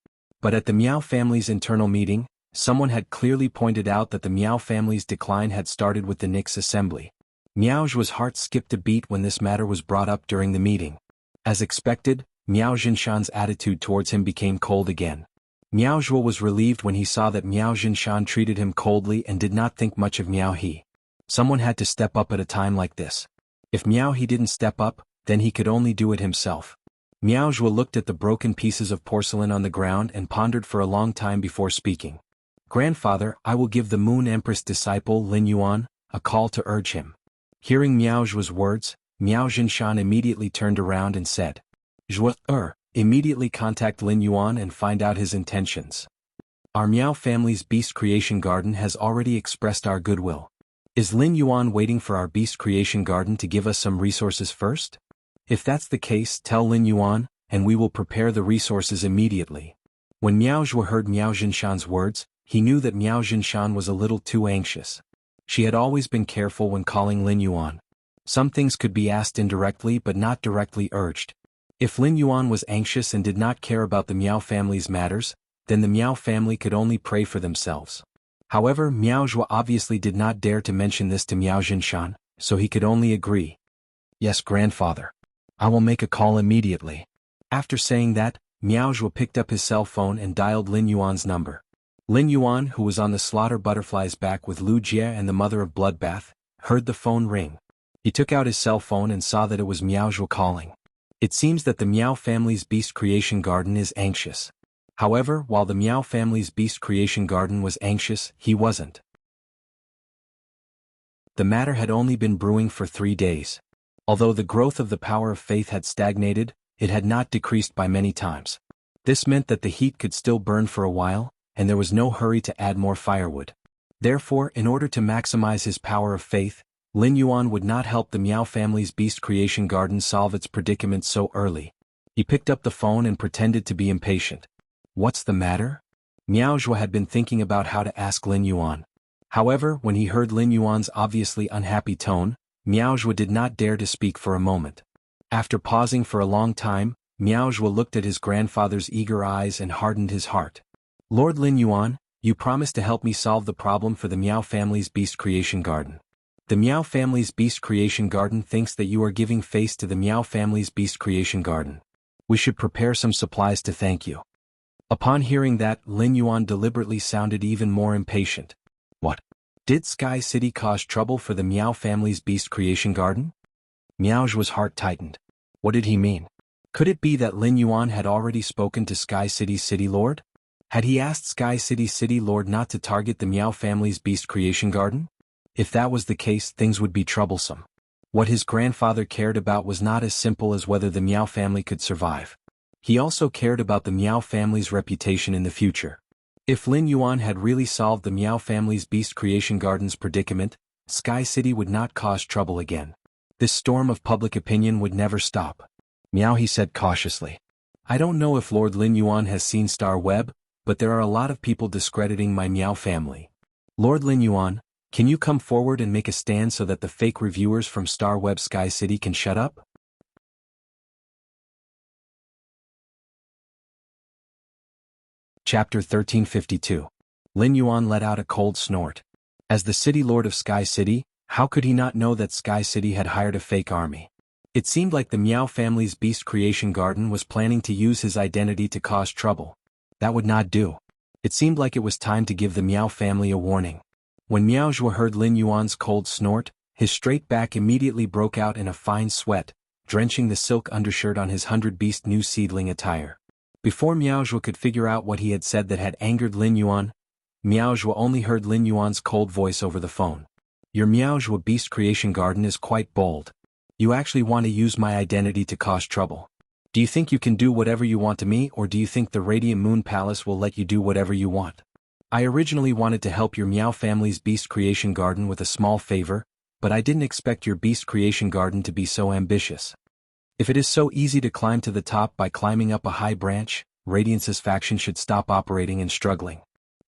But at the Miao family's internal meeting, someone had clearly pointed out that the Miao family's decline had started with the Nix assembly. Miao Zhuo's heart skipped a beat when this matter was brought up during the meeting. As expected, Miao Jinshan's attitude towards him became cold again. Miao Zhuo was relieved when he saw that Miao Jinshan treated him coldly and did not think much of Miao He. Someone had to step up at a time like this. If Miao He didn't step up, then he could only do it himself. Miao Zhuo looked at the broken pieces of porcelain on the ground and pondered for a long time before speaking. "Grandfather, I will give the Moon Empress disciple Lin Yuan a call to urge him." Hearing Miao Zhuo's words, Miao Jinshan immediately turned around and said, "Zhuo, immediately contact Lin Yuan and find out his intentions. Our Miao family's beast creation garden has already expressed our goodwill. Is Lin Yuan waiting for our beast creation garden to give us some resources first? If that's the case, tell Lin Yuan, and we will prepare the resources immediately." When Miao Zhuo heard Miao Jinshan's words, he knew that Miao Jinshan was a little too anxious. She had always been careful when calling Lin Yuan. Some things could be asked indirectly but not directly urged. If Lin Yuan was anxious and did not care about the Miao family's matters, then the Miao family could only pray for themselves. However, Miao Zhuo obviously did not dare to mention this to Miao Jinshan, so he could only agree. "Yes, grandfather. I will make a call immediately." After saying that, Miao Zhuo picked up his cell phone and dialed Lin Yuan's number. Lin Yuan, who was on the slaughter butterfly's back with Lu Jie and the mother of Bloodbath, heard the phone ring. He took out his cell phone and saw that it was Miao Zhuo calling. It seems that the Miao family's beast creation garden is anxious. However, while the Miao family's beast creation garden was anxious, he wasn't. The matter had only been brewing for 3 days. Although the growth of the power of faith had stagnated, it had not decreased by many times. This meant that the heat could still burn for a while, and there was no hurry to add more firewood. Therefore, in order to maximize his power of faith, Lin Yuan would not help the Miao family's beast creation garden solve its predicament so early. He picked up the phone and pretended to be impatient. "What's the matter?" Miao Zhuo had been thinking about how to ask Lin Yuan. However, when he heard Lin Yuan's obviously unhappy tone, Miao Zhuo did not dare to speak for a moment. After pausing for a long time, Miao Zhuo looked at his grandfather's eager eyes and hardened his heart. "Lord Lin Yuan, you promised to help me solve the problem for the Miao family's beast creation garden. The Miao family's beast creation garden thinks that you are giving face to the Miao family's beast creation garden. We should prepare some supplies to thank you." Upon hearing that, Lin Yuan deliberately sounded even more impatient. "What? Did Sky City cause trouble for the Miao family's beast creation garden?" Miao Zhuo's heart tightened. What did he mean? Could it be that Lin Yuan had already spoken to Sky City's City Lord? Had he asked Sky City's City Lord not to target the Miao family's beast creation garden? If that was the case, things would be troublesome. What his grandfather cared about was not as simple as whether the Miao family could survive. He also cared about the Miao family's reputation in the future. If Lin Yuan had really solved the Miao family's beast creation garden's predicament, Sky City would not cause trouble again. This storm of public opinion would never stop. "Miao," he said cautiously. "I don't know if Lord Lin Yuan has seen Star Web, but there are a lot of people discrediting my Miao family. Lord Lin Yuan, can you come forward and make a stand so that the fake reviewers from Star Web Sky City can shut up?" Chapter 1352. Lin Yuan let out a cold snort. As the city lord of Sky City, how could he not know that Sky City had hired a fake army? It seemed like the Miao family's beast creation garden was planning to use his identity to cause trouble. That would not do. It seemed like it was time to give the Miao family a warning. When Miao Zhuo heard Lin Yuan's cold snort, his straight back immediately broke out in a fine sweat, drenching the silk undershirt on his 100-beast new seedling attire. Before Miao Zhuo could figure out what he had said that had angered Lin Yuan, Miao Zhuo only heard Lin Yuan's cold voice over the phone. "Your Miao Zhuo beast creation garden is quite bold. You actually want to use my identity to cause trouble. Do you think you can do whatever you want to me, or do you think the Radiant Moon Palace will let you do whatever you want? I originally wanted to help your Meow family's beast creation garden with a small favor, but I didn't expect your beast creation garden to be so ambitious. If it is so easy to climb to the top by climbing up a high branch, Radiance's faction should stop operating and struggling.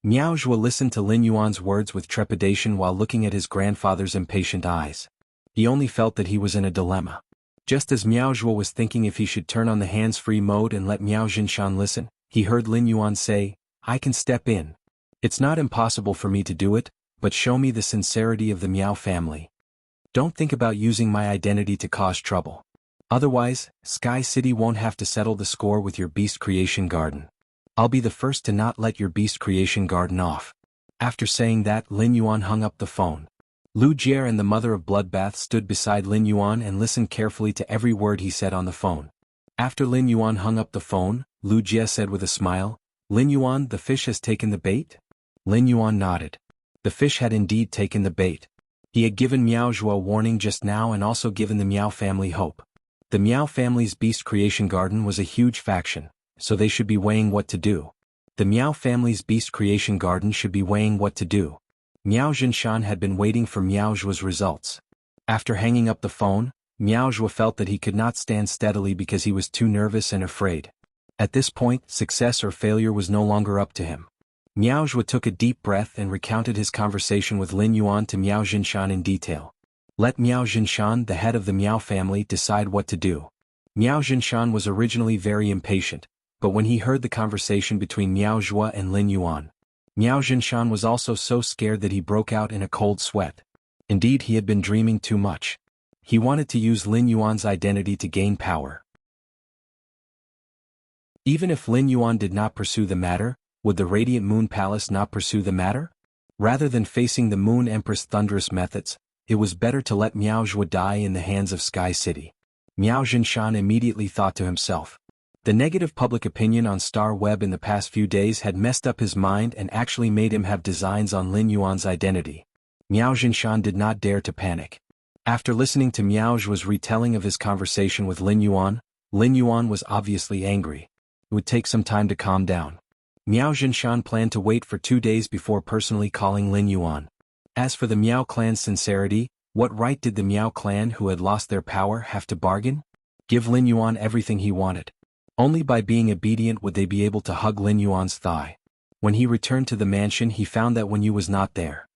Miao Zhuo listened to Lin Yuan's words with trepidation while looking at his grandfather's impatient eyes. He only felt that he was in a dilemma. Just as Miao Zhuo was thinking if he should turn on the hands-free mode and let Miao Jinshan listen, he heard Lin Yuan say, "I can step in. It's not impossible for me to do it, but show me the sincerity of the Miao family. Don't think about using my identity to cause trouble. Otherwise, Sky City won't have to settle the score with your beast creation garden. I'll be the first to not let your beast creation garden off." After saying that, Lin Yuan hung up the phone. Lu Jie and the mother of Bloodbath stood beside Lin Yuan and listened carefully to every word he said on the phone. After Lin Yuan hung up the phone, Lu Jie said with a smile, "Lin Yuan, the fish has taken the bait?" Lin Yuan nodded. The fish had indeed taken the bait. He had given Miao Zhuo a warning just now and also given the Miao family hope. The Miao family's beast creation garden was a huge faction, so they should be weighing what to do. The Miao family's beast creation garden should be weighing what to do. Miao Jinshan had been waiting for Miao Zhuo's results. After hanging up the phone, Miao Zhuo felt that he could not stand steadily because he was too nervous and afraid. At this point, success or failure was no longer up to him. Miao Zhuo took a deep breath and recounted his conversation with Lin Yuan to Miao Jinshan in detail. Let Miao Jinshan, the head of the Miao family, decide what to do. Miao Jinshan was originally very impatient, but when he heard the conversation between Miao Zhuo and Lin Yuan, Miao Jinshan was also so scared that he broke out in a cold sweat. Indeed, he had been dreaming too much. He wanted to use Lin Yuan's identity to gain power. Even if Lin Yuan did not pursue the matter, would the Radiant Moon Palace not pursue the matter? Rather than facing the Moon Empress' thunderous methods, it was better to let Miao Zhuo die in the hands of Sky City. Miao Jinshan immediately thought to himself. The negative public opinion on Star Web in the past few days had messed up his mind and actually made him have designs on Lin Yuan's identity. Miao Jinshan did not dare to panic. After listening to Miao Zhuo's retelling of his conversation with Lin Yuan was obviously angry. It would take some time to calm down. Miao Jinshan planned to wait for 2 days before personally calling Lin Yuan. As for the Miao clan's sincerity, what right did the Miao clan who had lost their power have to bargain? Give Lin Yuan everything he wanted. Only by being obedient would they be able to hug Lin Yuan's thigh. When he returned to the mansion, he found that Wen Yu was not there.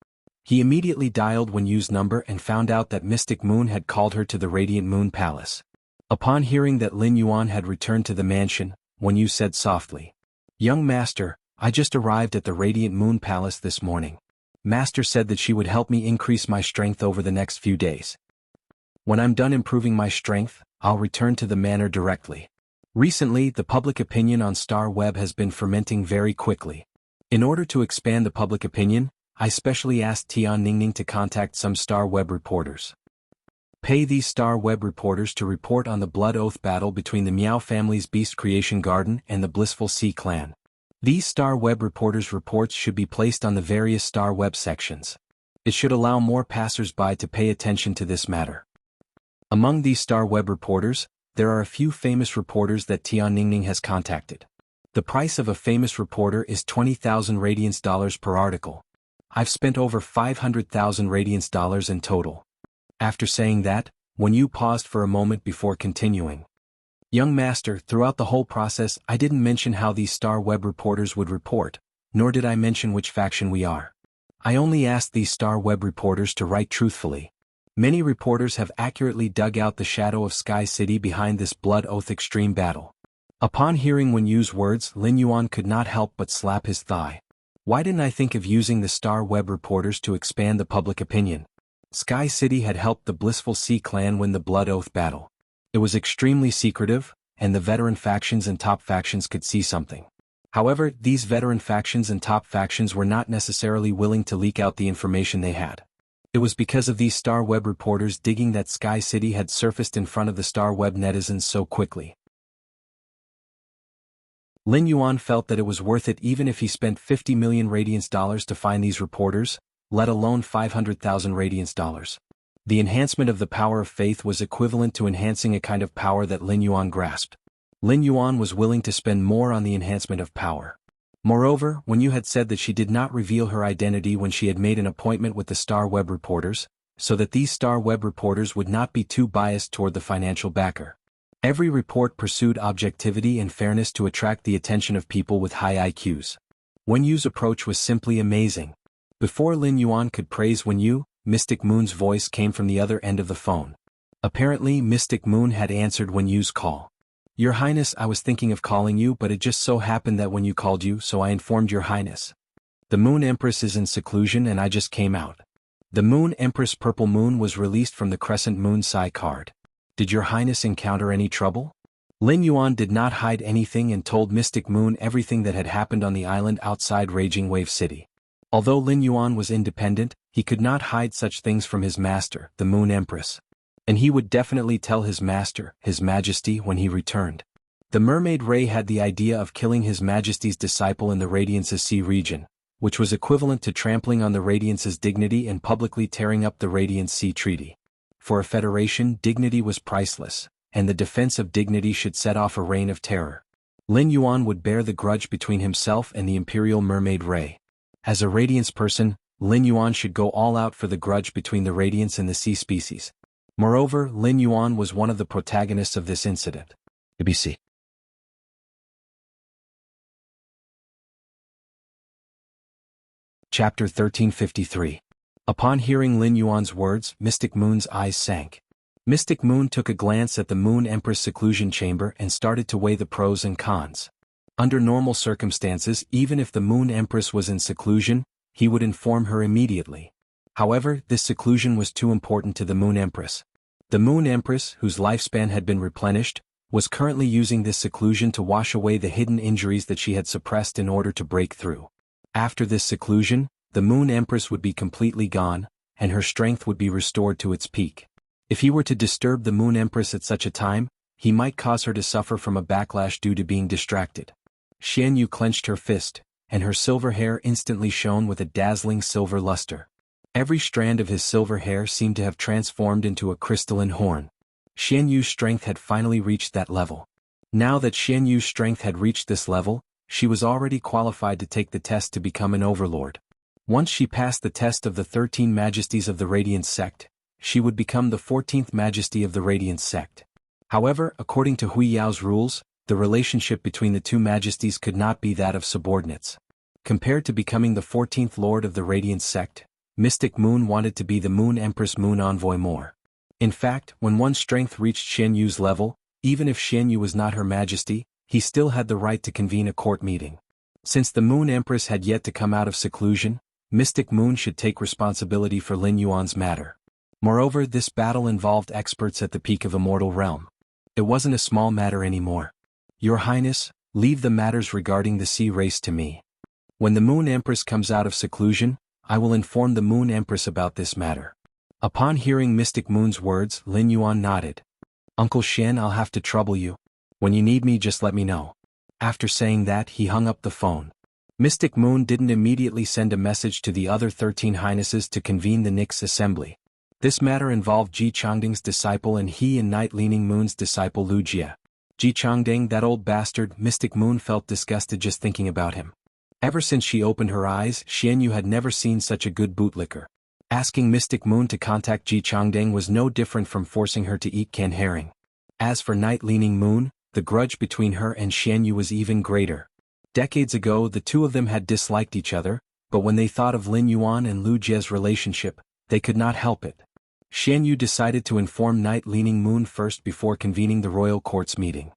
He immediately dialed Wen Yu's number and found out that Mystic Moon had called her to the Radiant Moon Palace. Upon hearing that Lin Yuan had returned to the mansion, Wen Yu said softly, "Young master, I just arrived at the Radiant Moon Palace this morning. Master said that she would help me increase my strength over the next few days. When I'm done improving my strength, I'll return to the manor directly." Recently, the public opinion on Star Web has been fermenting very quickly. In order to expand the public opinion, I specially asked Tian Ningning to contact some Star Web reporters. Pay these Star Web reporters to report on the Blood Oath battle between the Miao family's Beast Creation Garden and the Blissful Sea clan. These Star Web reporters' reports should be placed on the various Star Web sections. It should allow more passers-by to pay attention to this matter. Among these Star Web reporters, there are a few famous reporters that Tian Ningning has contacted. The price of a famous reporter is 20,000 Radiance dollars per article. I've spent over 500,000 Radiance dollars in total. After saying that, Wen Yu paused for a moment before continuing. Young master, throughout the whole process I didn't mention how these Star Web reporters would report, nor did I mention which faction we are. I only asked these Star Web reporters to write truthfully. Many reporters have accurately dug out the shadow of Sky City behind this Blood Oath extreme battle. Upon hearing Wen Yu's words, Lin Yuan could not help but slap his thigh. Why didn't I think of using the Star Web reporters to expand the public opinion? Sky City had helped the Blissful Sea clan win the Blood Oath battle. It was extremely secretive, and the veteran factions and top factions could see something. However, these veteran factions and top factions were not necessarily willing to leak out the information they had. It was because of these Star Web reporters digging that Sky City had surfaced in front of the Star Web netizens so quickly. Lin Yuan felt that it was worth it even if he spent 50 million Radiance dollars to find these reporters, let alone 500,000 Radiance dollars. The enhancement of the power of faith was equivalent to enhancing a kind of power that Lin Yuan grasped. Lin Yuan was willing to spend more on the enhancement of power. Moreover, when Yu had said that she did not reveal her identity when she had made an appointment with the Star Web reporters, so that these Star Web reporters would not be too biased toward the financial backer. Every report pursued objectivity and fairness to attract the attention of people with high IQs. Wen Yu's approach was simply amazing. Before Lin Yuan could praise Wen Yu, Mystic Moon's voice came from the other end of the phone. Apparently, Mystic Moon had answered Wen Yu's call. Your Highness, I was thinking of calling you, but it just so happened that when you called you, so I informed Your Highness. The Moon Empress is in seclusion and I just came out. The Moon Empress Purple Moon was released from the Crescent Moon Psi card. Did Your Highness encounter any trouble? Lin Yuan did not hide anything and told Mystic Moon everything that had happened on the island outside Raging Wave City. Although Lin Yuan was independent, he could not hide such things from his master, the Moon Empress. And he would definitely tell his master, His Majesty, when he returned. The Mermaid Ray had the idea of killing His Majesty's disciple in the Radiance's Sea region, which was equivalent to trampling on the Radiance's dignity and publicly tearing up the Radiance Sea Treaty. For a federation, dignity was priceless, and the defense of dignity should set off a reign of terror. Lin Yuan would bear the grudge between himself and the Imperial Mermaid Ray. As a Radiance person, Lin Yuan should go all out for the grudge between the Radiance and the Sea species. Moreover, Lin Yuan was one of the protagonists of this incident. ABC. Chapter 1353. Upon hearing Lin Yuan's words, Mystic Moon's eyes sank. Mystic Moon took a glance at the Moon Empress seclusion chamber and started to weigh the pros and cons. Under normal circumstances, even if the Moon Empress was in seclusion, he would inform her immediately. However, this seclusion was too important to the Moon Empress. The Moon Empress, whose lifespan had been replenished, was currently using this seclusion to wash away the hidden injuries that she had suppressed in order to break through. After this seclusion, the Moon Empress would be completely gone, and her strength would be restored to its peak. If he were to disturb the Moon Empress at such a time, he might cause her to suffer from a backlash due to being distracted. Xian Yu clenched her fist, and her silver hair instantly shone with a dazzling silver luster. Every strand of his silver hair seemed to have transformed into a crystalline horn. Xian Yu's strength had finally reached that level. Now that Xian Yu's strength had reached this level, she was already qualified to take the test to become an overlord. Once she passed the test of the 13 Majesties of the Radiance Sect, she would become the 14th Majesty of the Radiance Sect. However, according to Hui Yao's rules, the relationship between the two Majesties could not be that of subordinates. Compared to becoming the 14th Lord of the Radiance Sect, Mystic Moon wanted to be the Moon Empress Moon Envoy more. In fact, when one's strength reached Xian Yu's level, even if Xian Yu was not Her Majesty, he still had the right to convene a court meeting. Since the Moon Empress had yet to come out of seclusion, Mystic Moon should take responsibility for Lin Yuan's matter. Moreover, this battle involved experts at the peak of Immortal Realm. It wasn't a small matter anymore. Your Highness, leave the matters regarding the sea race to me. When the Moon Empress comes out of seclusion, I will inform the Moon Empress about this matter. Upon hearing Mystic Moon's words, Lin Yuan nodded. Uncle Xian, I'll have to trouble you. When you need me, just let me know. After saying that, he hung up the phone. Mystic Moon didn't immediately send a message to the other 13 Highnesses to convene the Nix assembly. This matter involved Ji Changdeng's disciple and he and Night Leaning Moon's disciple Lu Jie. Ji Changdeng, that old bastard, Mystic Moon felt disgusted just thinking about him. Ever since she opened her eyes, Xian Yu had never seen such a good bootlicker. Asking Mystic Moon to contact Ji Changdeng was no different from forcing her to eat canned herring. As for Night Leaning Moon, the grudge between her and Xian Yu was even greater. Decades ago, the two of them had disliked each other, but when they thought of Lin Yuan and Lu Jie's relationship, they could not help it. Xian Yu decided to inform Night Leaning Moon first before convening the royal court's meeting.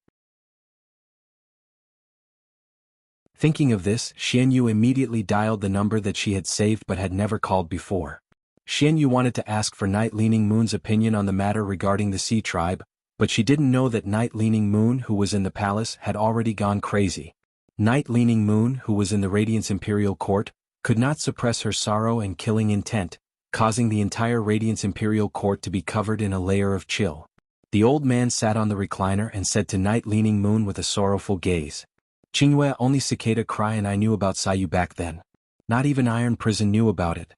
Thinking of this, Xian Yu immediately dialed the number that she had saved but had never called before. Xian Yu wanted to ask for Night Leaning Moon's opinion on the matter regarding the Sea Tribe, but she didn't know that Night Leaning Moon, who was in the palace, had already gone crazy. Night Leaning Moon, who was in the Radiance Imperial Court, could not suppress her sorrow and killing intent, causing the entire Radiance Imperial Court to be covered in a layer of chill. The old man sat on the recliner and said to Night Leaning Moon with a sorrowful gaze, Qingyue, only cicada cry and I knew about Sayu back then. Not even Iron Prison knew about it.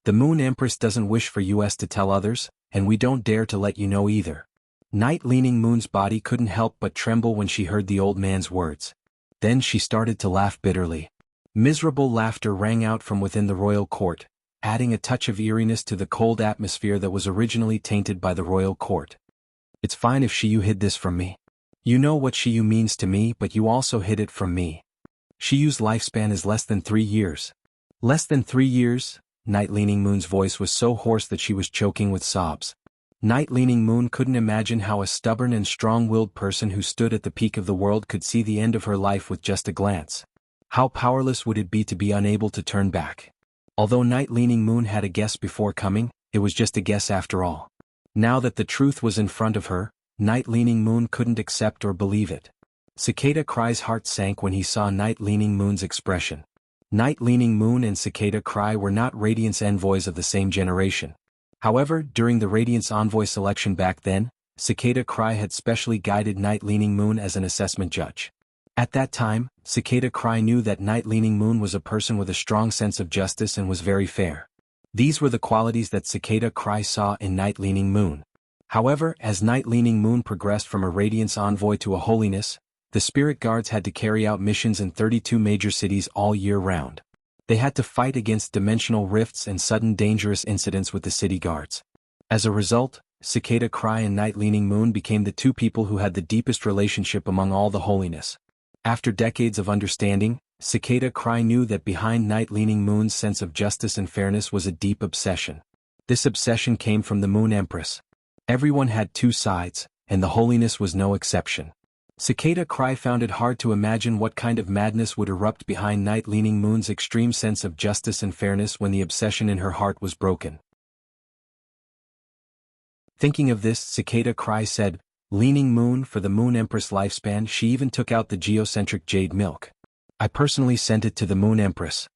The Moon Empress doesn't wish for us to tell others, and we don't dare to let you know either. Night Leaning Moon's body couldn't help but tremble when she heard the old man's words. Then she started to laugh bitterly. Miserable laughter rang out from within the royal court, adding a touch of eeriness to the cold atmosphere that was originally tainted by the royal court. It's fine if you hid this from me. You know what you means to me, but you also hid it from me. Yu's lifespan is less than 3 years. Less than 3 years? Night Leaning Moon's voice was so hoarse that she was choking with sobs. Night Leaning Moon couldn't imagine how a stubborn and strong-willed person who stood at the peak of the world could see the end of her life with just a glance. How powerless would it be to be unable to turn back? Although Night Leaning Moon had a guess before coming, it was just a guess after all. Now that the truth was in front of her, Night Leaning Moon couldn't accept or believe it. Cicada Cry's heart sank when he saw Night Leaning Moon's expression. Night Leaning Moon and Cicada Cry were not Radiance envoys of the same generation. However, during the Radiance envoy selection back then, Cicada Cry had specially guided Night Leaning Moon as an assessment judge. At that time, Cicada Cry knew that Night Leaning Moon was a person with a strong sense of justice and was very fair. These were the qualities that Cicada Cry saw in Night Leaning Moon. However, as Night Leaning Moon progressed from a Radiance envoy to a Holiness, the Spirit Guards had to carry out missions in 32 major cities all year round. They had to fight against dimensional rifts and sudden dangerous incidents with the city guards. As a result, Cicada Cry and Night Leaning Moon became the two people who had the deepest relationship among all the Holiness. After decades of understanding, Cicada Cry knew that behind Night Leaning Moon's sense of justice and fairness was a deep obsession. This obsession came from the Moon Empress. Everyone had two sides, and the Holiness was no exception. Cicada Cry found it hard to imagine what kind of madness would erupt behind Night Leaning Moon's extreme sense of justice and fairness when the obsession in her heart was broken. Thinking of this, Cicada Cry said, "Leaning Moon, for the Moon Empress lifespan, she even took out the geocentric jade milk. I personally sent it to the Moon Empress.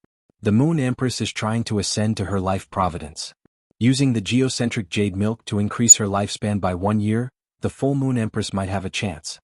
The Moon Empress is trying to ascend to her life providence. Using the geocentric jade milk to increase her lifespan by 1 year, the full Moon Empress might have a chance."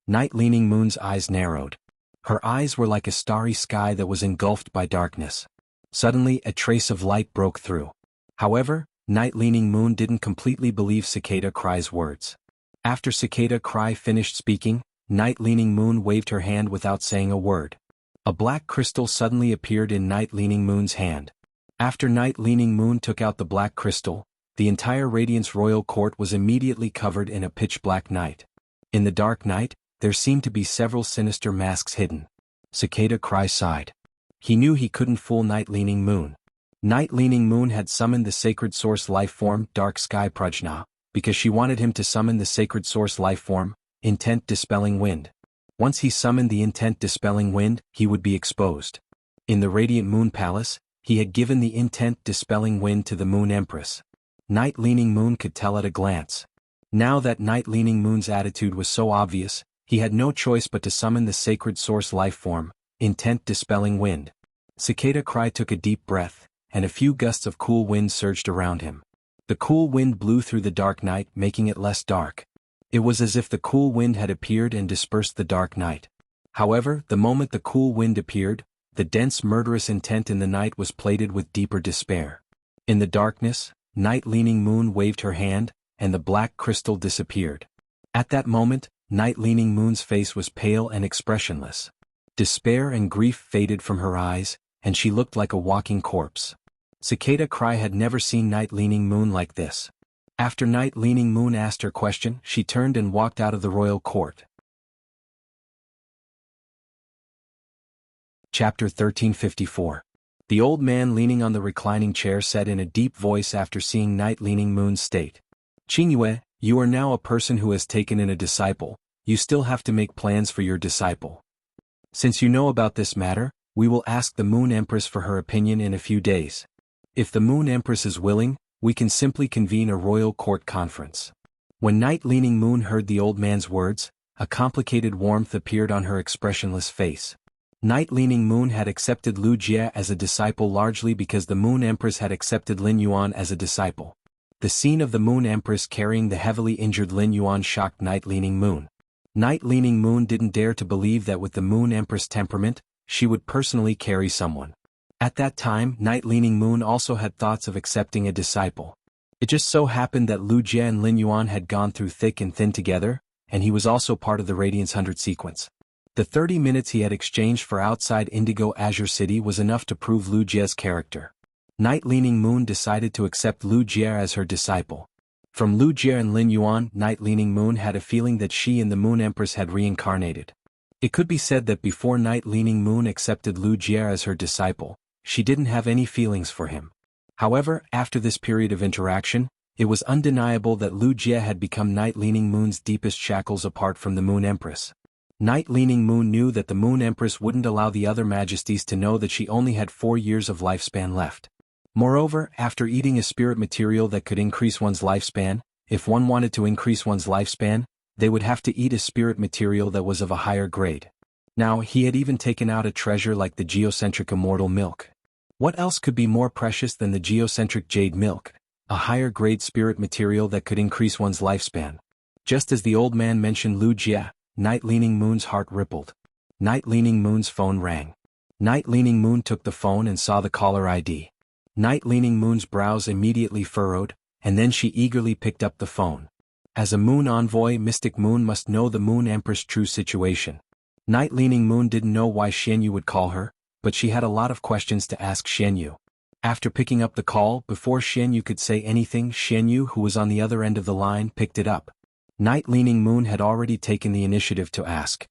Night Leaning Moon's eyes narrowed. Her eyes were like a starry sky that was engulfed by darkness. Suddenly, a trace of light broke through. However, Night Leaning Moon didn't completely believe Cicada Cry's words. After Cicada Cry finished speaking, Night Leaning Moon waved her hand without saying a word. A black crystal suddenly appeared in Night Leaning Moon's hand. After Night Leaning Moon took out the black crystal, the entire Radiance Royal Court was immediately covered in a pitch-black night. In the dark night, there seemed to be several sinister masks hidden. Cicada Cry sighed. He knew he couldn't fool Night Leaning Moon. Night Leaning Moon had summoned the sacred source life form Dark Sky Prajna, because she wanted him to summon the sacred source life form, Intent Dispelling Wind. Once he summoned the Intent Dispelling Wind, he would be exposed. In the Radiant Moon Palace, he had given the Intent Dispelling Wind to the Moon Empress. Night Leaning Moon could tell at a glance. Now that Night Leaning Moon's attitude was so obvious, he had no choice but to summon the sacred source life form, Intent Dispelling Wind. Cicada Cry took a deep breath, and a few gusts of cool wind surged around him. The cool wind blew through the dark night, making it less dark. It was as if the cool wind had appeared and dispersed the dark night. However, the moment the cool wind appeared, the dense murderous intent in the night was plated with deeper despair. In the darkness, Night Leaning Moon waved her hand, and the black crystal disappeared. At that moment, Night Leaning Moon's face was pale and expressionless. Despair and grief faded from her eyes, and she looked like a walking corpse. Cicada Cry had never seen Night Leaning Moon like this. After Night Leaning Moon asked her question, she turned and walked out of the royal court. Chapter 1354. The old man leaning on the reclining chair said in a deep voice after seeing Night Leaning Moon's state, "Qingyue, you are now a person who has taken in a disciple. You still have to make plans for your disciple. Since you know about this matter, we will ask the Moon Empress for her opinion in a few days. If the Moon Empress is willing, we can simply convene a royal court conference." When Night Leaning Moon heard the old man's words, a complicated warmth appeared on her expressionless face. Night Leaning Moon had accepted Lu Jie as a disciple largely because the Moon Empress had accepted Lin Yuan as a disciple. The scene of the Moon Empress carrying the heavily injured Lin Yuan shocked Night Leaning Moon. Night Leaning Moon didn't dare to believe that with the Moon Empress temperament, she would personally carry someone. At that time, Night-Leaning Moon also had thoughts of accepting a disciple. It just so happened that Lu Jie and Lin Yuan had gone through thick and thin together, and he was also part of the Radiance 100 sequence. The 30 minutes he had exchanged for outside Indigo Azure City was enough to prove Lu Jie's character. Night-Leaning Moon decided to accept Lu Jie as her disciple. From Lu Jie and Lin Yuan, Night-Leaning Moon had a feeling that she and the Moon Empress had reincarnated. It could be said that before Night-Leaning Moon accepted Lu Jie as her disciple, she didn't have any feelings for him. However, after this period of interaction, it was undeniable that Lu Jie had become Night-Leaning Moon's deepest shackles apart from the Moon Empress. Night-Leaning Moon knew that the Moon Empress wouldn't allow the other majesties to know that she only had 4 years of lifespan left. Moreover, after eating a spirit material that could increase one's lifespan, if one wanted to increase one's lifespan, they would have to eat a spirit material that was of a higher grade. Now, he had even taken out a treasure like the geocentric immortal milk. What else could be more precious than the geocentric jade milk, a higher grade spirit material that could increase one's lifespan? Just as the old man mentioned Lu Jie, Night-Leaning Moon's heart rippled. Night-Leaning Moon's phone rang. Night-Leaning Moon took the phone and saw the caller ID. Night-Leaning Moon's brows immediately furrowed, and then she eagerly picked up the phone. As a Moon envoy, Mystic Moon must know the Moon Empress' true situation. Night-Leaning Moon didn't know why Xianyu would call her, but she had a lot of questions to ask Xianyu. After picking up the call, before Xianyu could say anything, Xianyu, who was on the other end of the line, picked it up. Night-Leaning Moon had already taken the initiative to ask.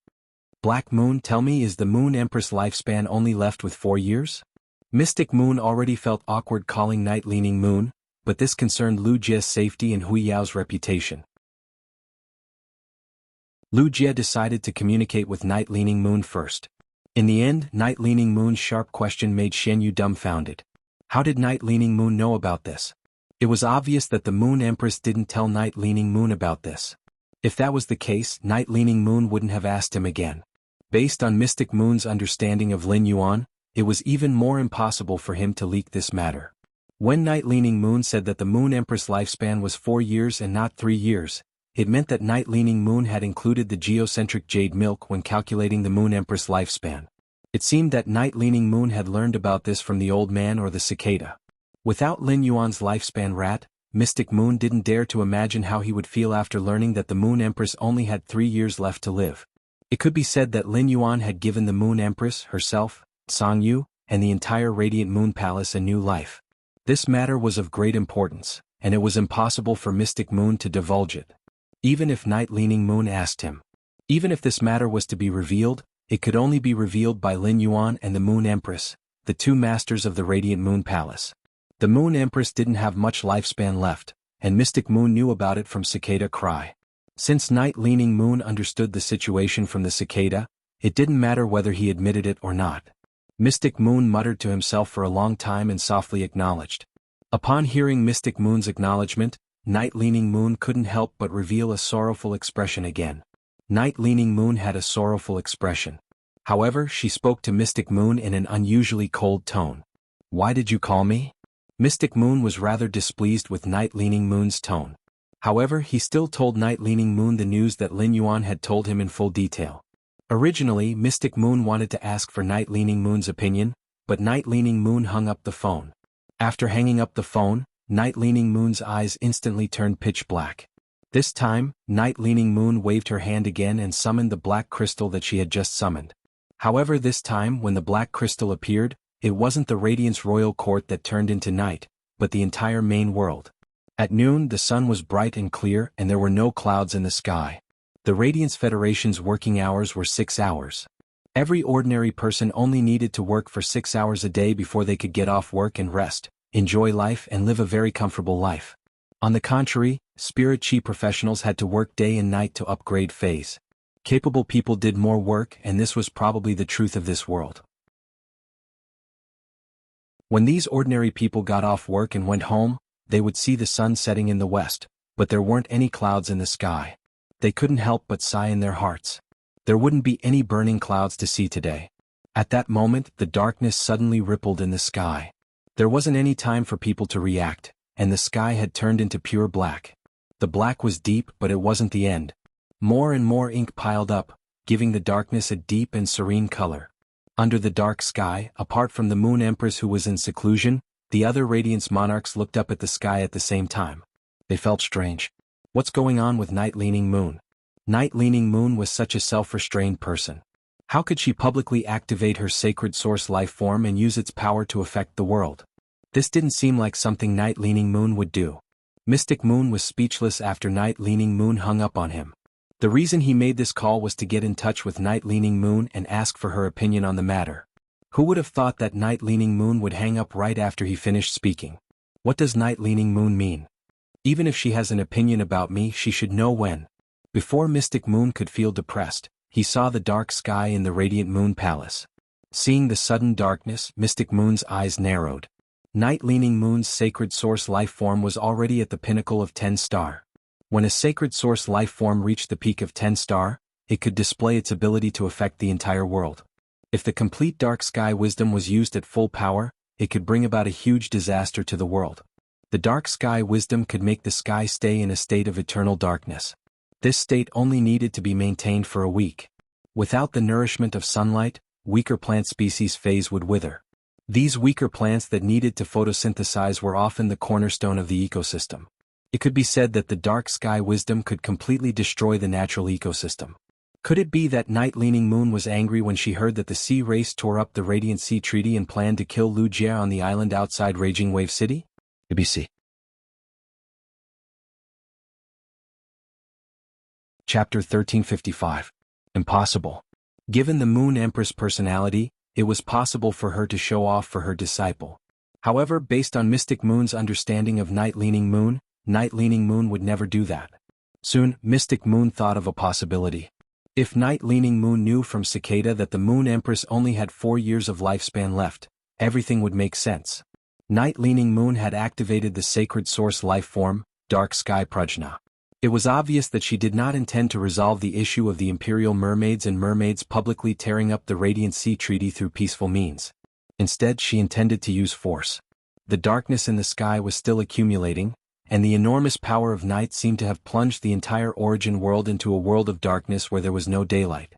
Black Moon, tell me, is the Moon Empress' lifespan only left with 4 years? Mystic Moon already felt awkward calling Night-Leaning Moon, but this concerned Lu Jie's safety and Hui Yao's reputation. Lu Jie decided to communicate with Night-Leaning Moon first. In the end, Night-Leaning Moon's sharp question made Xianyu dumbfounded. How did Night-Leaning Moon know about this? It was obvious that the Moon Empress didn't tell Night-Leaning Moon about this. If that was the case, Night-Leaning Moon wouldn't have asked him again. Based on Mystic Moon's understanding of Lin Yuan, it was even more impossible for him to leak this matter. When Night-Leaning Moon said that the Moon Empress' lifespan was 4 years and not 3 years, it meant that Night-Leaning Moon had included the geocentric jade milk when calculating the Moon Empress' lifespan. It seemed that Night-Leaning Moon had learned about this from the old man or the cicada. Without Lin Yuan's lifespan rat, Mystic Moon didn't dare to imagine how he would feel after learning that the Moon Empress only had 3 years left to live. It could be said that Lin Yuan had given the Moon Empress, herself, Sangyu, and the entire Radiant Moon Palace a new life. This matter was of great importance, and it was impossible for Mystic Moon to divulge it. Even if Night-Leaning Moon asked him. Even if this matter was to be revealed, it could only be revealed by Lin Yuan and the Moon Empress, the 2 masters of the Radiant Moon Palace. The Moon Empress didn't have much lifespan left, and Mystic Moon knew about it from Cicada Cry. Since Night-Leaning Moon understood the situation from the cicada, it didn't matter whether he admitted it or not. Mystic Moon muttered to himself for a long time and softly acknowledged. Upon hearing Mystic Moon's acknowledgement, Night-Leaning Moon couldn't help but reveal a sorrowful expression again. Night-Leaning Moon had a sorrowful expression. However, she spoke to Mystic Moon in an unusually cold tone. Why did you call me? Mystic Moon was rather displeased with Night-Leaning Moon's tone. However, he still told Night-Leaning Moon the news that Lin Yuan had told him in full detail. Originally, Mystic Moon wanted to ask for Night-Leaning Moon's opinion, but Night-Leaning Moon hung up the phone. After hanging up the phone, Night-Leaning Moon's eyes instantly turned pitch black. This time, Night-Leaning Moon waved her hand again and summoned the black crystal that she had just summoned. However, this time when the black crystal appeared, it wasn't the Radiance Royal Court that turned into night, but the entire main world. At noon, the sun was bright and clear and there were no clouds in the sky. The Radiance Federation's working hours were 6 hours. Every ordinary person only needed to work for 6 hours a day before they could get off work and rest, enjoy life and live a very comfortable life. On the contrary, Spirit Chi professionals had to work day and night to upgrade phase. Capable people did more work and this was probably the truth of this world. When these ordinary people got off work and went home, they would see the sun setting in the west, but there weren't any clouds in the sky. They couldn't help but sigh in their hearts. There wouldn't be any burning clouds to see today. At that moment, the darkness suddenly rippled in the sky. There wasn't any time for people to react, and the sky had turned into pure black. The black was deep, but it wasn't the end. More and more ink piled up, giving the darkness a deep and serene color. Under the dark sky, apart from the Moon Empress who was in seclusion, the other Radiance monarchs looked up at the sky at the same time. They felt strange. What's going on with Night-Leaning Moon? Night-Leaning Moon was such a self-restrained person. How could she publicly activate her sacred source life form and use its power to affect the world? This didn't seem like something Night-Leaning Moon would do. Mystic Moon was speechless after Night-Leaning Moon hung up on him. The reason he made this call was to get in touch with Night-Leaning Moon and ask for her opinion on the matter. Who would have thought that Night-Leaning Moon would hang up right after he finished speaking? What does Night-Leaning Moon mean? Even if she has an opinion about me, she should know when. Before Mystic Moon could feel depressed, he saw the dark sky in the Radiant Moon Palace. Seeing the sudden darkness, Mystic Moon's eyes narrowed. Night-Leaning Moon's sacred source life form was already at the pinnacle of 10 star. When a sacred source life form reached the peak of 10 star, it could display its ability to affect the entire world. If the complete dark sky wisdom was used at full power, it could bring about a huge disaster to the world. The dark sky wisdom could make the sky stay in a state of eternal darkness. This state only needed to be maintained for a week. Without the nourishment of sunlight, weaker plant species phase would wither. These weaker plants that needed to photosynthesize were often the cornerstone of the ecosystem. It could be said that the dark sky wisdom could completely destroy the natural ecosystem. Could it be that Night-Leaning Moon was angry when she heard that the sea race tore up the Radiant Sea Treaty and planned to kill Lu Jie on the island outside Raging Wave City? ABC. Chapter 1355. Impossible. Given the Moon Empress personality, it was possible for her to show off for her disciple. However, based on Mystic Moon's understanding of Night-Leaning Moon, Night-Leaning Moon would never do that. Soon, Mystic Moon thought of a possibility. If Night-Leaning Moon knew from Cicada that the Moon Empress only had 4 years of lifespan left, everything would make sense. Night-Leaning Moon had activated the sacred source life form, Dark Sky Prajna. It was obvious that she did not intend to resolve the issue of the Imperial Mermaids and Mermaids publicly tearing up the Radiant Sea Treaty through peaceful means. Instead, she intended to use force. The darkness in the sky was still accumulating, and the enormous power of night seemed to have plunged the entire origin world into a world of darkness where there was no daylight.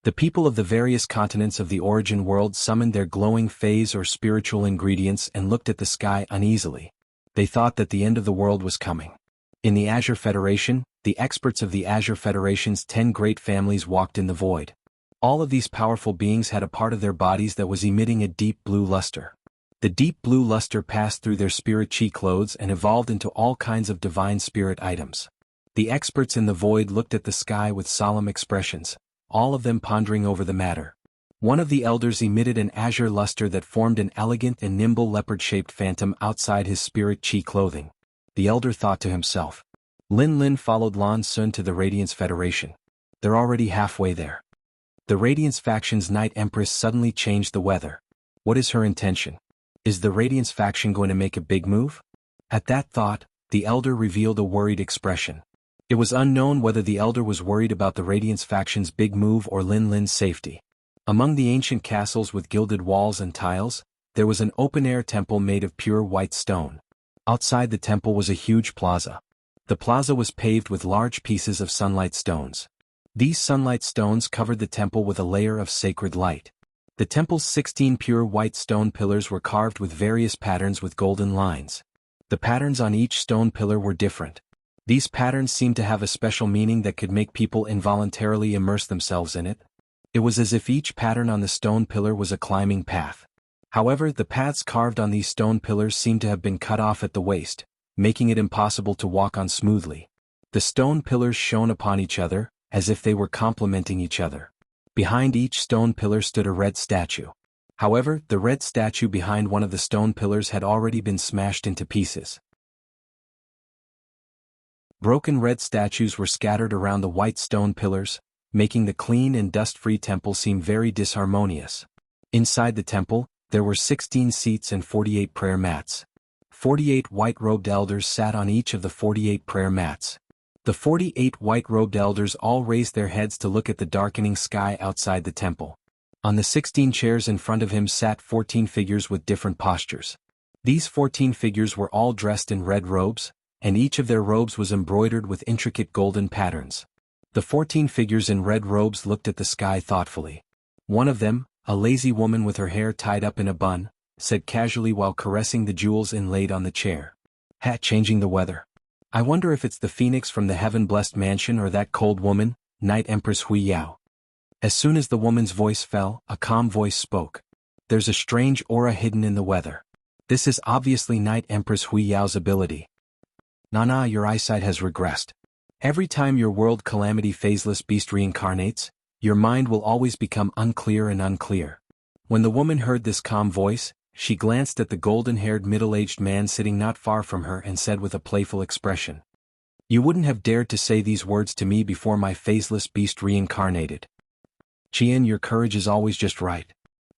The people of the various continents of the origin world summoned their glowing phase or spiritual ingredients and looked at the sky uneasily. They thought that the end of the world was coming. In the Azure Federation, the experts of the Azure Federation's 10 great families walked in the void. All of these powerful beings had a part of their bodies that was emitting a deep blue luster. The deep blue luster passed through their spirit chi clothes and evolved into all kinds of divine spirit items. The experts in the void looked at the sky with solemn expressions, all of them pondering over the matter. One of the elders emitted an azure luster that formed an elegant and nimble leopard-shaped phantom outside his spirit chi clothing. The elder thought to himself. Lin Lin followed Lan Sun to the Radiance Federation. They're already halfway there. The Radiance faction's Night Empress suddenly changed the weather. What is her intention? Is the Radiance faction going to make a big move? At that thought, the elder revealed a worried expression. It was unknown whether the elder was worried about the Radiance faction's big move or Lin Lin's safety. Among the ancient castles with gilded walls and tiles, there was an open-air temple made of pure white stone. Outside the temple was a huge plaza. The plaza was paved with large pieces of sunlight stones. These sunlight stones covered the temple with a layer of sacred light. The temple's 16 pure white stone pillars were carved with various patterns with golden lines. The patterns on each stone pillar were different. These patterns seemed to have a special meaning that could make people involuntarily immerse themselves in it. It was as if each pattern on the stone pillar was a climbing path. However, the paths carved on these stone pillars seemed to have been cut off at the waist, making it impossible to walk on smoothly. The stone pillars shone upon each other, as if they were complementing each other. Behind each stone pillar stood a red statue. However, the red statue behind one of the stone pillars had already been smashed into pieces. Broken red statues were scattered around the white stone pillars, making the clean and dust-free temple seem very disharmonious. Inside the temple, there were 16 seats and 48 prayer mats. 48 white-robed elders sat on each of the 48 prayer mats. The 48 white-robed elders all raised their heads to look at the darkening sky outside the temple. On the 16 chairs in front of him sat 14 figures with different postures. These 14 figures were all dressed in red robes, and each of their robes was embroidered with intricate golden patterns. The 14 figures in red robes looked at the sky thoughtfully. One of them, A lazy woman with her hair tied up in a bun, said casually while caressing the jewels inlaid on the chair. Changing the weather. I wonder if it's the phoenix from the heaven-blessed mansion or that cold woman, Night Empress Hui Yao. As soon as the woman's voice fell, a calm voice spoke. There's a strange aura hidden in the weather. This is obviously Night Empress Hui Yao's ability. Nana, your eyesight has regressed. Every time your world calamity phaseless beast reincarnates, your mind will always become unclear and unclear. When the woman heard this calm voice, she glanced at the golden-haired middle-aged man sitting not far from her and said with a playful expression, "You wouldn't have dared to say these words to me before my faceless beast reincarnated. Qian, your courage is always just right."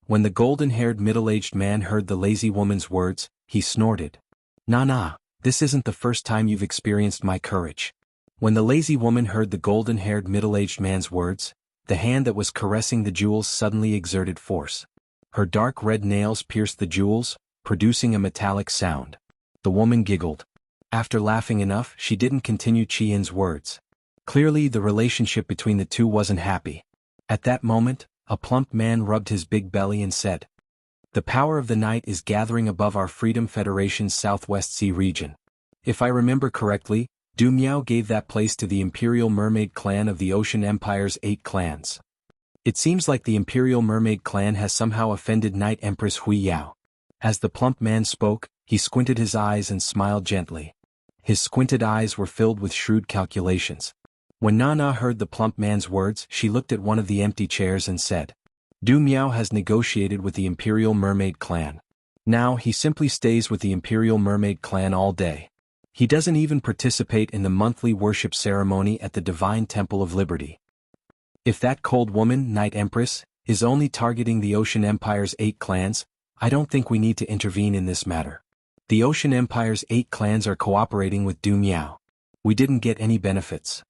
When the golden-haired middle-aged man heard the lazy woman's words, he snorted. Nah, this isn't the first time you've experienced my courage." When the lazy woman heard the golden-haired middle-aged man's words, the hand that was caressing the jewels suddenly exerted force. Her dark red nails pierced the jewels, producing a metallic sound. The woman giggled. After laughing enough, she didn't continue Qian's words. Clearly, the relationship between the two wasn't happy. At that moment, a plump man rubbed his big belly and said, "The power of the night is gathering above our Freedom Federation's Southwest Sea region. If I remember correctly, Du Miao gave that place to the Imperial Mermaid clan of the Ocean Empire's 8 clans. It seems like the Imperial Mermaid clan has somehow offended Night Empress Hui Yao." As the plump man spoke, he squinted his eyes and smiled gently. His squinted eyes were filled with shrewd calculations. When Nana heard the plump man's words, she looked at one of the empty chairs and said, "Du Miao has negotiated with the Imperial Mermaid clan. Now he simply stays with the Imperial Mermaid clan all day. He doesn't even participate in the monthly worship ceremony at the Divine Temple of Liberty. If that cold woman, Night Empress, is only targeting the Ocean Empire's 8 clans, I don't think we need to intervene in this matter. The Ocean Empire's 8 clans are cooperating with Du Miao. We didn't get any benefits.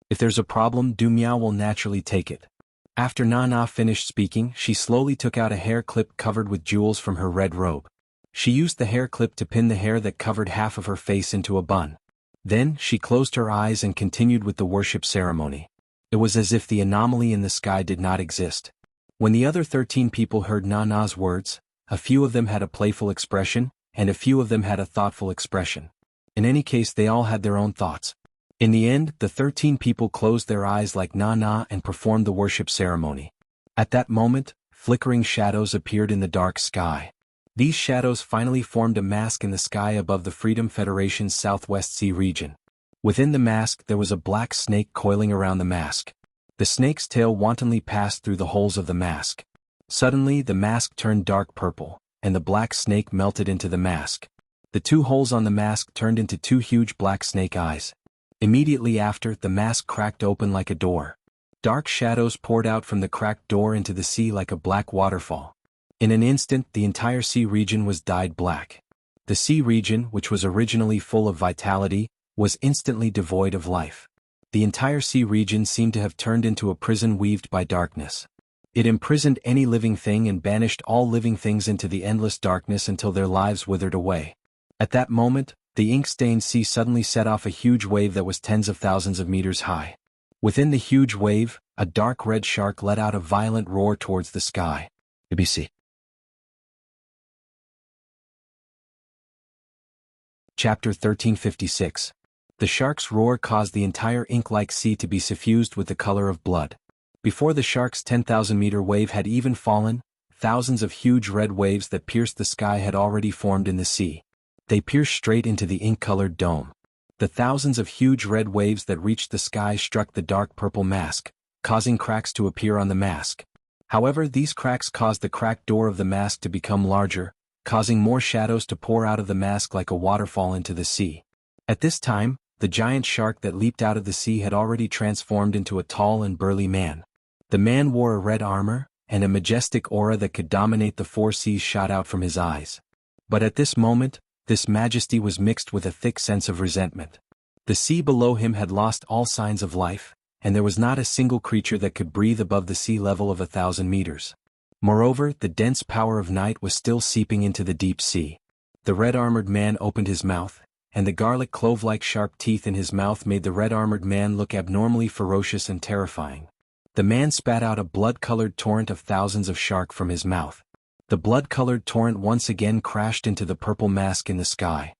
If there's a problem, Du Miao will naturally take it." After Nana finished speaking, she slowly took out a hair clip covered with jewels from her red robe. She used the hair clip to pin the hair that covered half of her face into a bun. Then, she closed her eyes and continued with the worship ceremony. It was as if the anomaly in the sky did not exist. When the other 13 people heard Nana's words, a few of them had a playful expression, and a few of them had a thoughtful expression. In any case, they all had their own thoughts. In the end, the 13 people closed their eyes like Nana and performed the worship ceremony. At that moment, flickering shadows appeared in the dark sky. These shadows finally formed a mask in the sky above the Freedom Federation's Southwest Sea region. Within the mask there was a black snake coiling around the mask. The snake's tail wantonly passed through the holes of the mask. Suddenly the mask turned dark purple, and the black snake melted into the mask. The 2 holes on the mask turned into 2 huge black snake eyes. Immediately after, the mask cracked open like a door. Dark shadows poured out from the cracked door into the sea like a black waterfall. In an instant, the entire sea region was dyed black. The sea region, which was originally full of vitality, was instantly devoid of life. The entire sea region seemed to have turned into a prison weaved by darkness. It imprisoned any living thing and banished all living things into the endless darkness until their lives withered away. At that moment, the ink-stained sea suddenly set off a huge wave that was tens of thousands of meters high. Within the huge wave, a dark red shark let out a violent roar towards the sky. ABC. Chapter 1356. The shark's roar caused the entire ink-like sea to be suffused with the color of blood. Before the shark's 10,000-meter wave had even fallen, thousands of huge red waves that pierced the sky had already formed in the sea. They pierced straight into the ink-colored dome. The thousands of huge red waves that reached the sky struck the dark purple mask, causing cracks to appear on the mask. However, these cracks caused the cracked door of the mask to become larger, causing more shadows to pour out of the mask like a waterfall into the sea. At this time, the giant shark that leaped out of the sea had already transformed into a tall and burly man. The man wore a red armor, and a majestic aura that could dominate the 4 seas shot out from his eyes. But at this moment, this majesty was mixed with a thick sense of resentment. The sea below him had lost all signs of life, and there was not a single creature that could breathe above the sea level of 1,000 meters. Moreover, the dense power of night was still seeping into the deep sea. The red-armored man opened his mouth, and the garlic clove-like sharp teeth in his mouth made the red-armored man look abnormally ferocious and terrifying. The man spat out a blood-colored torrent of thousands of shark from his mouth. The blood-colored torrent once again crashed into the purple mask in the sky.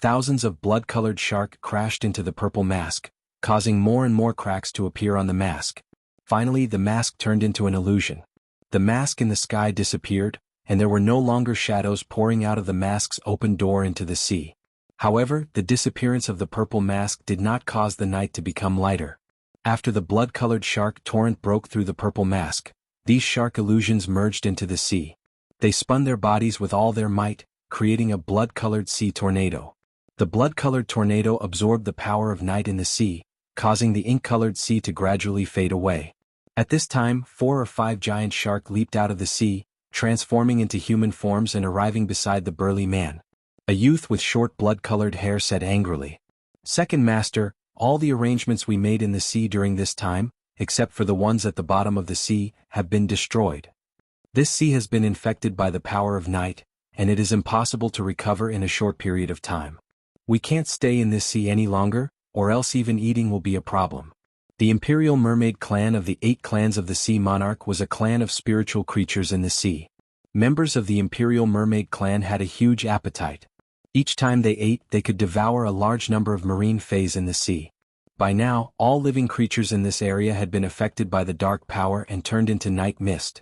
Thousands of blood-colored shark crashed into the purple mask, causing more and more cracks to appear on the mask. Finally, the mask turned into an illusion. The mask in the sky disappeared, and there were no longer shadows pouring out of the mask's open door into the sea. However, the disappearance of the purple mask did not cause the night to become lighter. After the blood-colored shark torrent broke through the purple mask, these shark illusions merged into the sea. They spun their bodies with all their might, creating a blood-colored sea tornado. The blood-colored tornado absorbed the power of night in the sea, causing the ink-colored sea to gradually fade away. At this time, 4 or 5 giant shark leaped out of the sea, transforming into human forms and arriving beside the burly man. A youth with short blood-colored hair said angrily, "Second Master, all the arrangements we made in the sea during this time, except for the ones at the bottom of the sea, have been destroyed. This sea has been infected by the power of night, and it is impossible to recover in a short period of time. We can't stay in this sea any longer, or else even eating will be a problem." The Imperial Mermaid clan of the 8 clans of the Sea Monarch was a clan of spiritual creatures in the sea. Members of the Imperial Mermaid clan had a huge appetite. Each time they ate, they could devour a large number of marine fays in the sea. By now, all living creatures in this area had been affected by the dark power and turned into night mist.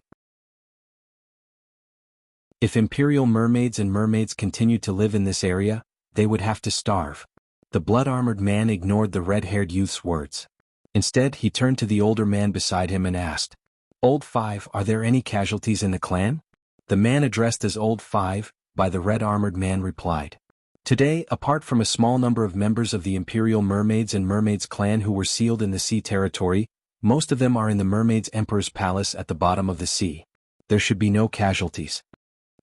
If Imperial mermaids and mermaids continued to live in this area, they would have to starve. The blood-armored man ignored the red-haired youth's words. Instead, he turned to the older man beside him and asked, "Old Five, are there any casualties in the clan?" The man addressed as Old Five, by the red-armored man replied, "Today, apart from a small number of members of the Imperial Mermaids and Mermaids clan who were sealed in the sea territory, most of them are in the Mermaids Emperor's palace at the bottom of the sea. There should be no casualties."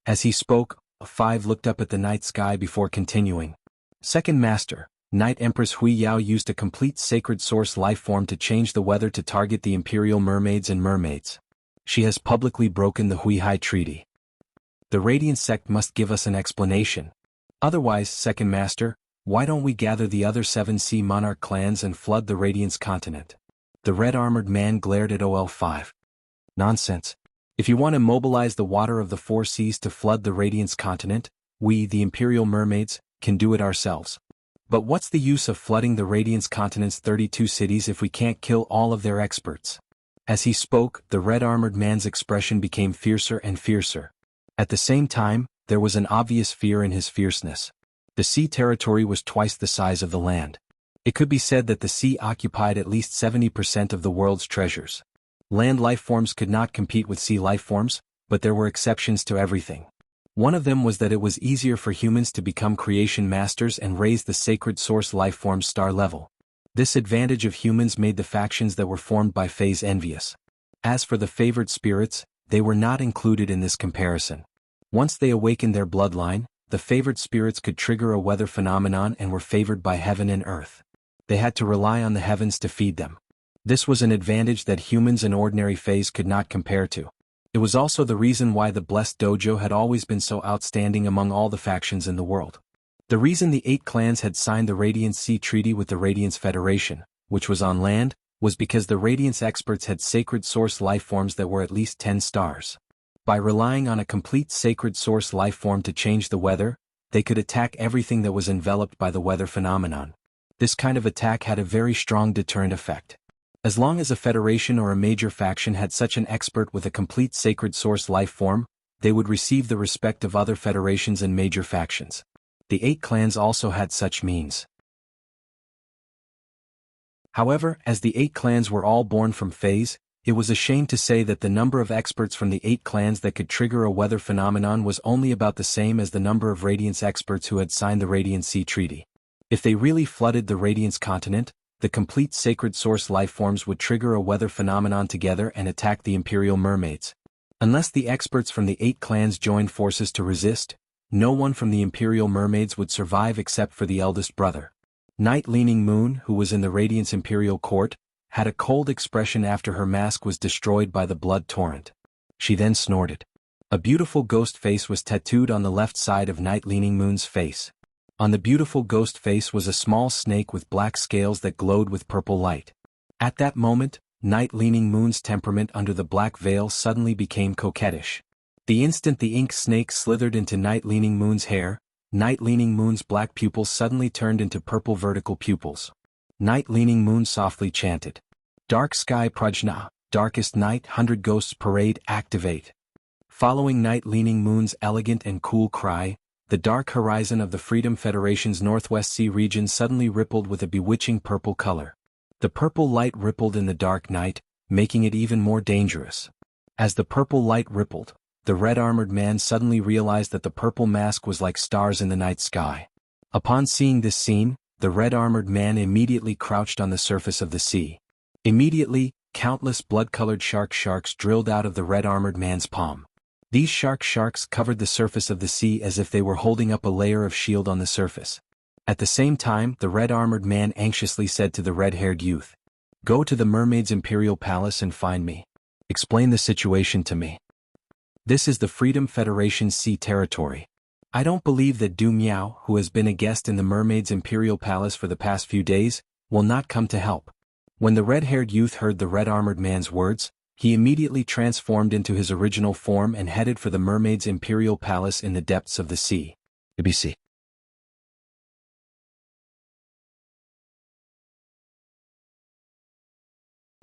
As he spoke, Five looked up at the night sky before continuing, "Second Master, Night Empress Hui Yao used a complete sacred source life form to change the weather to target the Imperial Mermaids and Mermaids. She has publicly broken the Hui Hai Treaty. The Radiant Sect must give us an explanation. Otherwise, Second Master, why don't we gather the other 7 Sea Monarch clans and flood the Radiance continent?" The red-armored man glared at OL5. "Nonsense. If you want to mobilize the water of the 4 seas to flood the Radiance continent, we, the Imperial Mermaids, can do it ourselves. But what's the use of flooding the Radiance continent's 32 cities if we can't kill all of their experts?" As he spoke, the red-armored man's expression became fiercer and fiercer. At the same time, there was an obvious fear in his fierceness. The sea territory was twice the size of the land. It could be said that the sea occupied at least 70% of the world's treasures. Land life forms could not compete with sea life forms, but there were exceptions to everything. One of them was that it was easier for humans to become creation masters and raise the sacred source life form star level. This advantage of humans made the factions that were formed by Fays envious. As for the favored spirits, they were not included in this comparison. Once they awakened their bloodline, the favored spirits could trigger a weather phenomenon and were favored by heaven and earth. They had to rely on the heavens to feed them. This was an advantage that humans and ordinary Fays could not compare to. It was also the reason why the Blessed Dojo had always been so outstanding among all the factions in the world. The reason the 8 clans had signed the Radiance Sea Treaty with the Radiance Federation, which was on land, was because the Radiance experts had sacred source life forms that were at least 10 stars. By relying on a complete sacred source life form to change the weather, they could attack everything that was enveloped by the weather phenomenon. This kind of attack had a very strong deterrent effect. As long as a federation or a major faction had such an expert with a complete sacred source life form, they would receive the respect of other federations and major factions. The 8 clans also had such means. However, as the 8 clans were all born from Fays, it was a shame to say that the number of experts from the 8 clans that could trigger a weather phenomenon was only about the same as the number of Radiance experts who had signed the Radiant Sea Treaty. If they really flooded the Radiance continent, the complete sacred source life forms would trigger a weather phenomenon together and attack the Imperial Mermaids. Unless the experts from the 8 clans joined forces to resist, no one from the Imperial Mermaids would survive except for the eldest brother. Night Leaning Moon, who was in the Radiance Imperial Court, had a cold expression after her mask was destroyed by the blood torrent. She then snorted. A beautiful ghost face was tattooed on the left side of Night Leaning Moon's face. On the beautiful ghost face was a small snake with black scales that glowed with purple light. At that moment, Night Leaning Moon's temperament under the black veil suddenly became coquettish. The instant the ink snake slithered into Night Leaning Moon's hair, Night Leaning Moon's black pupils suddenly turned into purple vertical pupils. Night Leaning Moon softly chanted. Dark Sky Prajna, Darkest Night 100 Ghosts Parade activate. Following Night Leaning Moon's elegant and cool cry, the dark horizon of the Freedom Federation's Northwest Sea region suddenly rippled with a bewitching purple color. The purple light rippled in the dark night, making it even more dangerous. As the purple light rippled, the red-armored man suddenly realized that the purple mask was like stars in the night sky. Upon seeing this scene, the red-armored man immediately crouched on the surface of the sea. Immediately, countless blood-colored sharks drilled out of the red-armored man's palm. These sharks covered the surface of the sea as if they were holding up a layer of shield on the surface. At the same time, the red-armored man anxiously said to the red-haired youth, "Go to the mermaid's imperial palace and find me. Explain the situation to me. This is the Freedom Federation's sea territory. I don't believe that Du Miao, who has been a guest in the mermaid's imperial palace for the past few days, will not come to help." When the red-haired youth heard the red-armored man's words, he immediately transformed into his original form and headed for the mermaid's imperial palace in the depths of the sea. ABC.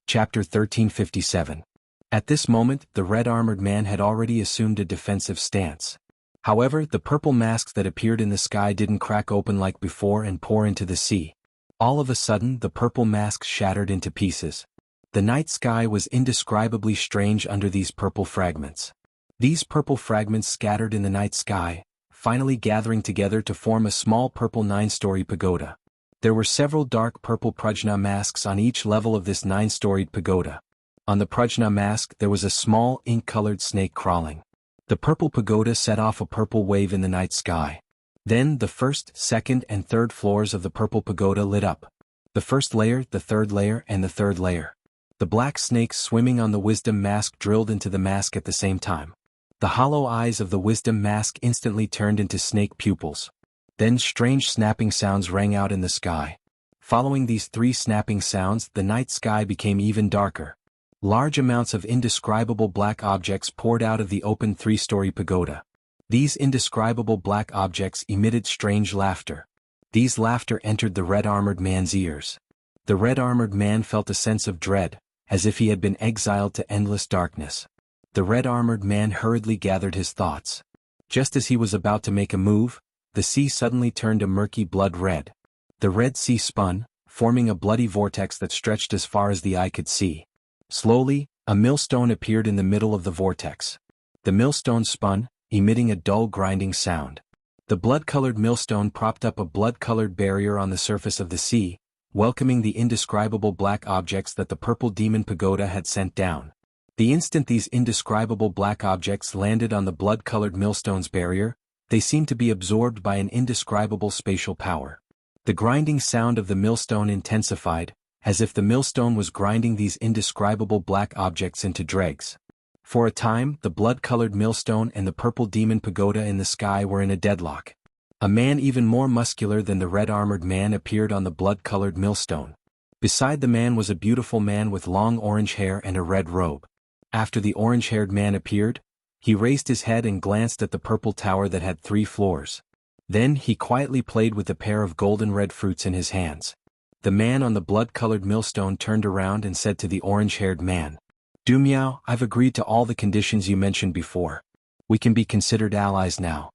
Chapter 1357. At this moment, the red-armored man had already assumed a defensive stance. However, the purple masks that appeared in the sky didn't crack open like before and pour into the sea. All of a sudden, the purple masks shattered into pieces. The night sky was indescribably strange under these purple fragments. These purple fragments scattered in the night sky, finally gathering together to form a small purple 9-story pagoda. There were several dark purple Prajna masks on each level of this 9-storied pagoda. On the Prajna mask there was a small ink-colored snake crawling. The purple pagoda set off a purple wave in the night sky. Then the first, second and third floors of the purple pagoda lit up. The first layer, the third layer and the third layer. The black snakes swimming on the wisdom mask drilled into the mask at the same time. The hollow eyes of the wisdom mask instantly turned into snake pupils. Then strange snapping sounds rang out in the sky. Following these 3 snapping sounds, the night sky became even darker. Large amounts of indescribable black objects poured out of the open 3-story pagoda. These indescribable black objects emitted strange laughter. These laughter entered the red-armored man's ears. The red-armored man felt a sense of dread, as if he had been exiled to endless darkness. The red-armored man hurriedly gathered his thoughts. Just as he was about to make a move, the sea suddenly turned a murky blood red. The red sea spun, forming a bloody vortex that stretched as far as the eye could see. Slowly, a millstone appeared in the middle of the vortex. The millstone spun, emitting a dull grinding sound. The blood-colored millstone propped up a blood-colored barrier on the surface of the sea, welcoming the indescribable black objects that the purple demon pagoda had sent down. The instant these indescribable black objects landed on the blood-colored millstone's barrier, they seemed to be absorbed by an indescribable spatial power. The grinding sound of the millstone intensified, as if the millstone was grinding these indescribable black objects into dregs. For a time, the blood-colored millstone and the purple demon pagoda in the sky were in a deadlock. A man even more muscular than the red-armored man appeared on the blood-colored millstone. Beside the man was a beautiful man with long orange hair and a red robe. After the orange-haired man appeared, he raised his head and glanced at the purple tower that had 3 floors. Then he quietly played with a pair of golden red fruits in his hands. The man on the blood-colored millstone turned around and said to the orange-haired man, "Du Miao, I've agreed to all the conditions you mentioned before. We can be considered allies now."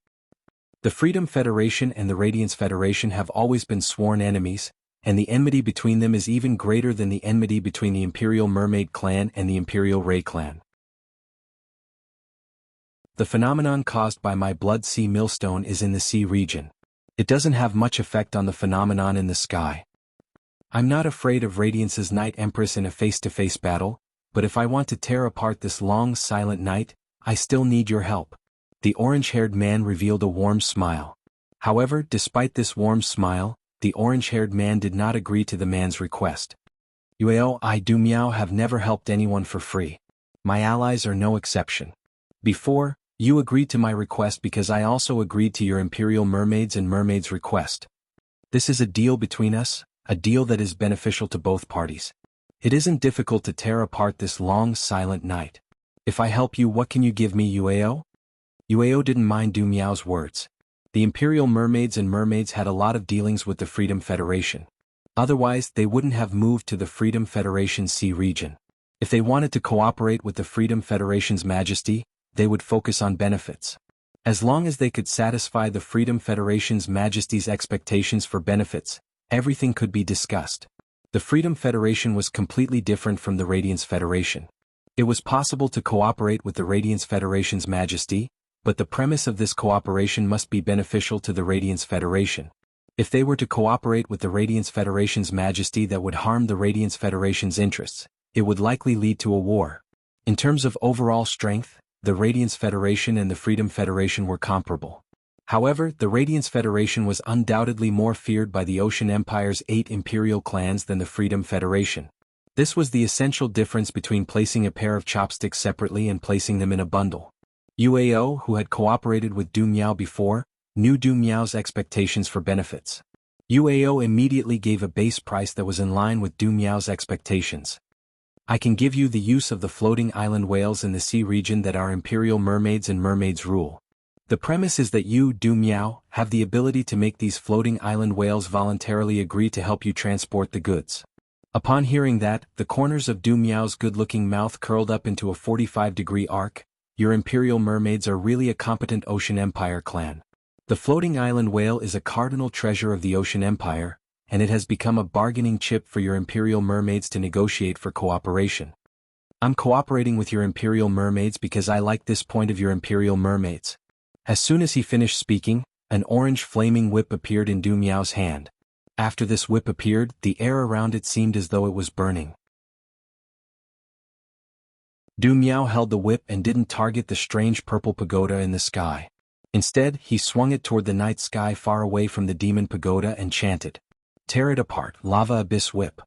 The Freedom Federation and the Radiance Federation have always been sworn enemies, and the enmity between them is even greater than the enmity between the Imperial Mermaid Clan and the Imperial Ray Clan. The phenomenon caused by my blood sea millstone is in the sea region. It doesn't have much effect on the phenomenon in the sky. I'm not afraid of Radiance's Night Empress in a face-to-face battle, but if I want to tear apart this long silent night, I still need your help. The orange-haired man revealed a warm smile. However, despite this warm smile, the orange-haired man did not agree to the man's request. I Du Miao have never helped anyone for free. My allies are no exception. Before, you agreed to my request because I also agreed to your Imperial Mermaids and Mermaids' request. This is a deal between us, a deal that is beneficial to both parties. It isn't difficult to tear apart this long, silent night. If I help you, what can you give me, Yueo? Yueo didn't mind Du Miao's words. The Imperial Mermaids and Mermaids had a lot of dealings with the Freedom Federation. Otherwise, they wouldn't have moved to the Freedom Federation Sea region. If they wanted to cooperate with the Freedom Federation's Majesty, they would focus on benefits. As long as they could satisfy the Freedom Federation's Majesty's expectations for benefits, everything could be discussed. The Freedom Federation was completely different from the Radiance Federation. It was possible to cooperate with the Radiance Federation's Majesty, but the premise of this cooperation must be beneficial to the Radiance Federation. If they were to cooperate with the Radiance Federation's Majesty that would harm the Radiance Federation's interests, it would likely lead to a war. In terms of overall strength, the Radiance Federation and the Freedom Federation were comparable. However, the Radiance Federation was undoubtedly more feared by the Ocean Empire's 8 imperial clans than the Freedom Federation. This was the essential difference between placing a pair of chopsticks separately and placing them in a bundle. Yueo, who had cooperated with Du Miao before, knew Du Miao's expectations for benefits. Yueo immediately gave a base price that was in line with Du Miao's expectations. I can give you the use of the floating island whales in the sea region that our Imperial Mermaids and Mermaids rule. The premise is that you, Du Miao, have the ability to make these floating island whales voluntarily agree to help you transport the goods. Upon hearing that, the corners of Du Miao's good-looking mouth curled up into a 45-degree arc. Your Imperial Mermaids are really a competent Ocean Empire clan. The floating island whale is a cardinal treasure of the Ocean Empire, and it has become a bargaining chip for your Imperial Mermaids to negotiate for cooperation. I'm cooperating with your Imperial Mermaids because I like this point of your Imperial Mermaids. As soon as he finished speaking, an orange flaming whip appeared in Du Miao's hand. After this whip appeared, the air around it seemed as though it was burning. Du Miao held the whip and didn't target the strange purple pagoda in the sky. Instead, he swung it toward the night sky far away from the demon pagoda and chanted, "Tear it apart, lava abyss whip."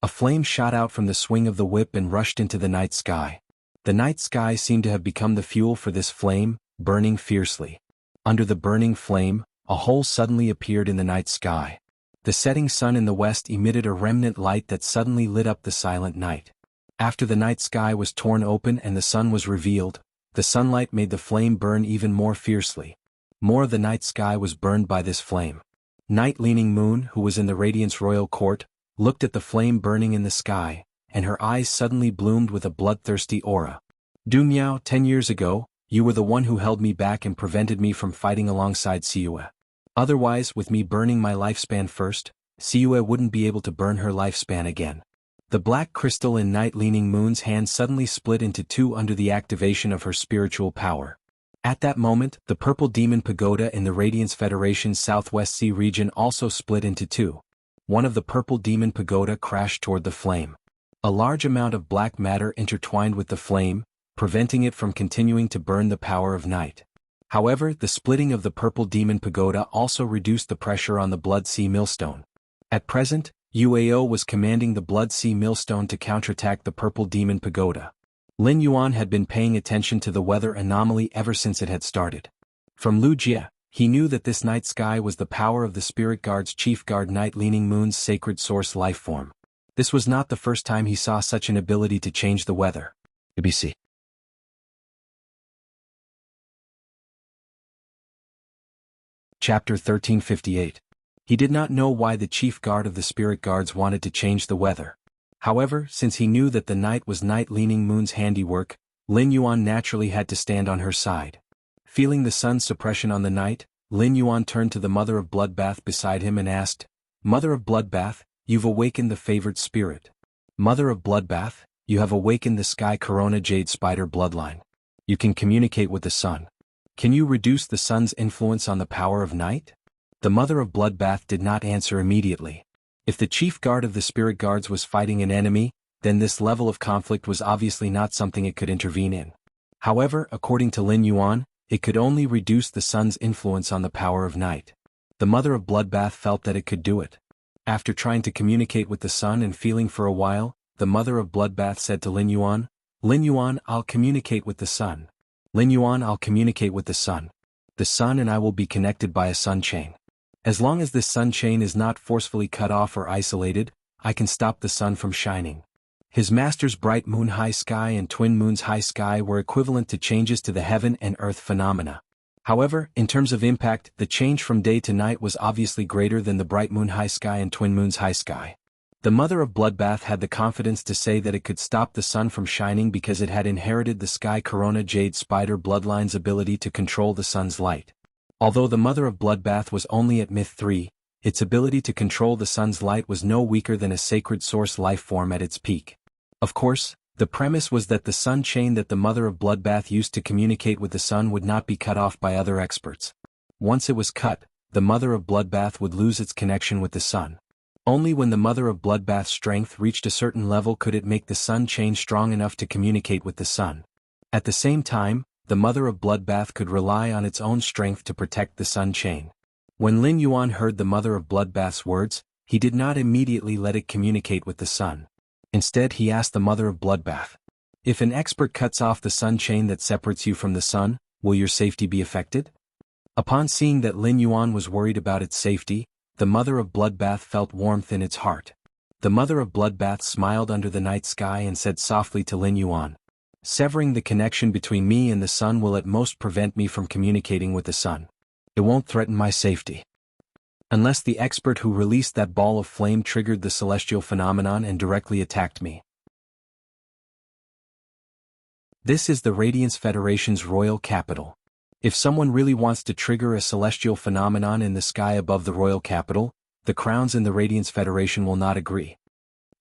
A flame shot out from the swing of the whip and rushed into the night sky. The night sky seemed to have become the fuel for this flame, burning fiercely. Under the burning flame, a hole suddenly appeared in the night sky. The setting sun in the west emitted a remnant light that suddenly lit up the silent night. After the night sky was torn open and the sun was revealed, the sunlight made the flame burn even more fiercely. More of the night sky was burned by this flame. Night Leaning Moon, who was in the Radiance Royal Court, looked at the flame burning in the sky, and her eyes suddenly bloomed with a bloodthirsty aura. Du Miao, 10 years ago, you were the one who held me back and prevented me from fighting alongside Siyue. Otherwise, with me burning my lifespan first, Siyue wouldn't be able to burn her lifespan again. The black crystal in Night Leaning Moon's hand suddenly split into 2 under the activation of her spiritual power. At that moment, the purple demon pagoda in the Radiance Federation's Southwest Sea region also split into 2. One of the purple demon pagoda crashed toward the flame. A large amount of black matter intertwined with the flame, preventing it from continuing to burn the power of night. However, the splitting of the purple demon pagoda also reduced the pressure on the Blood Sea Millstone. At present, Yueo was commanding the Blood Sea Millstone to counterattack the purple demon pagoda. Lin Yuan had been paying attention to the weather anomaly ever since it had started. From Lu Jie, he knew that this night sky was the power of the Spirit Guard's chief guard Night Leaning Moon's sacred source life form. This was not the first time he saw such an ability to change the weather. ABC. Chapter 1358. He did not know why the chief guard of the Spirit Guards wanted to change the weather. However, since he knew that the night was Night Leaning Moon's handiwork, Lin Yuan naturally had to stand on her side. Feeling the sun's suppression on the night, Lin Yuan turned to the Mother of Bloodbath beside him and asked, "Mother of Bloodbath, you've awakened the favored spirit. Mother of Bloodbath, you have awakened the Sky Corona Jade Spider bloodline. You can communicate with the sun. Can you reduce the sun's influence on the power of night?" The Mother of Bloodbath did not answer immediately. If the chief guard of the Spirit Guards was fighting an enemy, then this level of conflict was obviously not something it could intervene in. However, according to Lin Yuan, it could only reduce the sun's influence on the power of night. The Mother of Bloodbath felt that it could do it. After trying to communicate with the sun and feeling for a while, the Mother of Bloodbath said to Lin Yuan, "Lin Yuan, I'll communicate with the sun. Lin Yuan, I'll communicate with the sun. The sun and I will be connected by a sun chain. As long as this sun chain is not forcefully cut off or isolated, I can stop the sun from shining." His master's bright moon high sky and twin moons high sky were equivalent to changes to the heaven and earth phenomena. However, in terms of impact, the change from day to night was obviously greater than the bright moon high sky and twin moons high sky. The mother of Bloodbath had the confidence to say that it could stop the sun from shining because it had inherited the Sky Corona Jade Spider bloodline's ability to control the sun's light. Although the mother of Bloodbath was only at Myth 3, its ability to control the sun's light was no weaker than a sacred source life form at its peak. Of course, the premise was that the sun chain that the mother of Bloodbath used to communicate with the sun would not be cut off by other experts. Once it was cut, the mother of Bloodbath would lose its connection with the sun. Only when the mother of Bloodbath's strength reached a certain level could it make the sun chain strong enough to communicate with the sun. At the same time, the mother of Bloodbath could rely on its own strength to protect the sun chain. When Lin Yuan heard the mother of Bloodbath's words, he did not immediately let it communicate with the sun. Instead, he asked the mother of Bloodbath, "If an expert cuts off the sun chain that separates you from the sun, will your safety be affected?" Upon seeing that Lin Yuan was worried about its safety, the mother of Bloodbath felt warmth in its heart. The mother of Bloodbath smiled under the night sky and said softly to Lin Yuan, "Severing the connection between me and the sun will at most prevent me from communicating with the sun. It won't threaten my safety. Unless the expert who released that ball of flame triggered the celestial phenomenon and directly attacked me." This is the Radiance Federation's royal capital. If someone really wants to trigger a celestial phenomenon in the sky above the royal capital, the crowns in the Radiance Federation will not agree.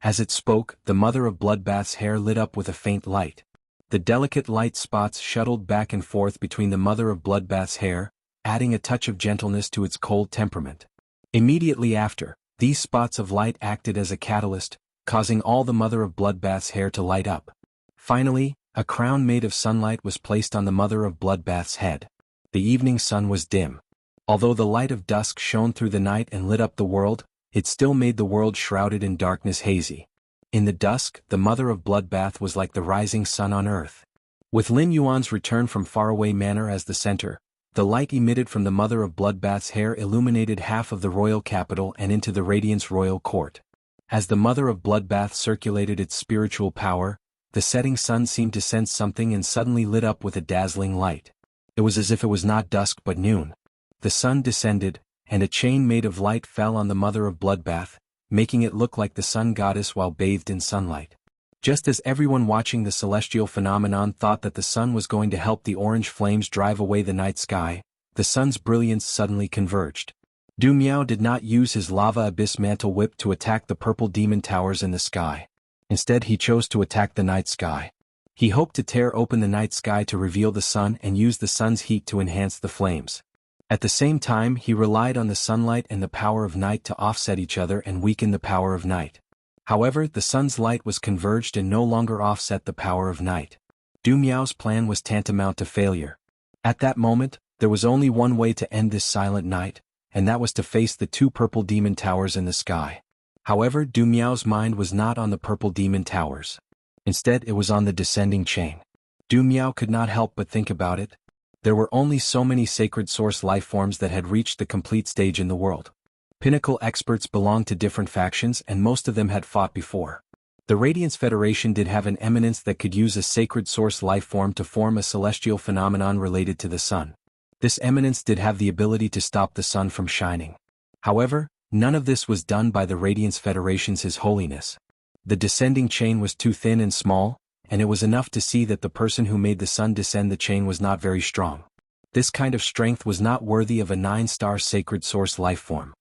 As it spoke, the mother of Bloodbath's hair lit up with a faint light. The delicate light spots shuttled back and forth between the mother of Bloodbath's hair, adding a touch of gentleness to its cold temperament. Immediately after, these spots of light acted as a catalyst, causing all the mother of Bloodbath's hair to light up. Finally, a crown made of sunlight was placed on the mother of Bloodbath's head. The evening sun was dim. Although the light of dusk shone through the night and lit up the world, it still made the world shrouded in darkness hazy. In the dusk, the mother of Bloodbath was like the rising sun on earth. With Lin Yuan's return from faraway manor as the center, the light emitted from the mother of Bloodbath's hair illuminated half of the royal capital and into the Radiance royal court. As the mother of Bloodbath circulated its spiritual power, the setting sun seemed to sense something and suddenly lit up with a dazzling light. It was as if it was not dusk but noon. The sun descended, and a chain made of light fell on the mother of Bloodbath, making it look like the sun goddess while bathed in sunlight. Just as everyone watching the celestial phenomenon thought that the sun was going to help the orange flames drive away the night sky, the sun's brilliance suddenly converged. Du Miao did not use his lava abyss mantle whip to attack the purple demon towers in the sky. Instead, he chose to attack the night sky. He hoped to tear open the night sky to reveal the sun and use the sun's heat to enhance the flames. At the same time, he relied on the sunlight and the power of night to offset each other and weaken the power of night. However, the sun's light was converged and no longer offset the power of night. Du Miao's plan was tantamount to failure. At that moment, there was only one way to end this silent night, and that was to face the two purple demon towers in the sky. However, Du Miao's mind was not on the purple demon towers. Instead, it was on the descending chain. Du Miao could not help but think about it. There were only so many sacred source life forms that had reached the complete stage in the world. Pinnacle experts belonged to different factions and most of them had fought before. The Radiance Federation did have an eminence that could use a sacred source life form to form a celestial phenomenon related to the sun. This eminence did have the ability to stop the sun from shining. However, none of this was done by the Radiance Federation's His Holiness. The descending chain was too thin and small, and it was enough to see that the person who made the sun descend the chain was not very strong. This kind of strength was not worthy of a 9-star sacred source life form.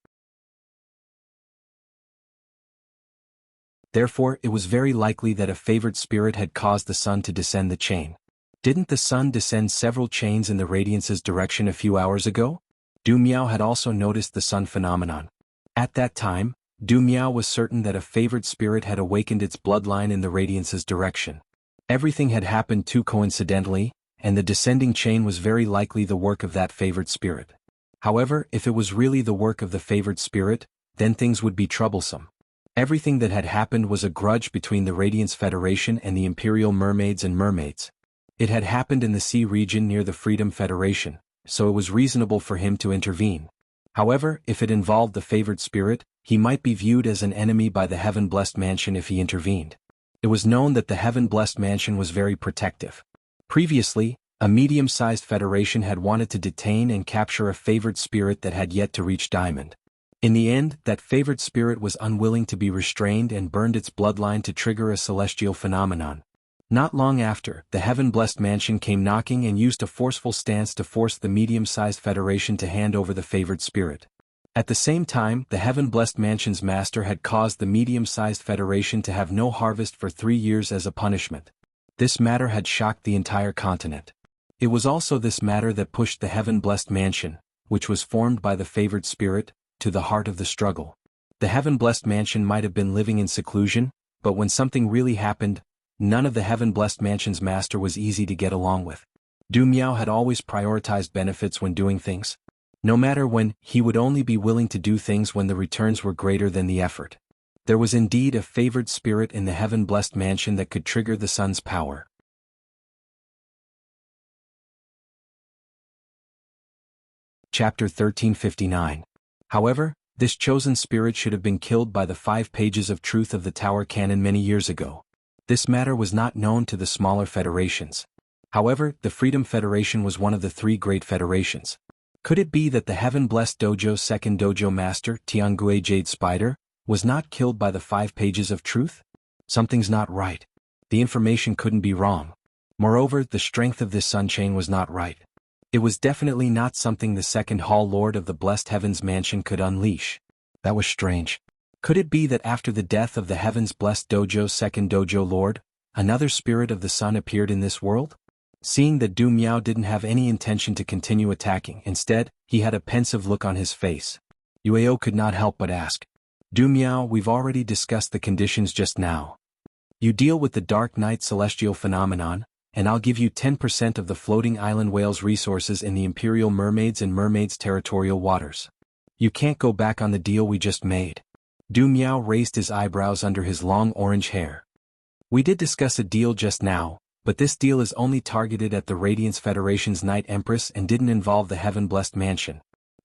Therefore, it was very likely that a favored spirit had caused the sun to descend the chain. Didn't the sun descend several chains in the Radiance's direction a few hours ago? Du Miao had also noticed the sun phenomenon. At that time, Du Miao was certain that a favored spirit had awakened its bloodline in the Radiance's direction. Everything had happened too coincidentally, and the descending chain was very likely the work of that favored spirit. However, if it was really the work of the favored spirit, then things would be troublesome. Everything that had happened was a grudge between the Radiance Federation and the Imperial Mermaids and Mermaids. It had happened in the sea region near the Freedom Federation, so it was reasonable for him to intervene. However, if it involved the favored spirit, he might be viewed as an enemy by the Heaven-Blessed Mansion if he intervened. It was known that the heaven-blessed mansion was very protective. Previously, a medium-sized federation had wanted to detain and capture a favored spirit that had yet to reach Diamond. In the end, that favored spirit was unwilling to be restrained and burned its bloodline to trigger a celestial phenomenon. Not long after, the heaven-blessed mansion came knocking and used a forceful stance to force the medium-sized federation to hand over the favored spirit. At the same time, the heaven-blessed mansion's master had caused the medium-sized federation to have no harvest for 3 years as a punishment. This matter had shocked the entire continent. It was also this matter that pushed the heaven-blessed mansion, which was formed by the favored spirit, to the heart of the struggle. The heaven-blessed mansion might have been living in seclusion, but when something really happened, none of the heaven-blessed mansion's master was easy to get along with. Du Miao had always prioritized benefits when doing things. No matter when, he would only be willing to do things when the returns were greater than the effort. There was indeed a favored spirit in the heaven-blessed mansion that could trigger the sun's power. Chapter 1359. However, this chosen spirit should have been killed by the 5 pages of truth of the Tower Canon many years ago. This matter was not known to the smaller federations. However, the Freedom Federation was one of the 3 great federations. Could it be that the heaven-blessed dojo's second dojo master, Tiangui Jade Spider, was not killed by the 5 pages of truth? Something's not right. The information couldn't be wrong. Moreover, the strength of this sun chain was not right. It was definitely not something the second Hall Lord of the Blessed Heavens Mansion could unleash. That was strange. Could it be that after the death of the Heavens Blessed Dojo's second dojo lord, another spirit of the sun appeared in this world? Seeing that Du Miao didn't have any intention to continue attacking, instead, he had a pensive look on his face. Yueo could not help but ask, Du Miao, we've already discussed the conditions just now. You deal with the Dark Night celestial phenomenon, and I'll give you 10% of the floating island whales' resources in the Imperial Mermaids and Mermaids' territorial waters. You can't go back on the deal we just made. Du Miao raised his eyebrows under his long orange hair. We did discuss a deal just now, but this deal is only targeted at the Radiance Federation's Night Empress and didn't involve the Heaven-Blessed Mansion.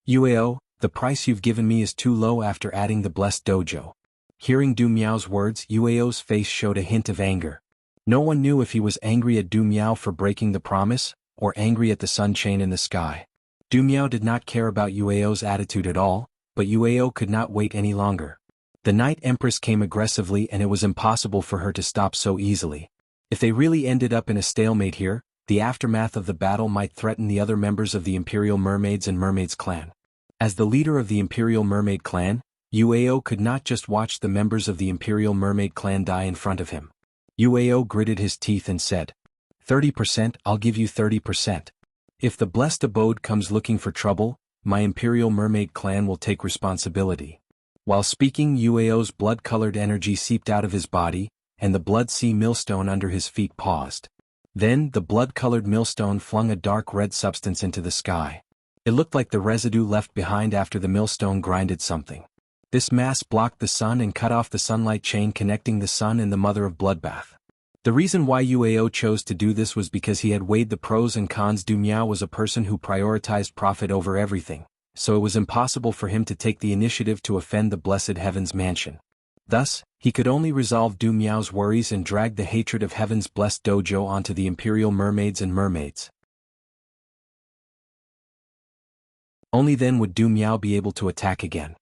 Yueo, the price you've given me is too low after adding the Blessed Dojo. Hearing Du Miao's words, Yueo's face showed a hint of anger. No one knew if he was angry at Du Miao for breaking the promise, or angry at the sun chain in the sky. Du Miao did not care about Yueo's attitude at all, but Yueo could not wait any longer. The Night Empress came aggressively and it was impossible for her to stop so easily. If they really ended up in a stalemate here, the aftermath of the battle might threaten the other members of the Imperial Mermaids and Mermaids clan. As the leader of the Imperial Mermaid clan, Yueo could not just watch the members of the Imperial Mermaid clan die in front of him. Yueo gritted his teeth and said, 30%, I'll give you 30%. If the Blessed Abode comes looking for trouble, my Imperial Mermaid clan will take responsibility. While speaking, Yueo's blood-colored energy seeped out of his body, and the blood sea millstone under his feet paused. Then, the blood-colored millstone flung a dark red substance into the sky. It looked like the residue left behind after the millstone grinded something. This mass blocked the sun and cut off the sunlight chain connecting the sun and the Mother of Bloodbath. The reason why Yueo chose to do this was because he had weighed the pros and cons. Du Miao was a person who prioritized profit over everything, so it was impossible for him to take the initiative to offend the Blessed Heavens Mansion. Thus, he could only resolve Du Miao's worries and drag the hatred of Heaven's Blessed Dojo onto the Imperial Mermaids and Mermaids. Only then would Du Miao be able to attack again.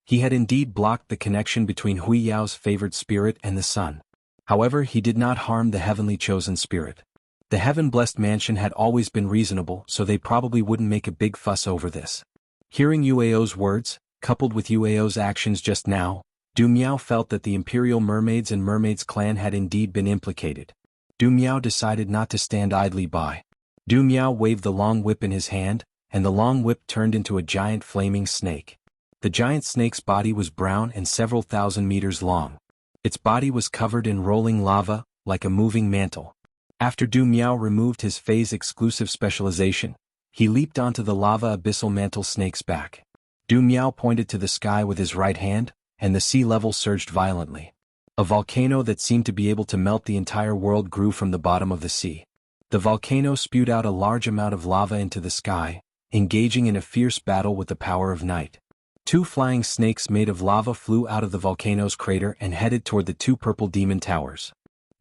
He had indeed blocked the connection between Hui Yao's favored spirit and the sun. However, he did not harm the heavenly chosen spirit. The heaven-blessed mansion had always been reasonable, so they probably wouldn't make a big fuss over this. Hearing Yueo's words, coupled with Yueo's actions just now, Du Miao felt that the Imperial Mermaids and Mermaids clan had indeed been implicated. Du Miao decided not to stand idly by. Du Miao waved the long whip in his hand, and the long whip turned into a giant flaming snake. The giant snake's body was brown and several thousand meters long. Its body was covered in rolling lava, like a moving mantle. After Du Miao removed his phase-exclusive specialization, he leaped onto the lava abyssal mantle snake's back. Du Miao pointed to the sky with his right hand, and the sea level surged violently. A volcano that seemed to be able to melt the entire world grew from the bottom of the sea. The volcano spewed out a large amount of lava into the sky, engaging in a fierce battle with the power of night. 2 flying snakes made of lava flew out of the volcano's crater and headed toward the 2 purple demon towers.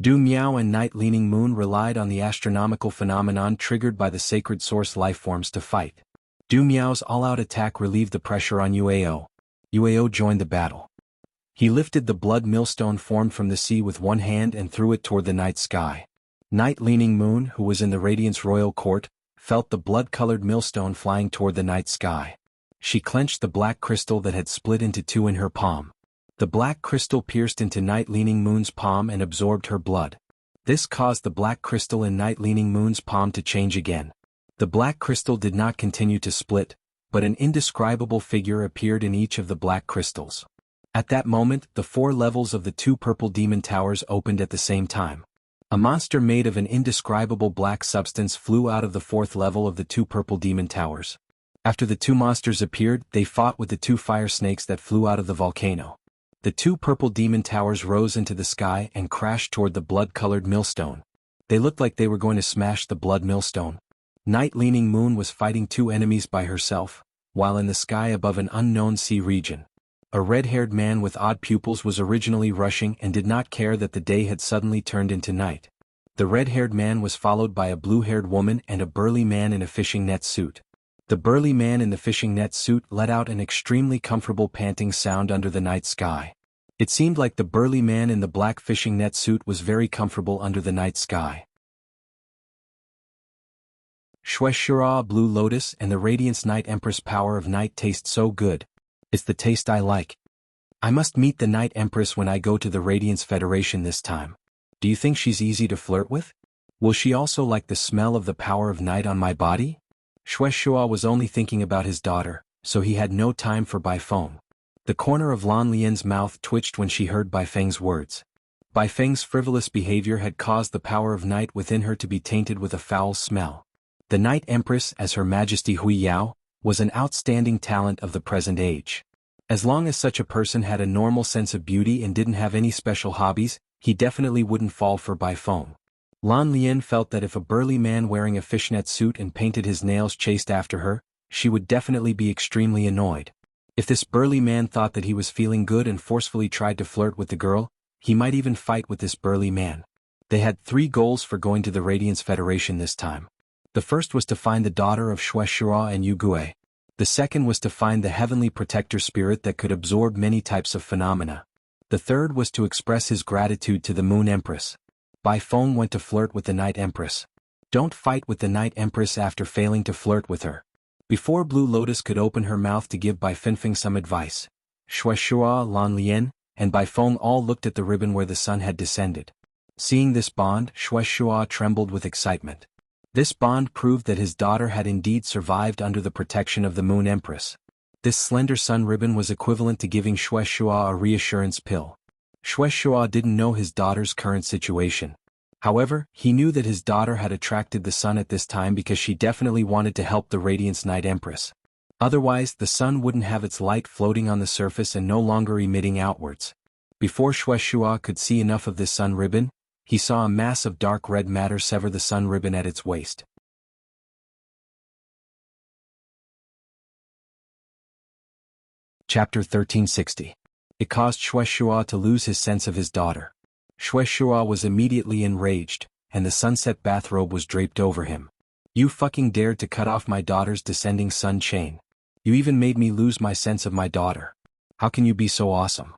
Du Miao and Night Leaning Moon relied on the astronomical phenomenon triggered by the sacred source lifeforms to fight. Du Miao's all-out attack relieved the pressure on Yuao. Yuao joined the battle. He lifted the blood millstone formed from the sea with one hand and threw it toward the night sky. Night Leaning Moon, who was in the Radiance Royal Court, felt the blood-colored millstone flying toward the night sky. She clenched the black crystal that had split into two in her palm. The black crystal pierced into Night Leaning Moon's palm and absorbed her blood. This caused the black crystal in Night Leaning Moon's palm to change again. The black crystal did not continue to split, but an indescribable figure appeared in each of the black crystals. At that moment, the 4 levels of the 2 purple demon towers opened at the same time. A monster made of an indescribable black substance flew out of the 4th level of the 2 purple demon towers. After the 2 monsters appeared, they fought with the 2 fire snakes that flew out of the volcano. The 2 purple demon towers rose into the sky and crashed toward the blood-colored millstone. They looked like they were going to smash the blood millstone. Night Leaning Moon was fighting 2 enemies by herself, while in the sky above an unknown sea region. A red-haired man with odd pupils was originally rushing and did not care that the day had suddenly turned into night. The red-haired man was followed by a blue-haired woman and a burly man in a fishing net suit. The burly man in the fishing net suit let out an extremely comfortable panting sound under the night sky. It seemed like the burly man in the black fishing net suit was very comfortable under the night sky. Shueshura Blue Lotus and the Radiance Night Empress power of night taste so good. It's the taste I like. I must meet the Night Empress when I go to the Radiance Federation this time. Do you think she's easy to flirt with? Will she also like the smell of the power of night on my body? Shueshua was only thinking about his daughter, so he had no time for Bai Feng. The corner of Lan Lian's mouth twitched when she heard Bai Feng's words. Bai Feng's frivolous behavior had caused the power of night within her to be tainted with a foul smell. The Night Empress, as Her Majesty Hui Yao, was an outstanding talent of the present age. As long as such a person had a normal sense of beauty and didn't have any special hobbies, he definitely wouldn't fall for Bai Feng. Lan Lian felt that if a burly man wearing a fishnet suit and painted his nails chased after her, she would definitely be extremely annoyed. If this burly man thought that he was feeling good and forcefully tried to flirt with the girl, he might even fight with this burly man. They had 3 goals for going to the Radiance Federation this time. The first was to find the daughter of Shueshura and Yugue. The second was to find the heavenly protector spirit that could absorb many types of phenomena. The third was to express his gratitude to the Moon Empress. Bai Feng went to flirt with the Night Empress. Don't fight with the Night Empress after failing to flirt with her. Before Blue Lotus could open her mouth to give Bai Fengfeng some advice, Shueshura, Lan Lian, and Bai Feng all looked at the ribbon where the sun had descended. Seeing this bond, Shueshura trembled with excitement. This bond proved that his daughter had indeed survived under the protection of the Moon Empress. This slender sun ribbon was equivalent to giving Shueshua a reassurance pill. Shueshua didn't know his daughter's current situation. However, he knew that his daughter had attracted the sun at this time because she definitely wanted to help the Radiance Night Empress. Otherwise, the sun wouldn't have its light floating on the surface and no longer emitting outwards. Before Shueshua could see enough of this sun ribbon, he saw a mass of dark red matter sever the sun ribbon at its waist. Chapter 1360. It caused Shueshua to lose his sense of his daughter. Shueshua was immediately enraged, and the sunset bathrobe was draped over him. You fucking dared to cut off my daughter's descending sun chain. You even made me lose my sense of my daughter. How can you be so awesome?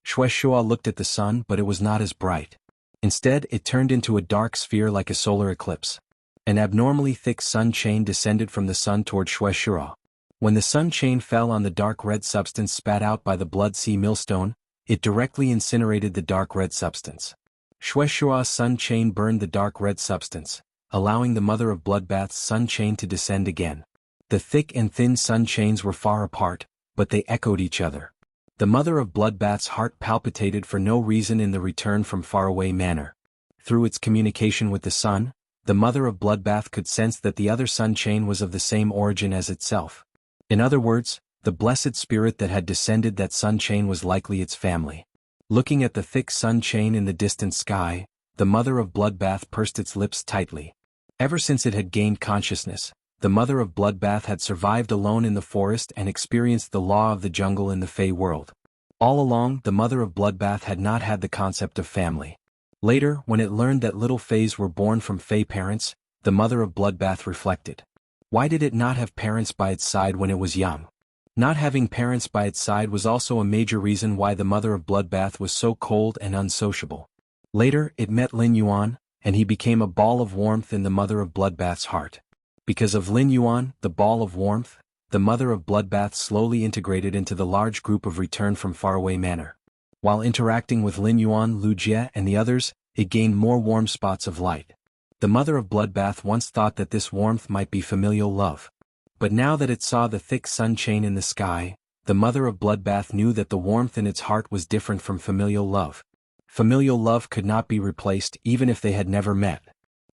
Shueshua looked at the sun, but it was not as bright. Instead, it turned into a dark sphere like a solar eclipse. An abnormally thick sun chain descended from the sun toward Shueshua. When the sun chain fell on the dark red substance spat out by the blood sea millstone, it directly incinerated the dark red substance. Shueshua's sun chain burned the dark red substance, allowing the mother of bloodbath's sun chain to descend again. The thick and thin sun chains were far apart, but they echoed each other. The mother of bloodbath's heart palpitated for no reason in the return from faraway manner. Through its communication with the sun, the mother of bloodbath could sense that the other sun chain was of the same origin as itself. In other words, the blessed spirit that had descended that sun chain was likely its family. Looking at the thick sun chain in the distant sky, the mother of bloodbath pursed its lips tightly. Ever since it had gained consciousness, the mother of bloodbath had survived alone in the forest and experienced the law of the jungle in the Fey world. All along, the mother of bloodbath had not had the concept of family. Later, when it learned that little Fays were born from Fey parents, the mother of Bloodbath reflected. Why did it not have parents by its side when it was young? Not having parents by its side was also a major reason why the mother of Bloodbath was so cold and unsociable. Later, it met Lin Yuan, and he became a ball of warmth in the mother of Bloodbath's heart. Because of Lin Yuan, the ball of warmth, the mother of Bloodbath slowly integrated into the large group of Return from Faraway Manor. While interacting with Lin Yuan, Lu Jie, and the others, it gained more warm spots of light. The mother of Bloodbath once thought that this warmth might be familial love. But now that it saw the thick sun chain in the sky, the mother of Bloodbath knew that the warmth in its heart was different from familial love. Familial love could not be replaced even if they had never met.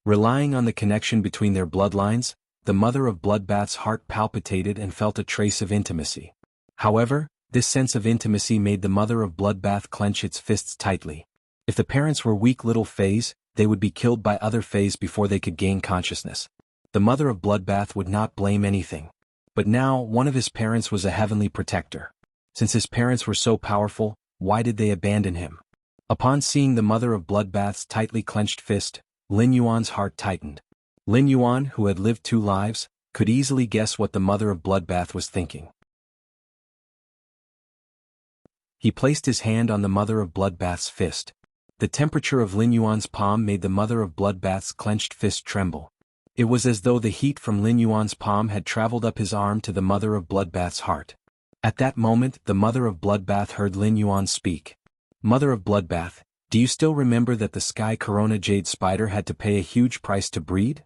Relying on the connection between their bloodlines, the mother of Bloodbath's heart palpitated and felt a trace of intimacy. However, this sense of intimacy made the mother of Bloodbath clench its fists tightly. If the parents were weak little Fays, they would be killed by other Fays before they could gain consciousness. The mother of Bloodbath would not blame anything. But now, one of his parents was a heavenly protector. Since his parents were so powerful, why did they abandon him? Upon seeing the mother of Bloodbath's tightly clenched fist, Lin Yuan's heart tightened. Lin Yuan, who had lived 2 lives, could easily guess what the mother of Bloodbath was thinking. He placed his hand on the mother of Bloodbath's fist. The temperature of Lin Yuan's palm made the mother of Bloodbath's clenched fist tremble. It was as though the heat from Lin Yuan's palm had traveled up his arm to the mother of Bloodbath's heart. At that moment, the mother of Bloodbath heard Lin Yuan speak. Mother of Bloodbath, do you still remember that the Sky Corona Jade Spider had to pay a huge price to breed?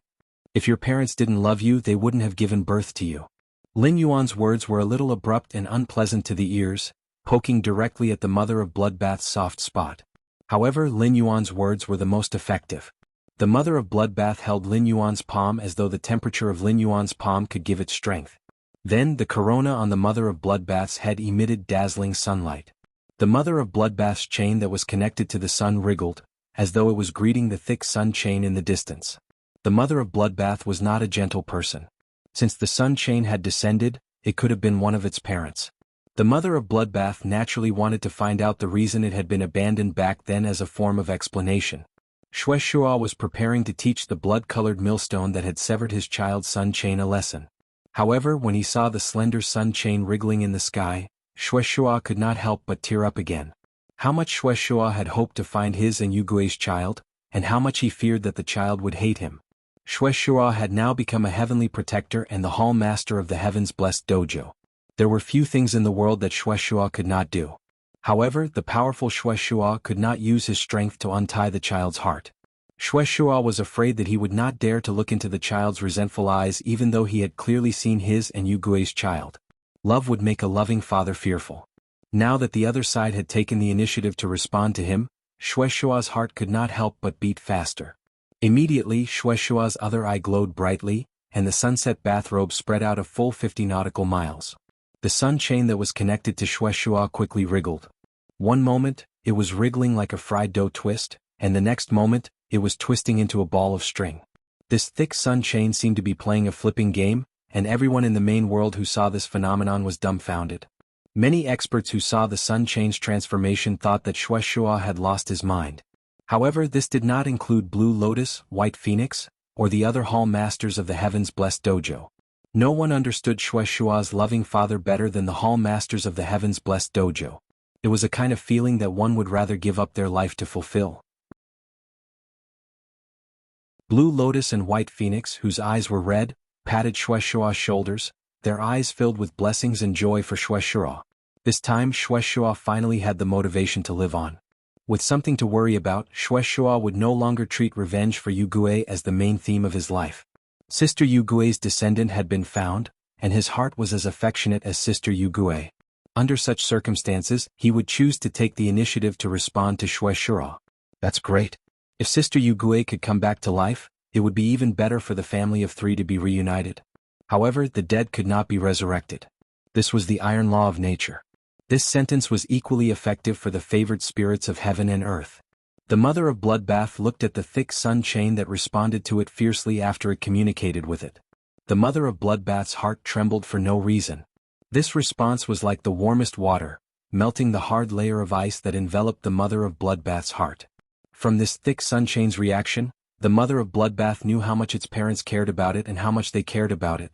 If your parents didn't love you, they wouldn't have given birth to you. Lin Yuan's words were a little abrupt and unpleasant to the ears, poking directly at the mother of Bloodbath's soft spot. However, Lin Yuan's words were the most effective. The mother of Bloodbath held Lin Yuan's palm as though the temperature of Lin Yuan's palm could give it strength. Then the corona on the mother of Bloodbath's head emitted dazzling sunlight. The mother of Bloodbath's chain that was connected to the sun wriggled, as though it was greeting the thick sun chain in the distance. The mother of Bloodbath was not a gentle person. Since the sun chain had descended, it could have been one of its parents. The mother of Bloodbath naturally wanted to find out the reason it had been abandoned back then as a form of explanation. Shueshua was preparing to teach the blood-colored millstone that had severed his child's sun chain a lesson. However, when he saw the slender sun chain wriggling in the sky, Shueshua could not help but tear up again. How much Shueshua had hoped to find his and Yugue's child, and how much he feared that the child would hate him. Shueshua had now become a heavenly protector and the hall master of the heaven's blessed dojo. There were few things in the world that Shueshua could not do. However, the powerful Shueshua could not use his strength to untie the child's heart. Shueshua was afraid that he would not dare to look into the child's resentful eyes even though he had clearly seen his and Yugue's child. Love would make a loving father fearful. Now that the other side had taken the initiative to respond to him, Shueshua's heart could not help but beat faster. Immediately, Shueshua's other eye glowed brightly, and the sunset bathrobe spread out a full 50 nautical miles. The sun chain that was connected to Shueshua quickly wriggled. One moment, it was wriggling like a fried dough twist, and the next moment, it was twisting into a ball of string. This thick sun chain seemed to be playing a flipping game, and everyone in the main world who saw this phenomenon was dumbfounded. Many experts who saw the sun chain's transformation thought that Shueshua had lost his mind. However, this did not include Blue Lotus, White Phoenix, or the other hall masters of the Heaven's Blessed Dojo. No one understood Shueshua's loving father better than the hall masters of the Heaven's Blessed Dojo. It was a kind of feeling that one would rather give up their life to fulfill. Blue Lotus and White Phoenix, whose eyes were red, patted Shueshua's shoulders, their eyes filled with blessings and joy for Shueshua. This time Shueshua finally had the motivation to live on. With something to worry about, Shueshua would no longer treat revenge for Yugue as the main theme of his life. Sister Yugue's descendant had been found, and his heart was as affectionate as Sister Yugue. Under such circumstances, he would choose to take the initiative to respond to Shueshua. That's great. If Sister Yugue could come back to life, it would be even better for the family of 3 to be reunited. However, the dead could not be resurrected. This was the iron law of nature. This sentence was equally effective for the favored spirits of heaven and earth. The mother of Bloodbath looked at the thick sun chain that responded to it fiercely after it communicated with it. The mother of Bloodbath's heart trembled for no reason. This response was like the warmest water, melting the hard layer of ice that enveloped the mother of Bloodbath's heart. From this thick sunchain's reaction, the mother of Bloodbath knew how much its parents cared about it and how much they cared about it.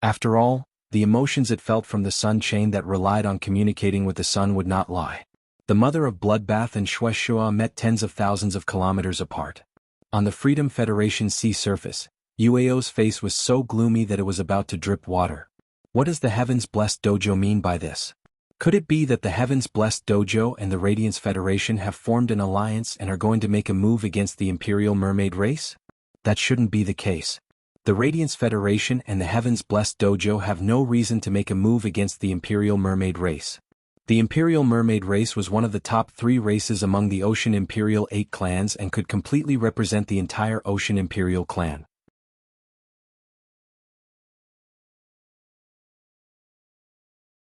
After all, the emotions it felt from the sun chain that relied on communicating with the sun would not lie. The mother of Bloodbath and Shueshua met tens of thousands of kilometers apart. On the Freedom Federation sea surface, Yueo's face was so gloomy that it was about to drip water. What does the Heavens Blessed Dojo mean by this? Could it be that the Heavens Blessed Dojo and the Radiance Federation have formed an alliance and are going to make a move against the Imperial Mermaid race? That shouldn't be the case. The Radiance Federation and the Heavens Blessed Dojo have no reason to make a move against the Imperial Mermaid race. The Imperial Mermaid race was one of the top 3 races among the Ocean Imperial 8 clans and could completely represent the entire Ocean Imperial clan.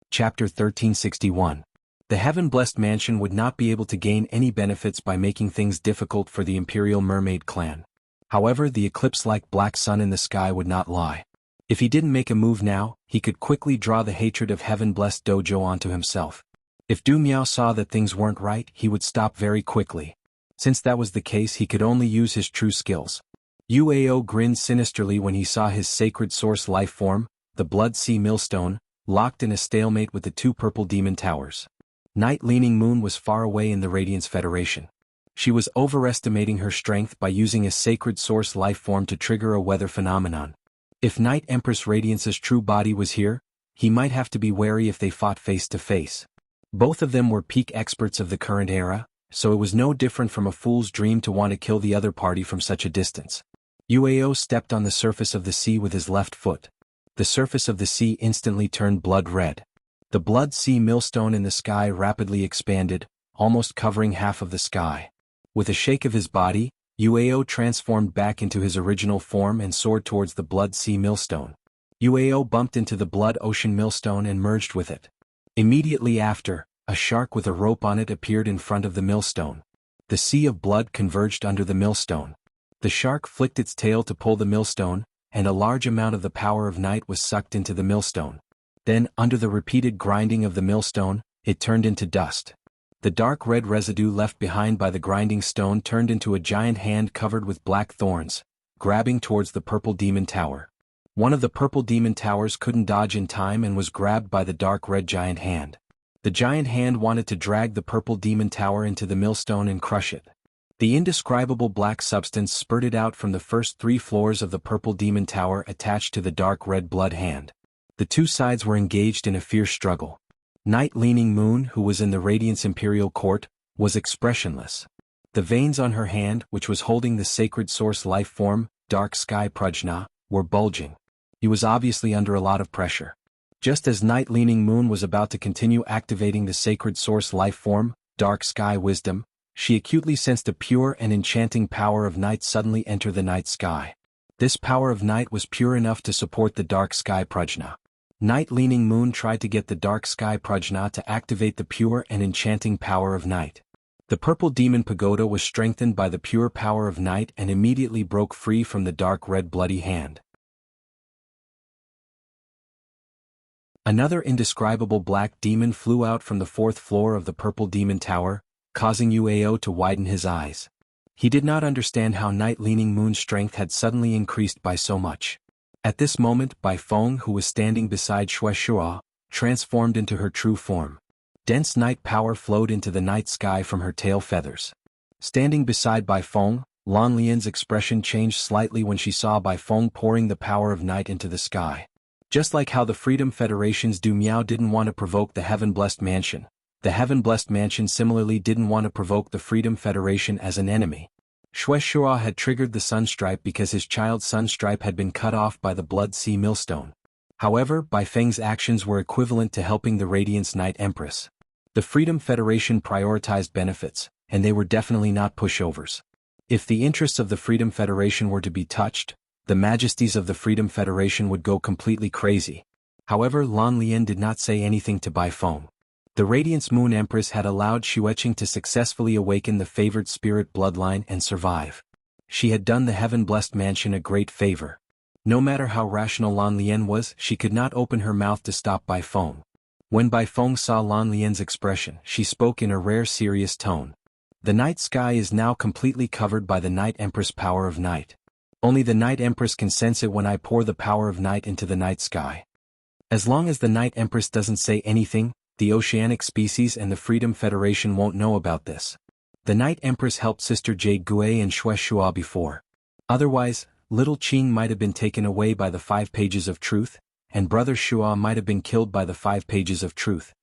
Chapter 1361. The Heaven-Blessed Mansion would not be able to gain any benefits by making things difficult for the Imperial Mermaid clan. However, the eclipse-like black sun in the sky would not lie. If he didn't make a move now, he could quickly draw the hatred of Heaven-Blessed Dojo onto himself. If Du Miao saw that things weren't right, he would stop very quickly. Since that was the case, he could only use his true skills. Yueo grinned sinisterly when he saw his sacred source life form, the Blood Sea Millstone, locked in a stalemate with the 2 purple demon towers. Night Leaning Moon was far away in the Radiance Federation. She was overestimating her strength by using a sacred source life form to trigger a weather phenomenon. If Night Empress Radiance's true body was here, he might have to be wary if they fought face to face. Both of them were peak experts of the current era, so it was no different from a fool's dream to want to kill the other party from such a distance. Yueo stepped on the surface of the sea with his left foot. The surface of the sea instantly turned blood red. The Blood Sea Millstone in the sky rapidly expanded, almost covering half of the sky. With a shake of his body, Yueo transformed back into his original form and soared towards the Blood Sea Millstone. Yueo bumped into the Blood Ocean Millstone and merged with it. Immediately after, a shark with a rope on it appeared in front of the millstone. The sea of blood converged under the millstone. The shark flicked its tail to pull the millstone, and a large amount of the power of night was sucked into the millstone. Then, under the repeated grinding of the millstone, it turned into dust. The dark red residue left behind by the grinding stone turned into a giant hand covered with black thorns, grabbing towards the purple demon tower. One of the purple demon towers couldn't dodge in time and was grabbed by the dark red giant hand. The giant hand wanted to drag the purple demon tower into the millstone and crush it. The indescribable black substance spurted out from the first 3 floors of the purple demon tower attached to the dark red blood hand. The 2 sides were engaged in a fierce struggle. Night Leaning Moon, who was in the Radiance Imperial Court, was expressionless. The veins on her hand, which was holding the sacred source life form, Dark Sky Prajna, were bulging. He was obviously under a lot of pressure. Just as Night Leaning Moon was about to continue activating the sacred source life form, Dark Sky Wisdom, she acutely sensed a pure and enchanting power of night suddenly enter the night sky. This power of night was pure enough to support the Dark Sky Prajna. Night Leaning Moon tried to get the Dark Sky Prajna to activate the pure and enchanting power of night. The purple demon pagoda was strengthened by the pure power of night and immediately broke free from the dark red bloody hand. Another indescribable black demon flew out from the 4th floor of the purple demon tower, causing Yueo to widen his eyes. He did not understand how Night Leaning Moon's strength had suddenly increased by so much. At this moment, Bai Feng, who was standing beside Shueshua, transformed into her true form. Dense night power flowed into the night sky from her tail feathers. Standing beside Bai Feng, Lan Lian's expression changed slightly when she saw Bai Feng pouring the power of night into the sky. Just like how the Freedom Federation's Du Miao didn't want to provoke the Heaven-Blessed Mansion, the Heaven-Blessed Mansion similarly didn't want to provoke the Freedom Federation as an enemy. Shueshua had triggered the Sunstripe because his child's Sunstripe had been cut off by the Blood Sea Millstone. However, Bai Feng's actions were equivalent to helping the Radiance Night Empress. The Freedom Federation prioritized benefits, and they were definitely not pushovers. If the interests of the Freedom Federation were to be touched, the majesties of the Freedom Federation would go completely crazy. However, Lan Lian did not say anything to Bai Feng. The Radiance Moon Empress had allowed Xueqing to successfully awaken the favored spirit bloodline and survive. She had done the Heaven-Blessed Mansion a great favor. No matter how rational Lan Lian was, she could not open her mouth to stop Bai Feng. When Bai Feng saw Lan Lian's expression, she spoke in a rare serious tone. The night sky is now completely covered by the Night Empress power of night. Only the Night Empress can sense it when I pour the power of night into the night sky. As long as the Night Empress doesn't say anything, the oceanic species and the Freedom Federation won't know about this. The Night Empress helped Sister Jade Gui and Xue Shua before. Otherwise, little Qing might have been taken away by the 5 pages of truth, and Brother Shua might have been killed by the 5 pages of truth.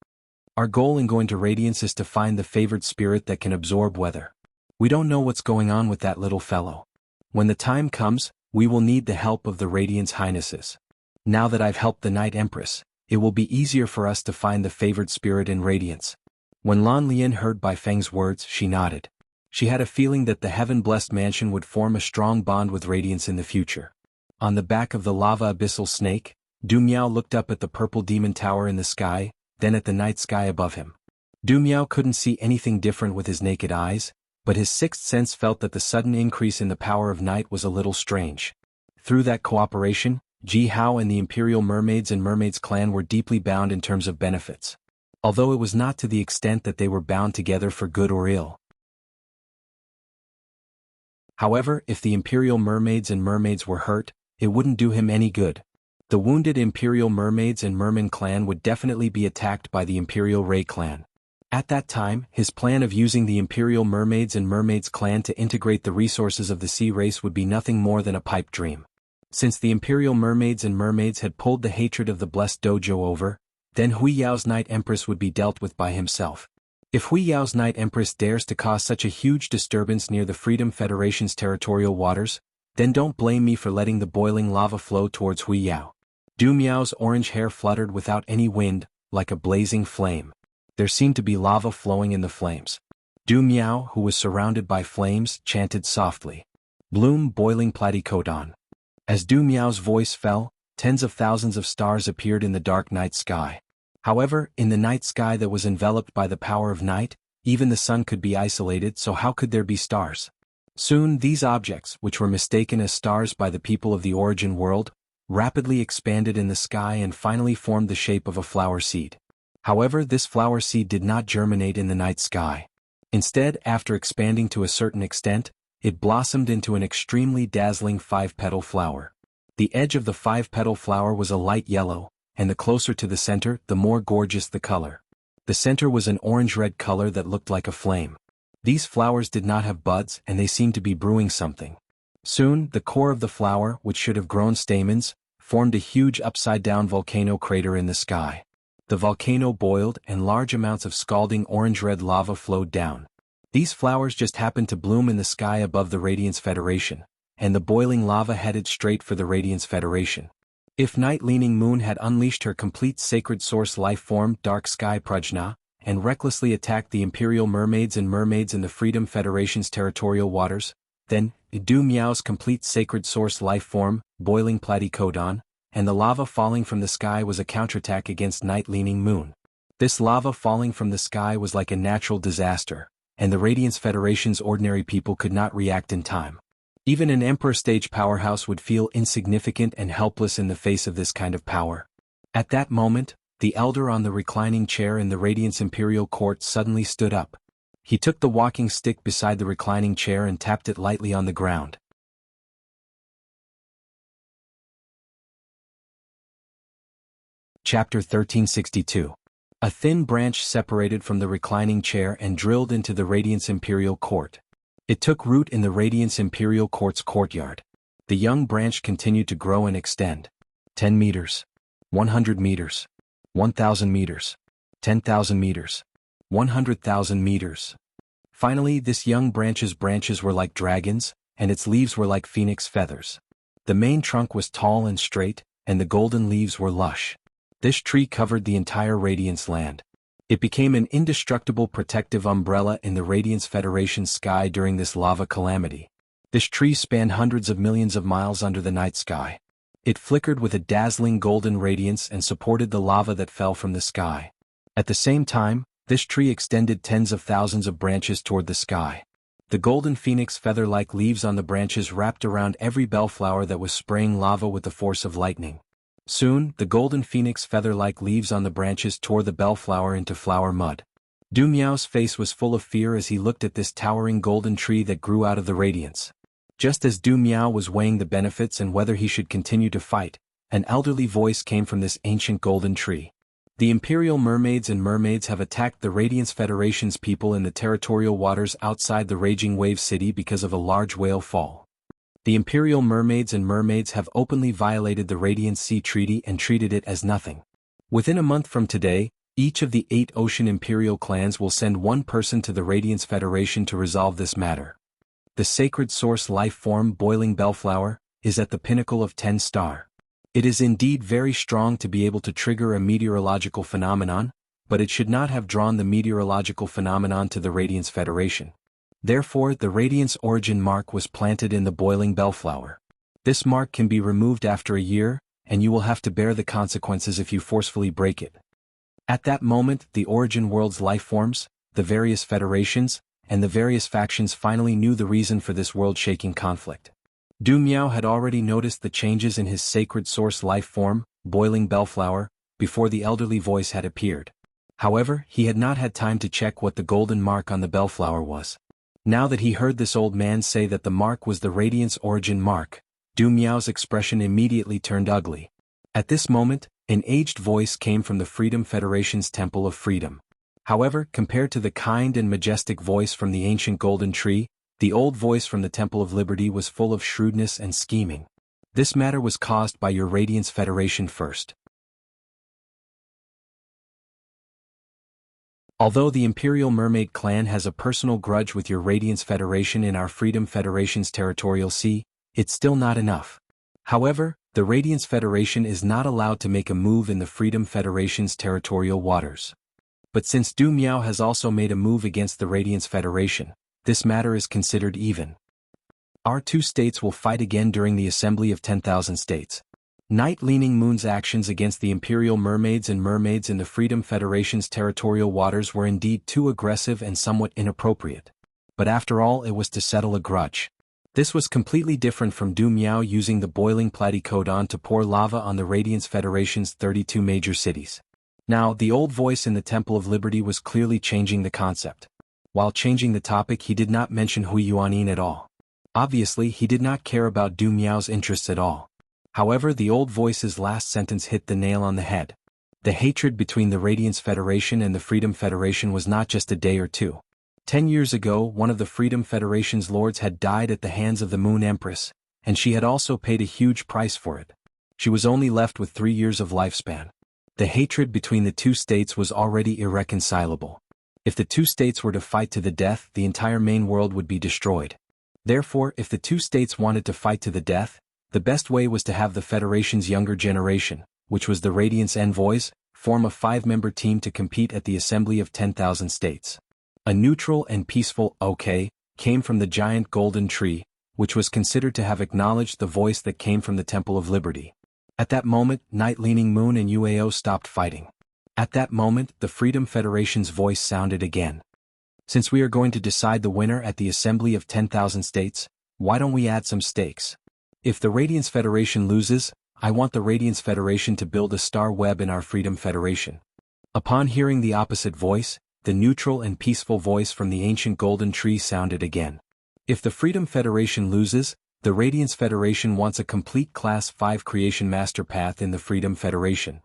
Our goal in going to Radiance is to find the favored spirit that can absorb weather. We don't know what's going on with that little fellow. When the time comes, we will need the help of the Radiance Highnesses. Now that I've helped the Night Empress, it will be easier for us to find the favored spirit in Radiance. When Lan Lian heard Bai Feng's words, she nodded. She had a feeling that the heaven-blessed mansion would form a strong bond with Radiance in the future. On the back of the lava abyssal snake, Du Miao looked up at the purple demon tower in the sky, then at the night sky above him. Du Miao couldn't see anything different with his naked eyes, but his sixth sense felt that the sudden increase in the power of night was a little strange. Through that cooperation, Ji Hao and the Imperial Mermaids and Mermaids clan were deeply bound in terms of benefits. Although it was not to the extent that they were bound together for good or ill. However, if the Imperial Mermaids and Mermaids were hurt, it wouldn't do him any good. The wounded Imperial Mermaids and Merman clan would definitely be attacked by the Imperial Ray clan. At that time, his plan of using the Imperial Mermaids and Mermaids clan to integrate the resources of the sea race would be nothing more than a pipe dream. Since the Imperial Mermaids and Mermaids had pulled the hatred of the Blessed Dojo over, then Hui Yao's Night Empress would be dealt with by himself. If Hui Yao's Night Empress dares to cause such a huge disturbance near the Freedom Federation's territorial waters, then don't blame me for letting the boiling lava flow towards Hui Yao. Du Miao's orange hair fluttered without any wind, like a blazing flame. There seemed to be lava flowing in the flames. Du Miao, who was surrounded by flames, chanted softly. Bloom boiling platycodon. As Du Miao's voice fell, tens of thousands of stars appeared in the dark night sky. However, in the night sky that was enveloped by the power of night, even the sun could be isolated, so how could there be stars? Soon these objects, which were mistaken as stars by the people of the origin world, rapidly expanded in the sky and finally formed the shape of a flower seed. However, this flower seed did not germinate in the night sky. Instead, after expanding to a certain extent, it blossomed into an extremely dazzling 5-petal flower. The edge of the 5-petal flower was a light yellow, and the closer to the center, the more gorgeous the color. The center was an orange-red color that looked like a flame. These flowers did not have buds, and they seemed to be brewing something. Soon, the core of the flower, which should have grown stamens, formed a huge upside-down volcano crater in the sky. The volcano boiled, and large amounts of scalding orange-red lava flowed down. These flowers just happened to bloom in the sky above the Radiance Federation, and the boiling lava headed straight for the Radiance Federation. If Night-Leaning Moon had unleashed her complete sacred source life form, Dark Sky Prajna, and recklessly attacked the Imperial Mermaids and Mermaids in the Freedom Federation's territorial waters, then, Du Miao's complete sacred source life form, Boiling Platycodon, and the lava falling from the sky was a counterattack against Night-Leaning Moon. This lava falling from the sky was like a natural disaster, and the Radiance Federation's ordinary people could not react in time. Even an Emperor stage powerhouse would feel insignificant and helpless in the face of this kind of power. At that moment, the elder on the reclining chair in the Radiance Imperial Court suddenly stood up. He took the walking stick beside the reclining chair and tapped it lightly on the ground. Chapter 1362. A thin branch separated from the reclining chair and drilled into the Radiance Imperial Court. It took root in the Radiance Imperial Court's courtyard. The young branch continued to grow and extend. 10 meters. 100 meters. 1,000 meters. 10,000 meters. 100,000 meters. Finally, this young branch's branches were like dragons, and its leaves were like phoenix feathers. The main trunk was tall and straight, and the golden leaves were lush. This tree covered the entire Radiance land. It became an indestructible protective umbrella in the Radiance Federation's sky during this lava calamity. This tree spanned hundreds of millions of miles under the night sky. It flickered with a dazzling golden radiance and supported the lava that fell from the sky. At the same time, this tree extended tens of thousands of branches toward the sky. The golden phoenix feather-like leaves on the branches wrapped around every bellflower that was spraying lava with the force of lightning. Soon, the golden phoenix feather-like leaves on the branches tore the bellflower into flower mud. Du Miao's face was full of fear as he looked at this towering golden tree that grew out of the radiance. Just as Du Miao was weighing the benefits and whether he should continue to fight, an elderly voice came from this ancient golden tree. The Imperial Mermaids and Mermaids have attacked the Radiance Federation's people in the territorial waters outside the Raging Wave City because of a large whale fall. The Imperial Mermaids and Mermaids have openly violated the Radiant Sea Treaty and treated it as nothing. Within a month from today, each of the 8 Ocean Imperial clans will send one person to the Radiance Federation to resolve this matter. The sacred source life form Boiling Bellflower is at the pinnacle of 10 star. It is indeed very strong to be able to trigger a meteorological phenomenon, but it should not have drawn the meteorological phenomenon to the Radiance Federation. Therefore, the Radiance origin mark was planted in the Boiling Bellflower. This mark can be removed after a year, and you will have to bear the consequences if you forcefully break it. At that moment, the origin world's life forms, the various federations, and the various factions finally knew the reason for this world-shaking conflict. Du Miao had already noticed the changes in his sacred source life form, Boiling Bellflower, before the elderly voice had appeared. However, he had not had time to check what the golden mark on the bellflower was. Now that he heard this old man say that the mark was the Radiance origin mark, Du Miao's expression immediately turned ugly. At this moment, an aged voice came from the Freedom Federation's Temple of Freedom. However, compared to the kind and majestic voice from the ancient golden tree, the old voice from the Temple of Liberty was full of shrewdness and scheming. This matter was caused by your Radiance Federation first. Although the Imperial Mermaid clan has a personal grudge with your Radiance Federation in our Freedom Federation's territorial sea, it's still not enough. However, the Radiance Federation is not allowed to make a move in the Freedom Federation's territorial waters. But since Du Miao has also made a move against the Radiance Federation, this matter is considered even. Our 2 states will fight again during the Assembly of 10,000 States. Night-Leaning Moon's actions against the Imperial Mermaids and Mermaids in the Freedom Federation's territorial waters were indeed too aggressive and somewhat inappropriate. But after all, it was to settle a grudge. This was completely different from Du Miao using the boiling platycodon to pour lava on the Radiance Federation's 32 major cities. Now, the old voice in the Temple of Liberty was clearly changing the concept. While changing the topic, he did not mention Hui Yuanin at all. Obviously, he did not care about Du Miao's interests at all. However, the old voice's last sentence hit the nail on the head. The hatred between the Radiance Federation and the Freedom Federation was not just a day or two. 10 years ago, one of the Freedom Federation's lords had died at the hands of the Moon Empress, and she had also paid a huge price for it. She was only left with 3 years of lifespan. The hatred between the 2 states was already irreconcilable. If the 2 states were to fight to the death, the entire main world would be destroyed. Therefore, if the 2 states wanted to fight to the death, the best way was to have the Federation's younger generation, which was the Radiance Envoys, form a 5-member team to compete at the Assembly of 10,000 States. A neutral and peaceful "okay" came from the giant golden tree, which was considered to have acknowledged the voice that came from the Temple of Liberty. At that moment, Night-Leaning Moon and UAO stopped fighting. At that moment, the Freedom Federation's voice sounded again. Since we are going to decide the winner at the Assembly of 10,000 States, why don't we add some stakes? If the Radiance Federation loses, I want the Radiance Federation to build a star web in our Freedom Federation. Upon hearing the opposite voice, the neutral and peaceful voice from the ancient golden tree sounded again. If the Freedom Federation loses, the Radiance Federation wants a complete Class 5 creation master path in the Freedom Federation.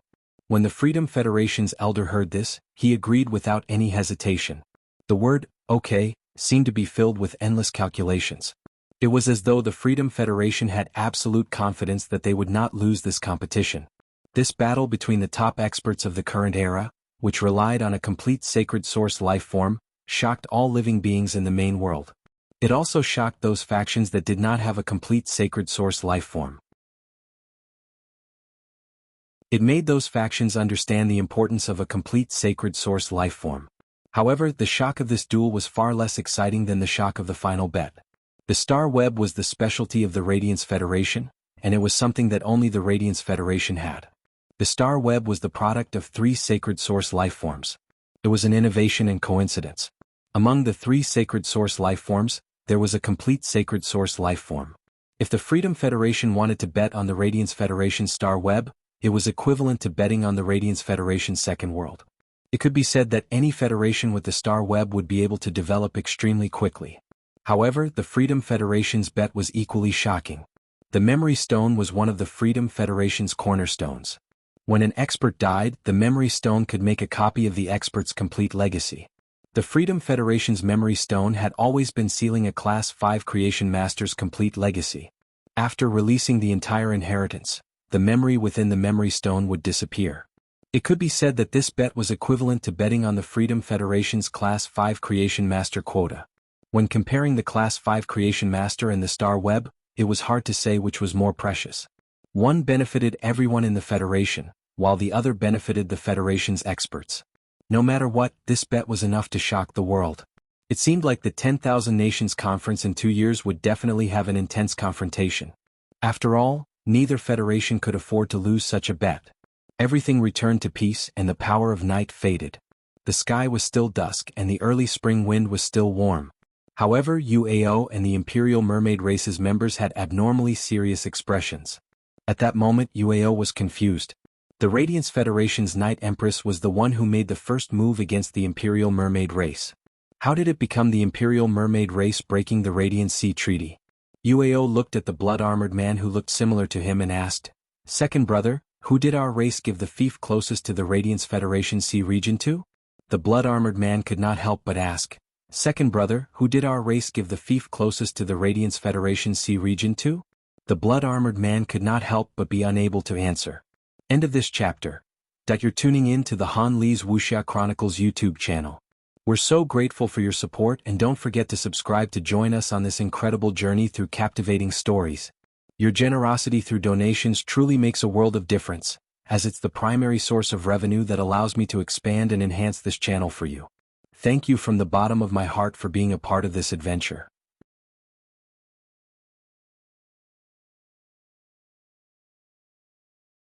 When the Freedom Federation's elder heard this, he agreed without any hesitation. The word, "okay," seemed to be filled with endless calculations. It was as though the Freedom Federation had absolute confidence that they would not lose this competition. This battle between the top experts of the current era, which relied on a complete sacred source life form, shocked all living beings in the main world. It also shocked those factions that did not have a complete sacred source life form. It made those factions understand the importance of a complete sacred source life form. However, the shock of this duel was far less exciting than the shock of the final bet. The Star Web was the specialty of the Radiance Federation, and it was something that only the Radiance Federation had. The Star Web was the product of 3 sacred source life forms. It was an innovation and coincidence. Among the 3 sacred source life forms, there was a complete sacred source life form. If the Freedom Federation wanted to bet on the Radiance Federation's Star Web, it was equivalent to betting on the Radiance Federation's second world. It could be said that any federation with the star web would be able to develop extremely quickly. However, the Freedom Federation's bet was equally shocking. The Memory Stone was one of the Freedom Federation's cornerstones. When an expert died, the Memory Stone could make a copy of the expert's complete legacy. The Freedom Federation's Memory Stone had always been sealing a Class 5 Creation Master's complete legacy. After releasing the entire inheritance, the memory within the Memory Stone would disappear. It could be said that this bet was equivalent to betting on the Freedom Federation's Class 5 Creation Master quota. When comparing the Class 5 Creation Master and the Star Web, it was hard to say which was more precious. One benefited everyone in the Federation, while the other benefited the Federation's experts. No matter what, this bet was enough to shock the world. It seemed like the 10,000 Nations Conference in 2 years would definitely have an intense confrontation. After all, neither Federation could afford to lose such a bet. Everything returned to peace and the power of night faded. The sky was still dusk and the early spring wind was still warm. However, UAO and the Imperial Mermaid Race's members had abnormally serious expressions. At that moment, UAO was confused. The Radiance Federation's Night Empress was the one who made the first move against the Imperial Mermaid Race. How did it become the Imperial Mermaid Race breaking the Radiant Sea Treaty? UAO looked at the blood-armored man who looked similar to him and asked, "Second brother, who did our race give the fief closest to the Radiance Federation Sea region to?" The blood-armored man could not help but ask, "Second brother, who did our race give the fief closest to the Radiance Federation Sea region to?" The blood-armored man could not help but be unable to answer. End of this chapter. You're tuning in to the Han Lee's Wuxia Chronicles YouTube channel. We're so grateful for your support, and don't forget to subscribe to join us on this incredible journey through captivating stories. Your generosity through donations truly makes a world of difference, as it's the primary source of revenue that allows me to expand and enhance this channel for you. Thank you from the bottom of my heart for being a part of this adventure.